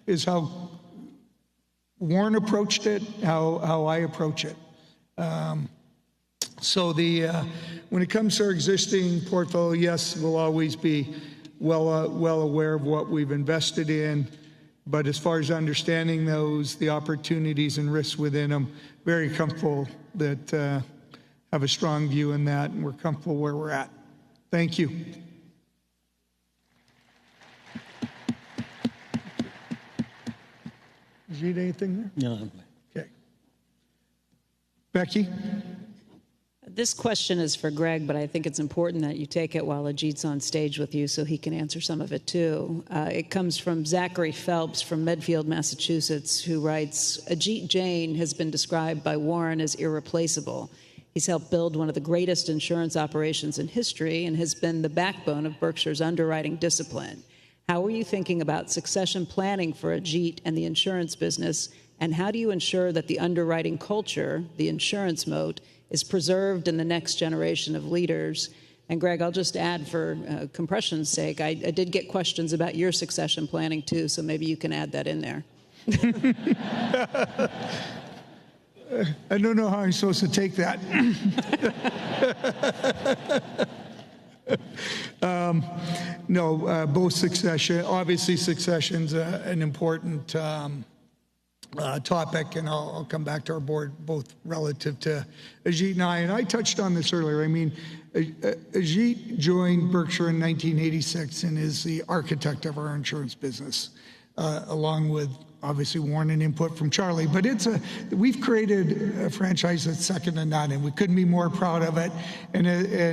is how Warren approached it, how I approach it. So when it comes to our existing portfolio, yes, we'll always be well aware of what we've invested in. But as far as understanding the opportunities and risks within them, very comfortable that have a strong view in that, and we're comfortable where we're at. Thank you. Is there anything there? No. Okay. Becky? This question is for Greg, but I think it's important that you take it while Ajit's on stage with you so he can answer some of it too. It comes from Zachary Phelps from Medfield, Massachusetts, who writes, Ajit Jain has been described by Warren as irreplaceable. He's helped build one of the greatest insurance operations in history and has been the backbone of Berkshire's underwriting discipline. How are you thinking about succession planning for Ajit and the insurance business, and how do you ensure that the underwriting culture, the insurance moat, is preserved in the next generation of leaders? And Greg, I'll just add for compression's sake, I did get questions about your succession planning too, so maybe you can add that in there. I don't know how I'm supposed to take that. Both succession, obviously succession's an important topic, and I'll come back to our board both relative to Ajit and I. And I touched on this earlier. I mean, Ajit joined Berkshire in 1986 and is the architect of our insurance business, along with obviously Warren and input from Charlie. But we've created a franchise that's second to none, and we couldn't be more proud of it. And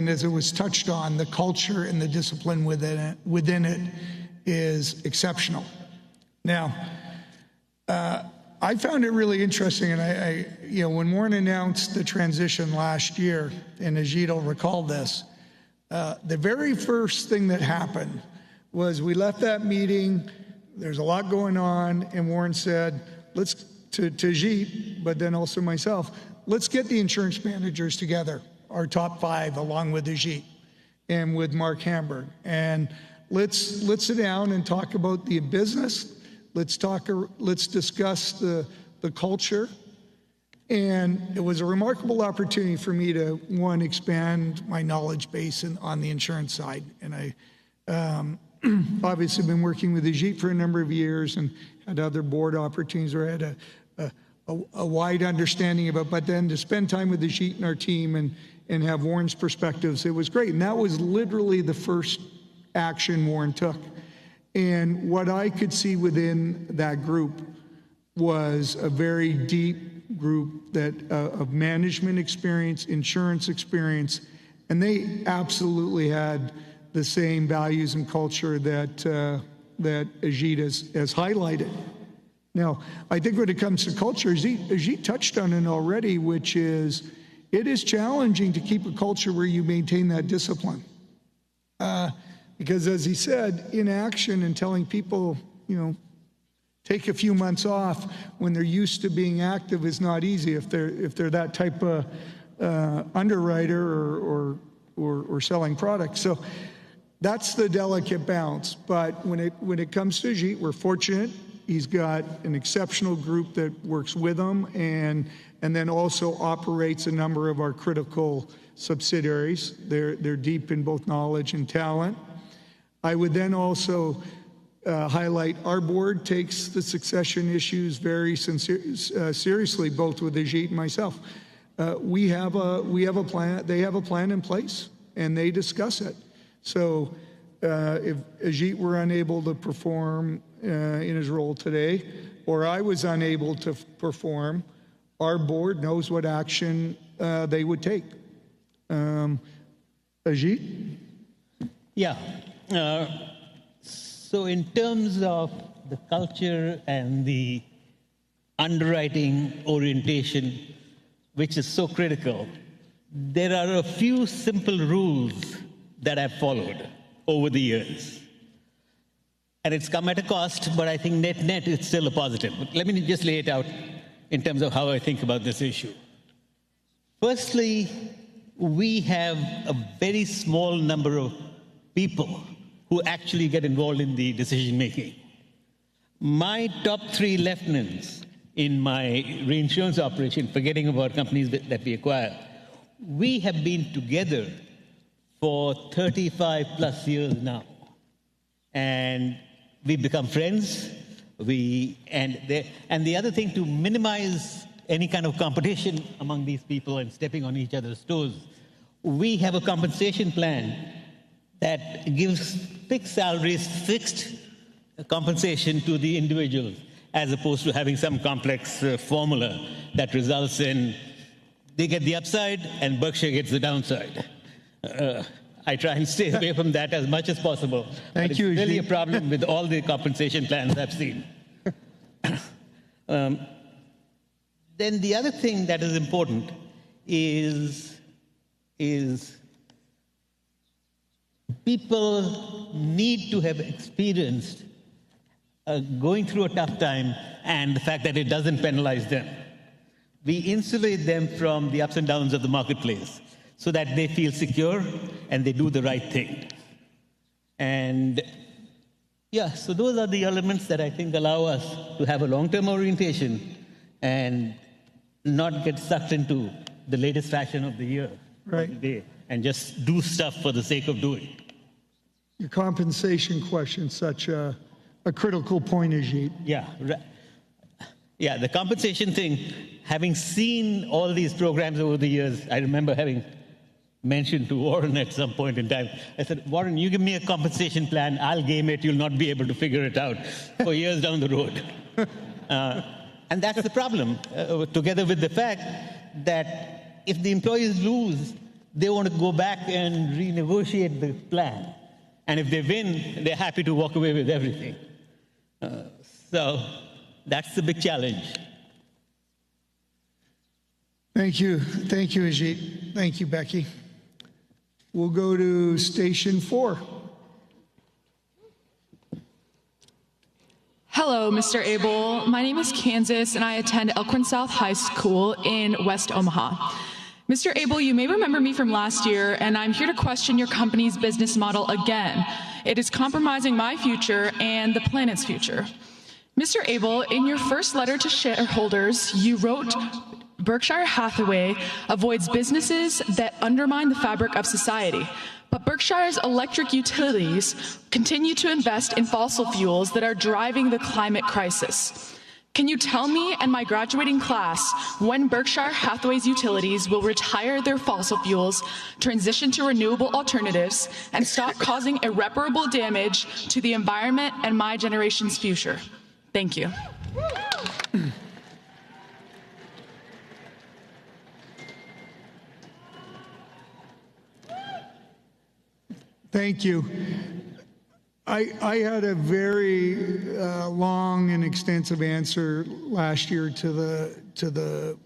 as it was touched on, the culture and the discipline within it is exceptional. Now, I found it really interesting, and when Warren announced the transition last year, and Ajit will recall this, the very first thing that happened was we left that meeting. There's a lot going on, and Warren said, let's, to Ajit, but then also myself, let's get the insurance managers together, our top 5, along with Ajit and with Mark Hamburg, and let's sit down and talk about the business. Let's discuss the culture. And it was a remarkable opportunity for me to, one, expand my knowledge base on the insurance side. And I obviously been working with Ajit for a number of years and had other board opportunities where I had a wide understanding of it. But then to spend time with Ajit and our team and have Warren's perspectives, it was great. And that was literally the first action Warren took. And what I could see within that group was a very deep group of management experience, insurance experience, and they absolutely had the same values and culture that Ajit has highlighted. Now, I think when it comes to culture, Ajit touched on it already, which is it is challenging to keep a culture where you maintain that discipline. Because as he said, inaction and telling people, take a few months off when they're used to being active is not easy if they're that type of underwriter or selling products. So that's the delicate balance. But when it comes to Ajit, we're fortunate. He's got an exceptional group that works with him and then also operates a number of our critical subsidiaries. They're deep in both knowledge and talent. I would then also highlight our board takes the succession issues very seriously, both with Ajit and myself. We have a plan. They have a plan in place, and they discuss it. So if Ajit were unable to perform in his role today, or I was unable to perform, our board knows what action they would take. Ajit? Yeah. So in terms of the culture and the underwriting orientation, which is so critical, there are a few simple rules that I've followed over the years. And it's come at a cost, but I think net it's still a positive. But let me just lay it out in terms of how I think about this issue. Firstly, we have a very small number of people who actually get involved in the decision-making. My top 3 lieutenants in my reinsurance operation, forgetting about companies that we acquire, we have been together for 35 plus years now. And we've become friends. And the other thing, to minimize any kind of competition among these people and stepping on each other's toes, we have a compensation plan that gives fixed salaries, fixed compensation to the individuals, as opposed to having some complex formula that results in they get the upside and Berkshire gets the downside. I try and stay away from that as much as possible. Thank you. It's really a problem with all the compensation plans I've seen. Then the other thing that is important is people need to have experienced going through a tough time and the fact that it doesn't penalize them. We insulate them from the ups and downs of the marketplace so that they feel secure and they do the right thing. And yeah, so those are the elements that I think allow us to have a long-term orientation and not get sucked into the latest fashion of the year, Right. of the day, and just do stuff for the sake of doing. Your compensation question, such a critical point, Ajit. Yeah, yeah, the compensation thing, having seen all these programs over the years, I remember having mentioned to Warren at some point in time, I said, Warren, you give me a compensation plan, I'll game it, you'll not be able to figure it out for years down the road. And that's the problem, together with the fact that if the employees lose, they want to go back and renegotiate the plan. And if they win, they're happy to walk away with everything. So that's the big challenge. Thank you. Thank you, Ajit. Thank you, Becky. We'll go to station 4. Hello, Mr. Abel. My name is Kansas, and I attend Elkhorn South High School in West Omaha. Mr. Abel, you may remember me from last year, and I'm here to question your company's business model again. It is compromising my future and the planet's future. Mr. Abel, in your first letter to shareholders, you wrote, Berkshire Hathaway avoids businesses that undermine the fabric of society. But Berkshire's electric utilities continue to invest in fossil fuels that are driving the climate crisis. Can you tell me and my graduating class when Berkshire Hathaway's utilities will retire their fossil fuels, transition to renewable alternatives, and stop causing irreparable damage to the environment and my generation's future? Thank you. Thank you. I had a very long and extensive answer last year to the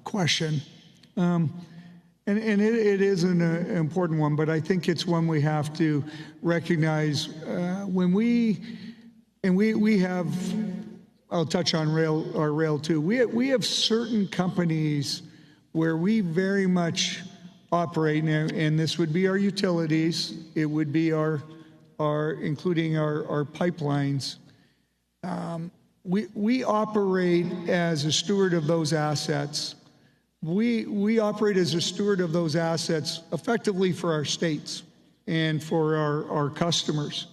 question, and it is an important one. But I think it's one we have to recognize when we have. I'll touch on rail too. We have certain companies where we very much operate, and this would be our utilities. It would be our including our pipelines. We operate as a steward of those assets. We operate as a steward of those assets effectively for our states and for our customers.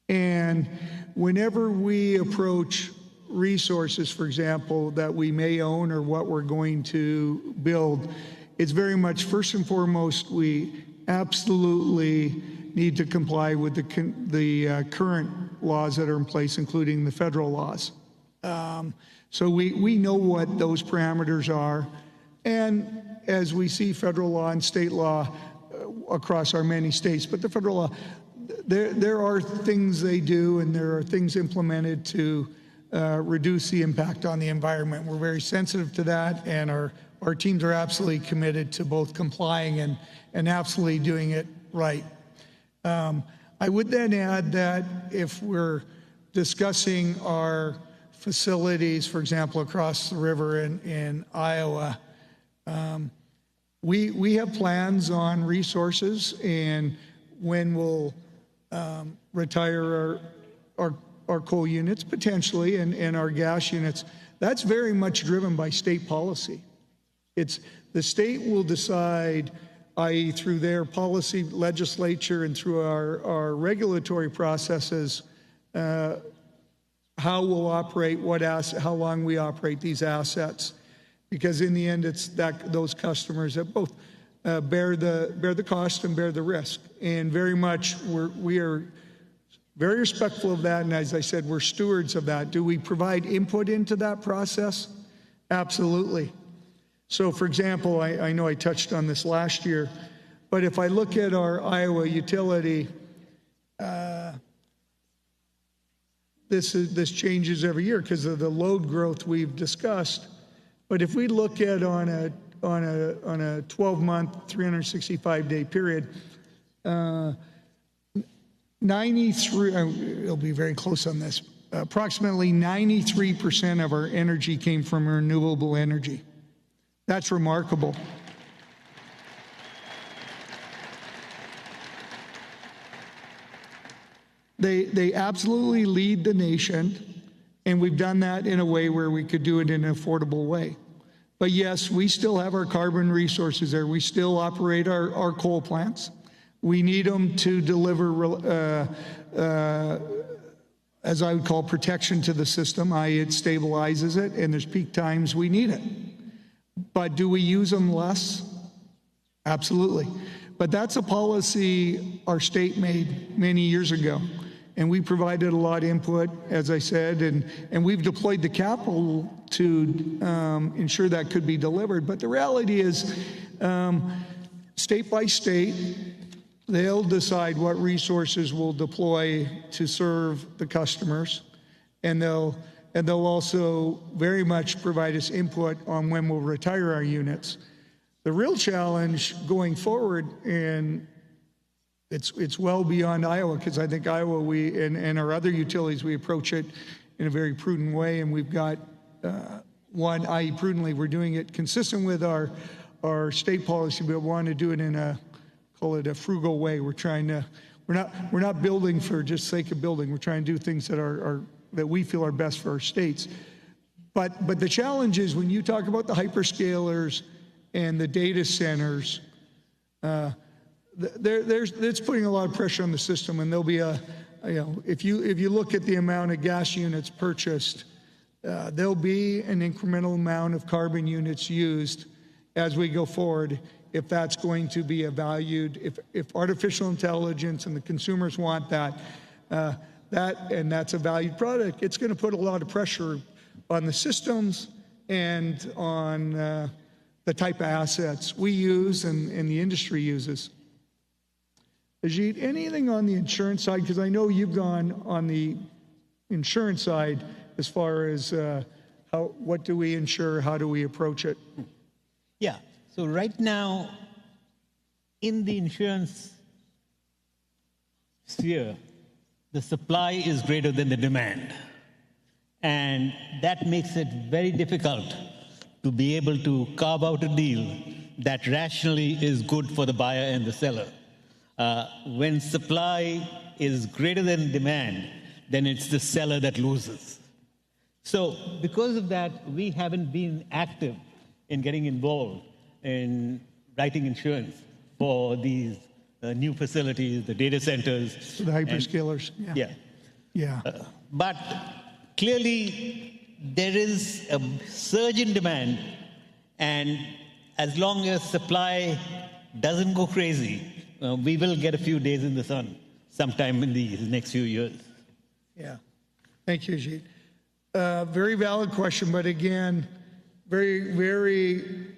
And whenever we approach resources, for example, that we may own or what we're going to build, it's very much, first and foremost, we absolutely need to comply with the current laws that are in place, including the federal laws. So we know what those parameters are. And as we see federal law and state law across our many states, but the federal law, there are things they do and there are things implemented to reduce the impact on the environment. We're very sensitive to that, and our teams are absolutely committed to both complying and absolutely doing it right. I would then add that if we're discussing our facilities, for example, across the river in Iowa, we have plans on resources and when we'll retire our coal units potentially and our gas units. That's very much driven by state policy. It's the state will decide, i.e. through their policy legislature and through our regulatory processes, how we'll operate, how long we operate these assets. Because in the end, it's those customers that both bear the cost and bear the risk. And very much we are very respectful of that. And as I said, we're stewards of that. Do we provide input into that process? Absolutely. So for example, I know I touched on this last year, but if I look at our Iowa utility, this changes every year because of the load growth we've discussed. But if we look at on a 12-month, 365-day period, 93, it'll be very close on this, approximately 93% of our energy came from renewable energy. That's remarkable. They absolutely lead the nation, and we've done that in a way where we could do it in an affordable way. But yes, we still have our carbon resources there. We still operate our coal plants. We need them to deliver, as I would call, protection to the system, i.e. it stabilizes it, and there's peak times we need it. But do we use them less? Absolutely. But that's a policy our state made many years ago. And we provided a lot of input, as I said, and we've deployed the capital to ensure that could be delivered. But the reality is, state by state, they'll decide what resources we'll deploy to serve the customers, and they'll also very much provide us input on when we'll retire our units. The real challenge going forward, and it's well beyond Iowa, because I think Iowa, and our other utilities, we approach it in a very prudent way, and we've got one, i.e. prudently, we're doing it consistent with our state policy, but we want to do it in a, call it a frugal way. We're not building for just sake of building. We're trying to do things that we feel are best for our states. But the challenge is when you talk about the hyperscalers and the data centers, it's putting a lot of pressure on the system, and there'll be if you look at the amount of gas units purchased, there'll be an incremental amount of carbon units used as we go forward. If that's going to be valued, if artificial intelligence and the consumers want that, and that's a valued product, it's going to put a lot of pressure on the systems and on the type of assets we use and the industry uses. Ajit, anything on the insurance side? Because I know you've gone on the insurance side as far as what do we insure, how do we approach it? Yeah, so right now, in the insurance sphere, the supply is greater than the demand. And that makes it very difficult to be able to carve out a deal that rationally is good for the buyer and the seller. When supply is greater than demand, then it's the seller that loses. So because of that, we haven't been active in getting involved in writing insurance for these new facilities, the data centers. The hyperscalers. Yeah. But clearly, there is a surge in demand, and as long as supply doesn't go crazy, we will get a few days in the sun sometime in the next few years. Yeah. Thank you, Ajit. Very valid question, but again, very, very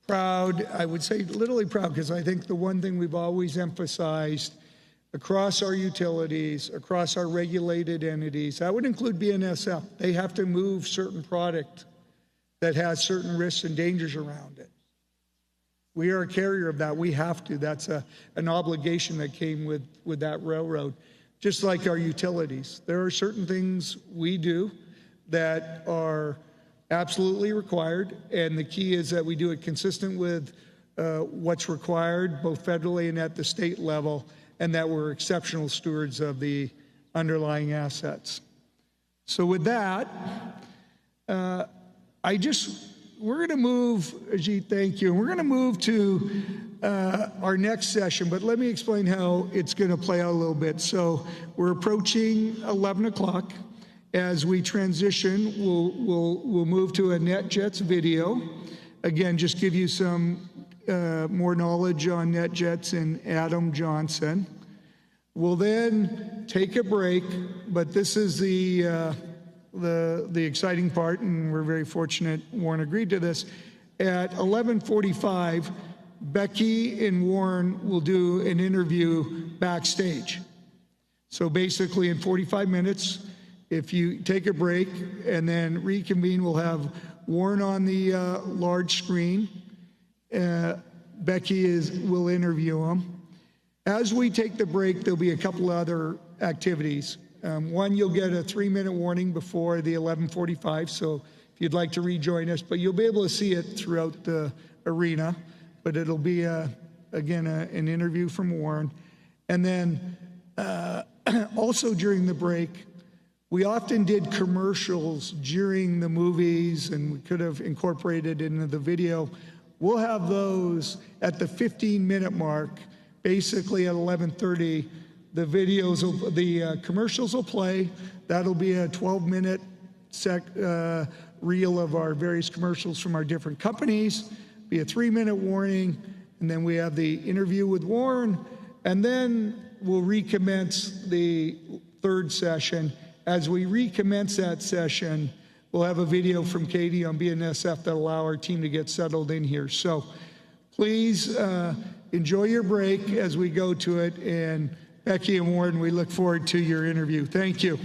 proud. I would say literally proud, because I think the one thing we've always emphasized across our utilities, across our regulated entities, that would include BNSF. They have to move certain product that has certain risks and dangers around it. We are a carrier of that. We have to. That's an obligation that came with that railroad. Just like our utilities. There are certain things we do that are absolutely required, and the key is that we do it consistent with what's required, both federally and at the state level, and that we're exceptional stewards of the underlying assets. So with that, we're going to move, Ajit, thank you. And we're going to move to our next session, but let me explain how it's going to play out a little bit. So we're approaching 11 o'clock. As we transition, we'll move to a NetJets video. Again, just give you some more knowledge on NetJets and Adam Johnson. We'll then take a break, but this is the the exciting part, and we're very fortunate Warren agreed to this. At 11:45, Becky and Warren will do an interview backstage. So basically in 45 minutes, if you take a break and then reconvene, we'll have Warren on the large screen. Becky will interview him. As we take the break, there'll be a couple other activities. One, you'll get a 3-minute warning before the 11:45, so if you'd like to rejoin us, but you'll be able to see it throughout the arena, but it'll be, again, an interview from Warren. And then also during the break, we often did commercials during the movies, and we could have incorporated it into the video. We'll have those at the 15-minute mark. Basically at 11:30, the commercials will play. That'll be a 12-minute reel of our various commercials from our different companies. Be a 3-minute warning, and then we have the interview with Warren, and then we'll recommence the third session. As we recommence that session, we'll have a video from Katie on BNSF that'll allow our team to get settled in here. So please enjoy your break as we go to it. And Becky and Warren, we look forward to your interview. Thank you.